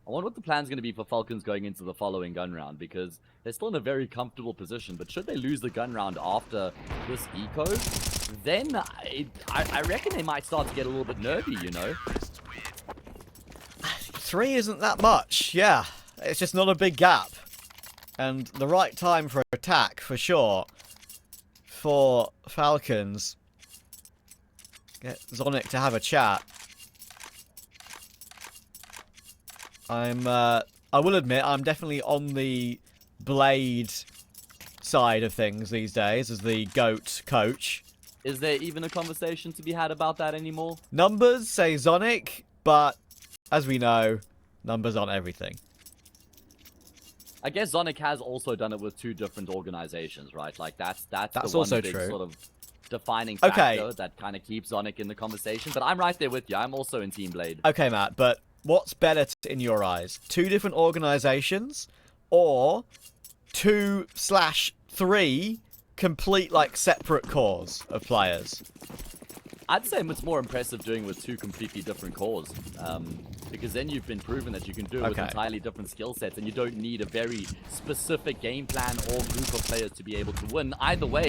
I wonder what the plan's going to be for Falcons going into the following gun round, because they're still in a very comfortable position, but should they lose the gun round after this eco, then I reckon they might start to get a little bit nervy, you know? 3 isn't that much, yeah. It's just not a big gap. And the right time for attack, for sure, for Falcons. Get Zonic to have a chat. I will admit, I'm definitely on the Blade side of things these days as the GOAT coach. Is there even a conversation to be had about that anymore? Numbers say Zonic, but as we know, numbers aren't everything. I guess Zonic has also done it with 2 different organizations, right? Like that's the one also big true. sort of defining factor that kind of keeps Zonic in the conversation. But I'm right there with you. I'm also in Team Blade. Okay, Matt, but what's better in your eyes? 2 different organizations or 2/3 complete, like, separate cores of players? I'd say it's more impressive doing with 2 completely different cores. because then you've been proven that you can do it with Okay. entirely different skill sets, and you don't need a very specific game plan or group of players to be able to win. Either way,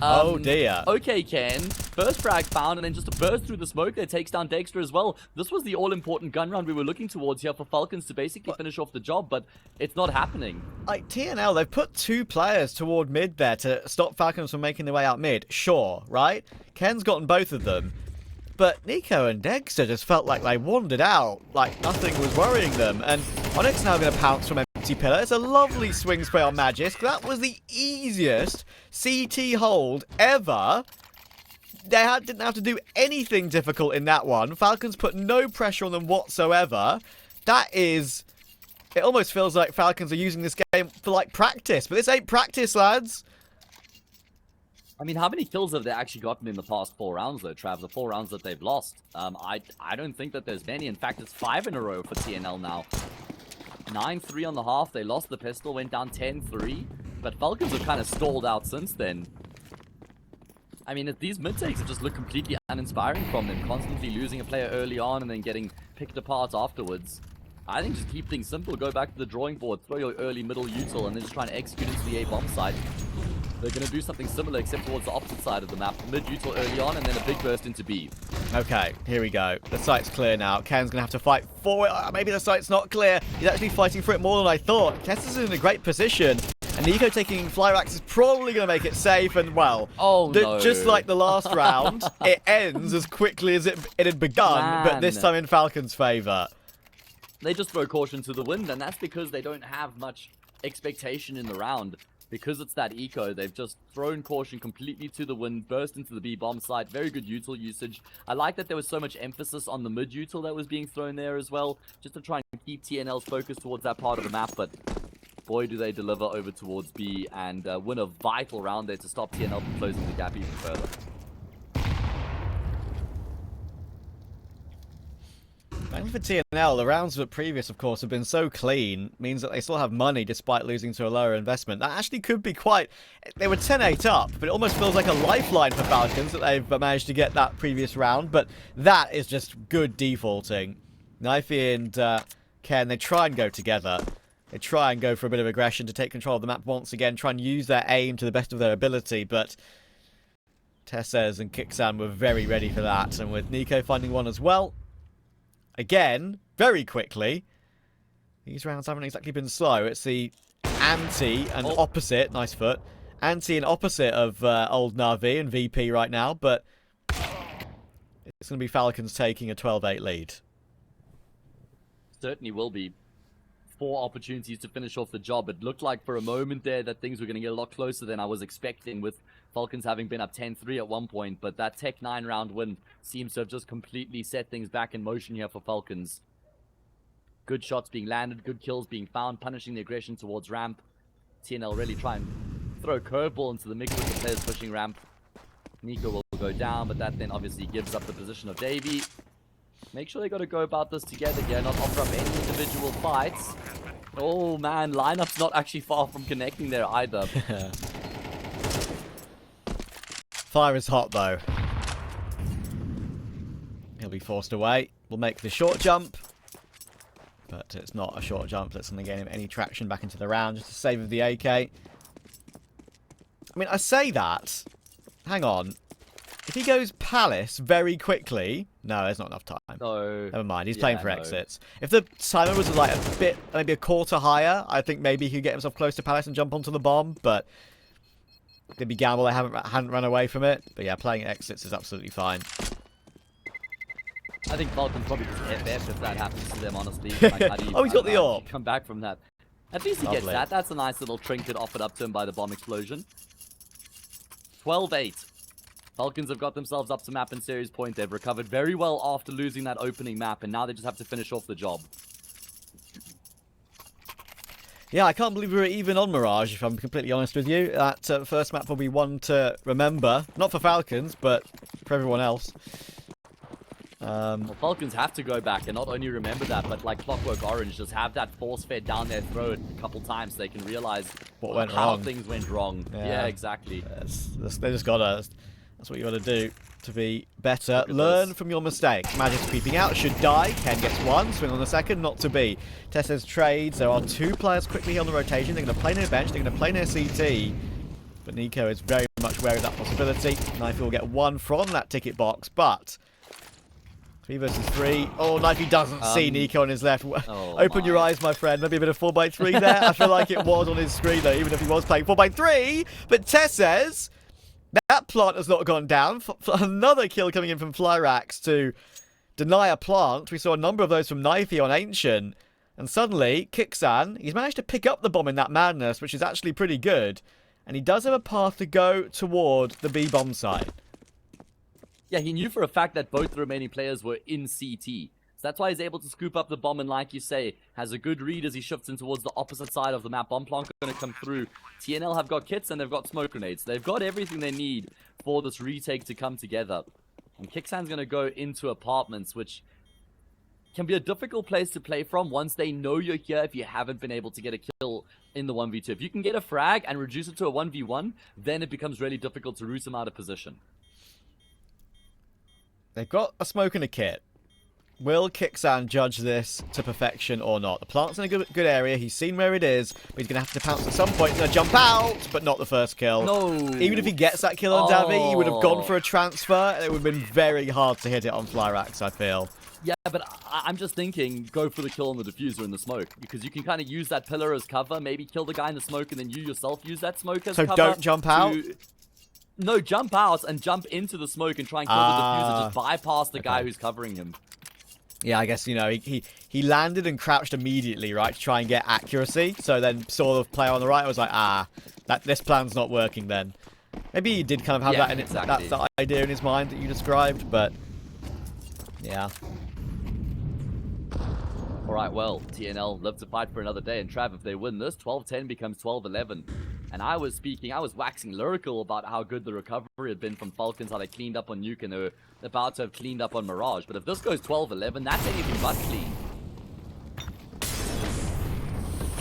Oh dear. Okay, Ken. First frag found, and then just a burst through the smoke there takes down Dexter as well. This was the all-important gun round we were looking towards here for Falcons to basically finish off the job, but it's not happening. Like, TNL, they've put 2 players toward mid there to stop Falcons from making their way out mid. Sure, right? Ken's gotten both of them. But Nico and Dexter just felt like they wandered out, like nothing was worrying them. And Onyx now going to pounce from empty pillar. It's a lovely swing spray on Magisk. That was the easiest CT hold ever. They didn't have to do anything difficult in that one. Falcons put no pressure on them whatsoever. That is... It almost feels like Falcons are using this game for, like, practice. But this ain't practice, lads. I mean, how many kills have they actually gotten in the past 4 rounds, though, Trav? The 4 rounds that they've lost. I don't think that there's many. In fact, it's 5 in a row for TNL now. 9-3 on the half. They lost the pistol, went down 10-3. But Falcons have kind of stalled out since then. I mean, these mid-takes have just looked completely uninspiring from them. Constantly losing a player early on and then getting picked apart afterwards. I think just keep things simple. Go back to the drawing board. Throw your early, middle, util, and then just try and execute into the A-bomb site. They're going to do something similar, except towards the opposite side of the map. Mid-util early on, and then a big burst into B. Okay, here we go. The site's clear now. Ken's going to have to fight for it. Maybe the site's not clear. He's actually fighting for it more than I thought. Kess is in a great position. And Nico taking Flierax is probably going to make it safe. And, well, no. Just like the last round, it ends as quickly as it had begun, but this time in Falcons' favour. They just throw caution to the wind, and that's because they don't have much expectation in the round. Because it's that eco, they've just thrown caution completely to the wind, burst into the B-bomb site. Very good util usage. I like that there was so much emphasis on the mid-util that was being thrown there as well, just to try and keep TNL's focus towards that part of the map, but boy do they deliver over towards B and win a vital round there to stop TNL from closing the gap even further. And for TNL, the rounds that previous, of course, have been so clean, means that they still have money despite losing to a lower investment. That actually could be quite... They were 10-8 up, but it almost feels like a lifeline for Falcons that they've managed to get that previous round, but that is just good defaulting. Knifey and Ken, they try and go together. They try and go for a bit of aggression to take control of the map once again, try and use their aim to the best of their ability, but Tessez and kyxsan were very ready for that, and with Nico finding one as well, again, very quickly. These rounds haven't exactly been slow. It's the anti and opposite. Nice foot. Anti and opposite of old Na'Vi and VP right now, but it's going to be Falcons taking a 12-8 lead. Certainly will be. 4 opportunities to finish off the job. It looked like for a moment there that things were going to get a lot closer than I was expecting, with Falcons having been up 10-3 at one point, but that Tech 9 round win seems to have just completely set things back in motion here for Falcons. Good shots being landed, good kills being found, punishing the aggression towards ramp. TNL really try and throw a curveball into the mix with the players pushing ramp. Nico will go down, but that then obviously gives up the position of Davey. Make sure they got to go about this together here, not offer up any individual fights. Oh man, lineup's not actually far from connecting there either. Fire is hot though. He'll be forced away. We'll make the short jump. But it's not a short jump that's going to gain him any traction back into the round. Just a save of the AK. I mean, I say that. Hang on. If he goes Palace very quickly... No, there's not enough time. No. Never mind, he's playing for exits. If the timer was like a bit, maybe a quarter higher, I think maybe he could get himself close to Palace and jump onto the bomb, but... Maybe gamble they hadn't run away from it. But yeah, playing exits is absolutely fine. I think Falcons probably just FF if that happens to them, honestly. Like, how do you, oh, he's got the AWP. Come back from that. At least he gets that. That's a nice little trinket offered up to him by the bomb explosion. 12-8. Falcons have got themselves up to map and series point. They've recovered very well after losing that opening map, and now they just have to finish off the job. Yeah, I can't believe we were even on Mirage, if I'm completely honest with you. That first map will be one to remember. Not for Falcons, but for everyone else. Well, Falcons have to go back and not only remember that, but like Clockwork Orange, just have that force fed down their throat a couple times so they can realize what went how wrong. Things went wrong. Yeah, exactly. They just gotta... That's what you got to do to be better. Look at Learn this. from your mistakes. Magic's peeping out, should die. Ken gets one, swing on the second, not to be. Tessa's trades. There are 2 players quickly on the rotation. They're going to play near bench, they're going to play near CT. But Nico is very much wary of that possibility. Knifey will get 1 from that ticket box, but 3 versus 3. Oh, Knifey doesn't see Nico on his left. Open your eyes, my friend. Maybe a bit of 4x3 there. I feel like it was on his screen, though, even if he was playing 4x3. But Tess says that plant has not gone down. Another kill coming in from Flierax to deny a plant. We saw a number of those from Knifey on Ancient. And suddenly, kyxsan, he's managed to pick up the bomb in that madness, which is actually pretty good. And he does have a path to go toward the B-bomb side. Yeah, he knew for a fact that both the remaining players were in CT. So that's why he's able to scoop up the bomb and, like you say, has a good read as he shifts in towards the opposite side of the map. Bomb plant going to come through. TNL have got kits and they've got smoke grenades. They've got everything they need for this retake to come together. And kyxsan's going to go into apartments, which can be a difficult place to play from once they know you're here if you haven't been able to get a kill in the 1v2. If you can get a frag and reduce it to a 1v1, then it becomes really difficult to root them out of position. They've got a smoke and a kit. Will kyxsan judge this to perfection or not? The plant's in a good area. He's seen where it is, but he's going to have to pounce at some point. He's going to jump out, but not the first kill. No. Even if he gets that kill on Davi, he would have gone for a transfer, and it would have been very hard to hit it on Flierax, I feel. Yeah, but I'm just thinking, go for the kill on the diffuser in the smoke. Because you can kind of use that pillar as cover, maybe kill the guy in the smoke, and then you yourself use that smoke as cover. So don't jump out? No, jump out and jump into the smoke and try and kill the diffuser. Just bypass the guy who's covering him. Yeah, I guess, you know, he landed and crouched immediately, right, to try and get accuracy. So then saw the player on the right, I was like, this plan's not working then. Maybe he did kind of have that's the idea in his mind that you described, but yeah. Alright, well, TNL live to fight for another day, and Trav, if they win this, 12-10 becomes 12-11. And I was waxing lyrical about how good the recovery had been from Falcons, how they cleaned up on Nuke, and they were about to have cleaned up on Mirage. But if this goes 12-11, that's anything but clean.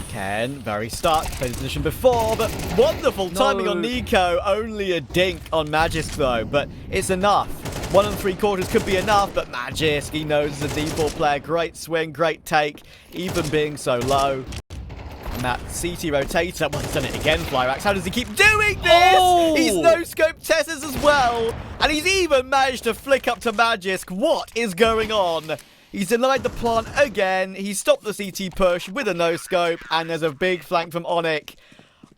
Ken, very stuck, played his position before, but wonderful timing on Nico. Only a dink on Magisk though, but it's enough. 1 3/4 could be enough, but Magisk, he knows as a default player, great swing, great take, even being so low. And that CT rotator, well, he's done it again, Flierax. How does he keep doing this? Oh! He's no-scoped Tess's as well, and he's even managed to flick up to Magisk. What is going on? He's denied the plant again. He stopped the CT push with a no-scope, and there's a big flank from Onyx.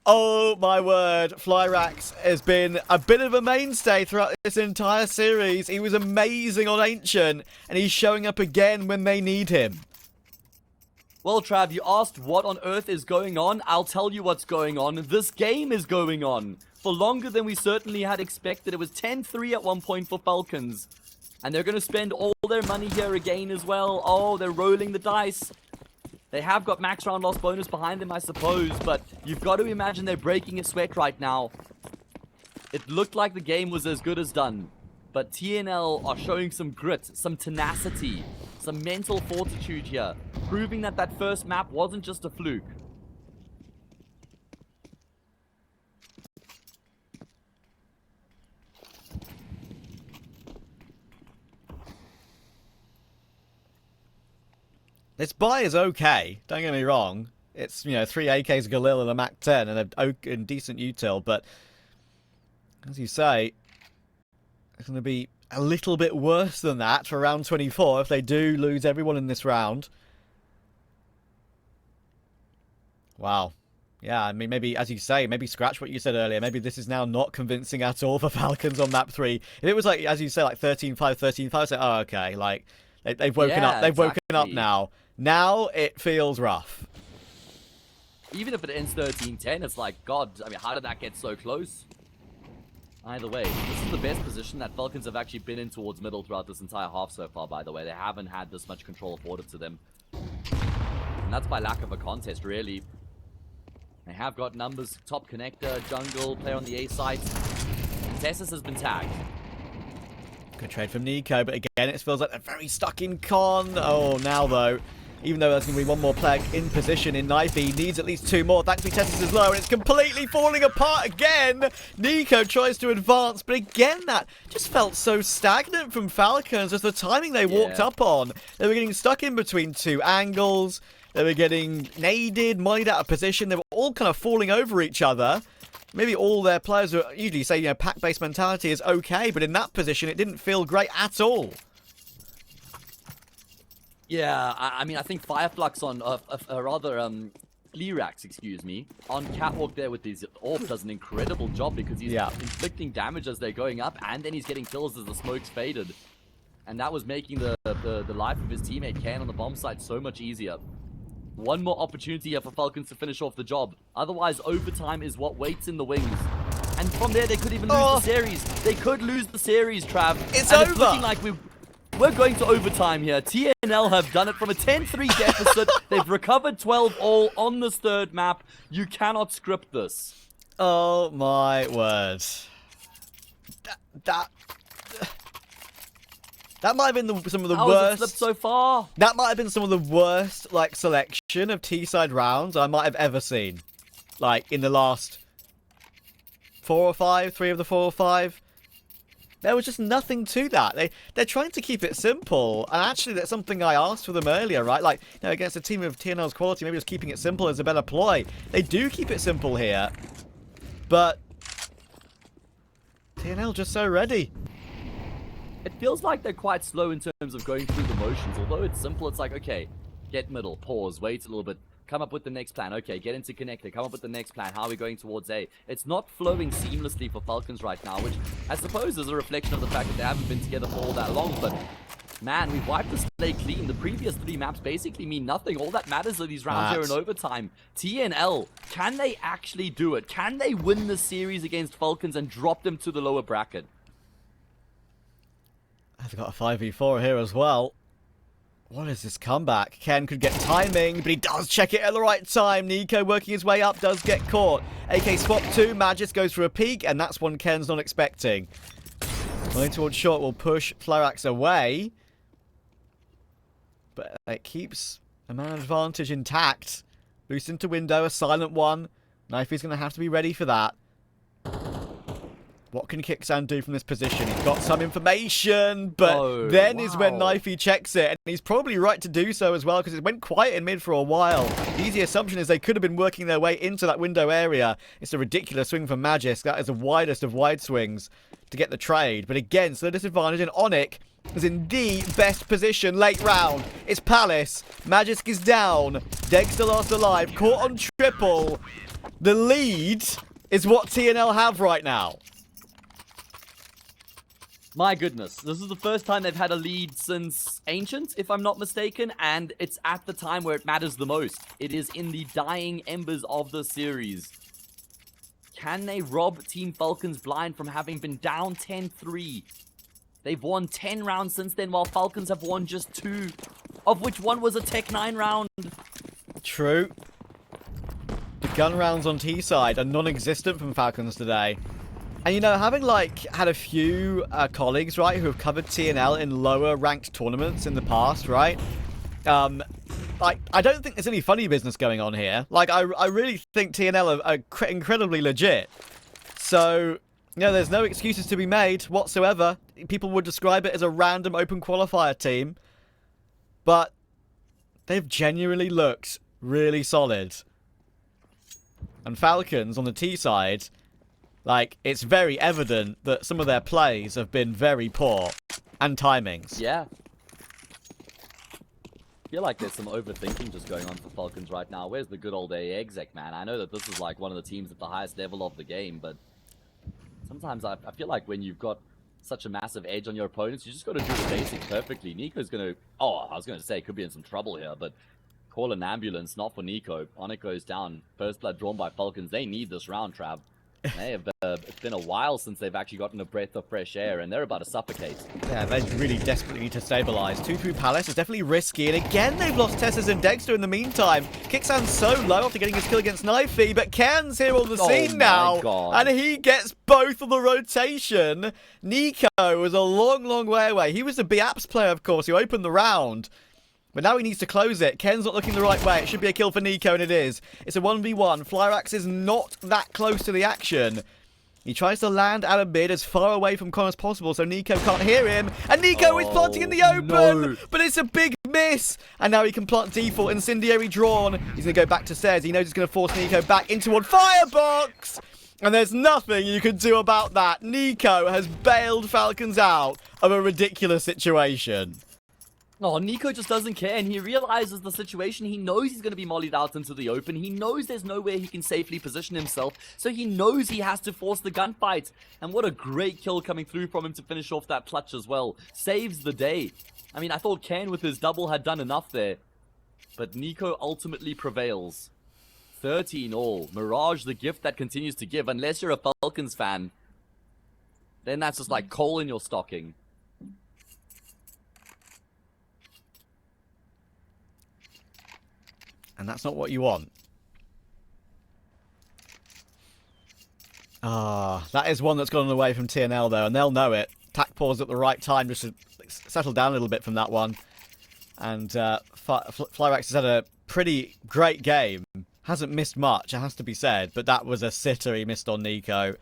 Oh my word, Flierax has been a bit of a mainstay throughout this entire series. He was amazing on Ancient, and he's showing up again when they need him. Well, Trav, you asked what on earth is going on. I'll tell you what's going on. This game is going on. For longer than we certainly had expected. It was 10-3 at one point for Falcons. And they're going to spend all their money here again as well. Oh, they're rolling the dice. They have got max round loss bonus behind them, I suppose. But you've got to imagine they're breaking a sweat right now. It looked like the game was as good as done. But TNL are showing some grit, some tenacity, some mental fortitude here. Proving that that first map wasn't just a fluke. This buy is okay, don't get me wrong. It's, you know, 3 AKs Galil and a Mac 10 and a decent util, but as you say, it's going to be a little bit worse than that for round 24 if they do lose everyone in this round. Wow. Yeah, I mean, maybe, as you say, maybe scratch what you said earlier. Maybe this is now not convincing at all for Falcons on map 3. If it was like, as you say, like 13-5, 13-5, say, oh, okay, like, they've woken up. They've woken up now. Now it feels rough. Even if it ends 13-10, it's like, God, I mean, how did that get so close? Either way, this is the best position that Falcons have actually been in towards middle throughout this entire half so far, by the way. They haven't had this much control afforded to them. And that's by lack of a contest, really. They have got numbers, top connector, jungle, player on the A site. Tessus has been tagged. Good trade from Nico, but again, it feels like they're very stuck in con. Oh, now though, even though there's going to be one more player in position in Knifey. He needs at least 2 more. Thankfully, Tessus is low, and it's completely falling apart again. Nico tries to advance, but again, that just felt so stagnant from Falcons. Just the timing they walked up on. They were getting stuck in between 2 angles. They were getting naded, moneyed out of position. They were all kind of falling over each other. Maybe all their players are usually say, you know, pack-based mentality is okay, but in that position, it didn't feel great at all. Yeah, I mean, I think Fireflux on, Flierax, excuse me, on Catwalk there with his AWP does an incredible job because he's inflicting damage as they're going up, and then he's getting kills as the smoke's faded. And that was making the life of his teammate Ken on the bomb site so much easier. One more opportunity here for Falcons to finish off the job. Otherwise, overtime is what waits in the wings. And from there, they could even lose the series. They could lose the series, Trav. It's and over. It's looking like we're going to overtime here. TNL have done it from a 10-3 deficit. They've recovered 12 all on this third map. You cannot script this. Oh my word. That might have been some of the worst. Slipped so far. That might have been some of the worst, like, selection of T-side rounds I might have ever seen. Like, in the last 4 or 5, 3 of the 4 or 5. There was just nothing to that. They're trying to keep it simple, and actually that's something I asked for them earlier, right? Like, you know, against a team of TNL's quality, maybe just keeping it simple is a better ploy. They do keep it simple here, but TNL just so ready. It feels like they're quite slow in terms of going through the motions. Although it's simple, it's like, okay, get middle, pause, wait a little bit, come up with the next plan. Okay, get into connector, come up with the next plan. How are we going towards A? It's not flowing seamlessly for Falcons right now, which I suppose is a reflection of the fact that they haven't been together for all that long. But man, we've wiped the slate clean. The previous 3 maps basically mean nothing. All that matters are these rounds here in overtime. TNL, can they actually do it? Can they win the series against Falcons and drop them to the lower bracket? They've got a 5v4 here as well. What is this comeback? Ken could get timing, but he does check it at the right time. Nico working his way up, does get caught. AK swap 2, Magis goes for a peek, and that's one Ken's not expecting. Going towards short will push Flierax away. But it keeps a man advantage intact. Loose into window, a silent one. Knifey's going to have to be ready for that. What can kyxsan do from this position? He's got some information, but then is when Knifey checks it, and he's probably right to do so as well, because it went quiet in mid for a while. The easy assumption is they could have been working their way into that window area. It's a ridiculous swing from Magis. That is the widest of wide swings to get the trade. But again, so the disadvantage, and Onyx is in the best position late round. It's Palace. Magisk is down. Dexter last alive. Caught on triple. The lead is what TNL have right now. My goodness, this is the first time they've had a lead since Ancient, if I'm not mistaken, and it's at the time where it matters the most. It is in the dying embers of the series. Can they rob Team Falcons blind from having been down 10-3? They've won 10 rounds since then, while Falcons have won just 2, of which one was a Tech 9 round. True. The gun rounds on T-side are non-existent from Falcons today. And, you know, having, like, had a few colleagues, right, who have covered TNL in lower-ranked tournaments in the past, right? Like, I don't think there's any funny business going on here. Like, I really think TNL are incredibly legit. So, you know, there's no excuses to be made whatsoever. People would describe it as a random open qualifier team. But they've genuinely looked really solid. And Falcons on the T side, like, it's very evident that some of their plays have been very poor. And timings. Yeah. I feel like there's some overthinking just going on for Falcons right now. Where's the good old exec, man? I know that this is like one of the teams at the highest level of the game, but sometimes I feel like when you've got such a massive edge on your opponents, you just got to do the basics perfectly. Nico's going to... Oh, I was going to say, could be in some trouble here, but call an ambulance, not for Nico. Onyx goes down. First blood drawn by Falcons. They need this round, Trav. They have, it's been a while since they've actually gotten a breath of fresh air, and they're about to suffocate. Yeah, they really desperately need to stabilize. 2-3 Palace is definitely risky, and again they've lost Tessus and Dexter in the meantime. kyxsan's so low after getting his kill against Knifey, but Ken's here on the scene now, and he gets both of the rotation. Nico was a long, long way away. He was the BAPS player, of course, who opened the round. But now he needs to close it. Ken's not looking the right way. It should be a kill for Nico, and it is. It's a 1v1. Flierax is not that close to the action. He tries to land at a mid as far away from Con as possible so Nico can't hear him. And Nico is planting in the open, no. but it's a big miss. And now he can plant default, incendiary drawn. He's going to go back to stairs. He knows he's going to force Nico back into one firebox. And there's nothing you can do about that. Nico has bailed Falcons out of a ridiculous situation. Oh, Nico just doesn't care, and he realizes the situation. He knows he's going to be mollied out into the open. He knows there's nowhere he can safely position himself, so he knows he has to force the gunfight. And what a great kill coming through from him to finish off that clutch as well. Saves the day. I mean, I thought Ken with his double had done enough there, but Nico ultimately prevails. 13 all. Mirage, the gift that continues to give. Unless you're a Falcons fan, then that's just like coal in your stocking. And that's not what you want. That is one that's gone away from TNL, though, and they'll know it. Tac pause at the right time just to settle down a little bit from that one. And Flierax has had a pretty great game. Hasn't missed much, it has to be said, but that was a sitter he missed on Nico.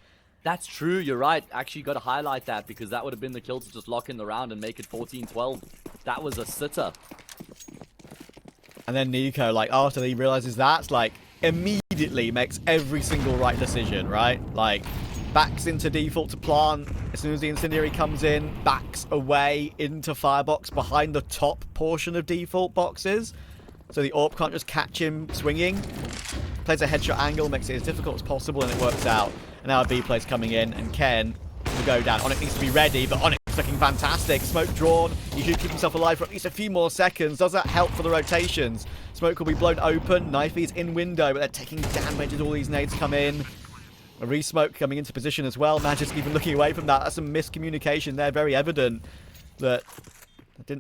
That's true, you're right. Actually, got to highlight that because that would have been the kill to just lock in the round and make it 14-12. That was a sitter. And then Nico, like, after he realizes that, like, immediately makes every single right decision, right? Like, backs into default to plant. As soon as the incendiary comes in, backs away into firebox behind the top portion of default boxes. So the AWP can't just catch him swinging. Plays a headshot angle, makes it as difficult as possible, and it works out. And now a B play's coming in, and Ken will go down. Onyx needs to be ready, but Onyx is looking fantastic. Smoke drawn. He should keep himself alive for at least a few more seconds. Does that help for the rotations? Smoke will be blown open. Knifey's in window, but they're taking damage as all these nades come in. A re-smoke coming into position as well. Magisk even looking away from that. That's some miscommunication there. Very evident that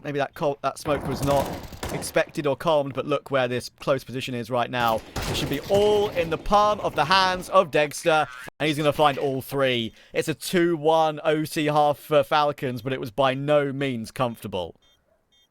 maybe that smoke was not expected or calmed, but look where this close position is right now. It should be all in the palm of the hands of Dexter, and he's going to find all three. It's a 2-1 OT half for Falcons, but it was by no means comfortable.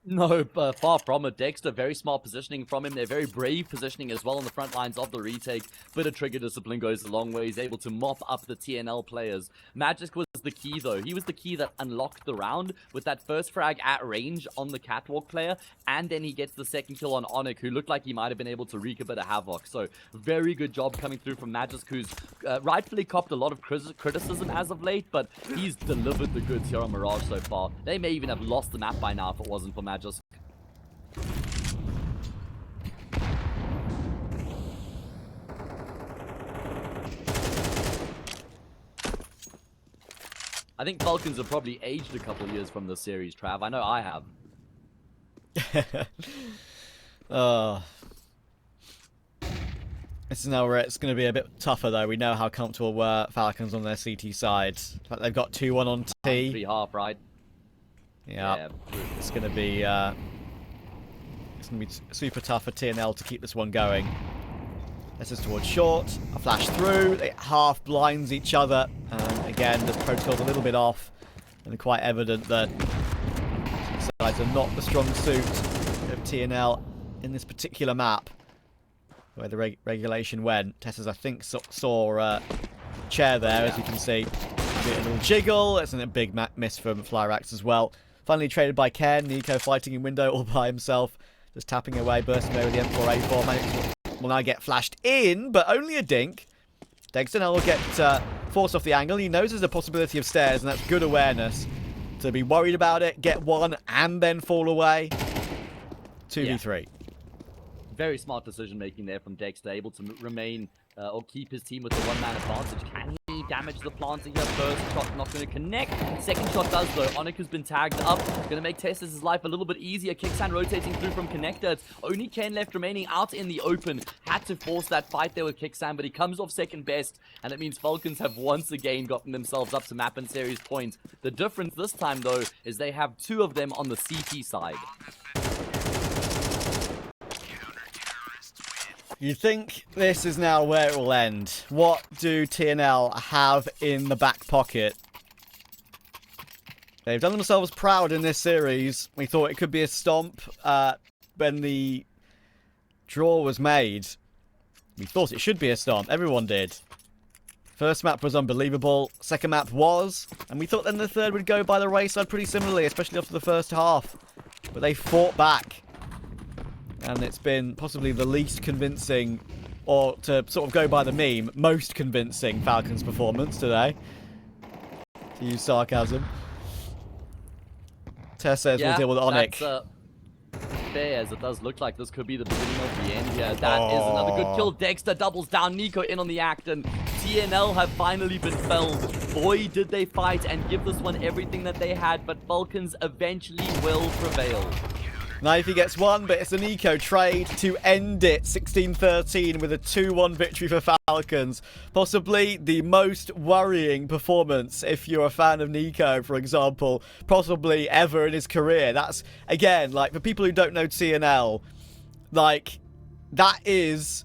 No, far from it. Dexter, very smart positioning from him. They're very brave positioning as well on the front lines of the retake. Bit of trigger discipline goes a long way. He's able to mop up the TNL players. Magisk was the key, though. He was the key that unlocked the round with that first frag at range on the catwalk player, and then he gets the second kill on Onyx, who looked like he might have been able to wreak a bit of havoc. So, very good job coming through from Magisk, who's rightfully copped a lot of criticism as of late, but he's delivered the goods here on Mirage so far. They may even have lost the map by now if it wasn't for Magisk. I think Falcons have probably aged a couple of years from this series, Trav. I know I have. This is now where it's going to be a bit tougher, though. We know how comfortable were Falcons on their CT side. In fact, they've got 2-1 on T. 3-half, right? Yeah. It's going to be super tough for TNL to keep this one going. This is towards short. A flash through. It half blinds each other. And again, the protocol's a little bit off. And quite evident that sides are not the strong suit of TNL in this particular map. Where the regulation went. Tessers, I think, saw chair there, as you can see. A little jiggle. It's a big miss from Flierax as well. Finally traded by Ken. Nico fighting in window all by himself. Just tapping away, bursting away with the M4A4. Will now get flashed in, but only a dink. Dexter now will get forced off the angle. He knows there's a possibility of stairs, and that's good awareness. To be worried about it, get one, and then fall away. 2v3. Very smart decision making there from Dexter, able to remain or keep his team with the one-man advantage. Can he damage the planter here? First shot not going to connect. Second shot does, though. Onyx has been tagged up. Going to make Testis' life a little bit easier. kyxsan rotating through from connector. It's only Ken left remaining out in the open. Had to force that fight there with kyxsan, but he comes off second best, and it means Falcons have once again gotten themselves up to map and series points. The difference this time, though, is they have two of them on the CT side. You think this is now where it will end? What do TNL have in the back pocket? They've done themselves proud in this series. We thought it could be a stomp. when the draw was made, we thought it should be a stomp. Everyone did. First map was unbelievable. Second map was. And we thought then the third would go by the wayside pretty similarly, especially after the first half. But they fought back. And it's been possibly the least convincing, or to sort of go by the meme, most convincing Falcons performance today. To use sarcasm. Tess says we'll deal with Onyx. Fair, as it does look like this could be the beginning of the end here. That is another good kill. Dexter doubles down. Nico in on the act, and TNL have finally been felled. Boy, did they fight and give this one everything that they had, but Falcons eventually will prevail. Knifey gets one, but it's an eco trade to end it. 16-13 with a 2-1 victory for Falcons. Possibly the most worrying performance, if you're a fan of Nico, for example, possibly ever in his career. That's, again, like, for people who don't know TNL, like, that is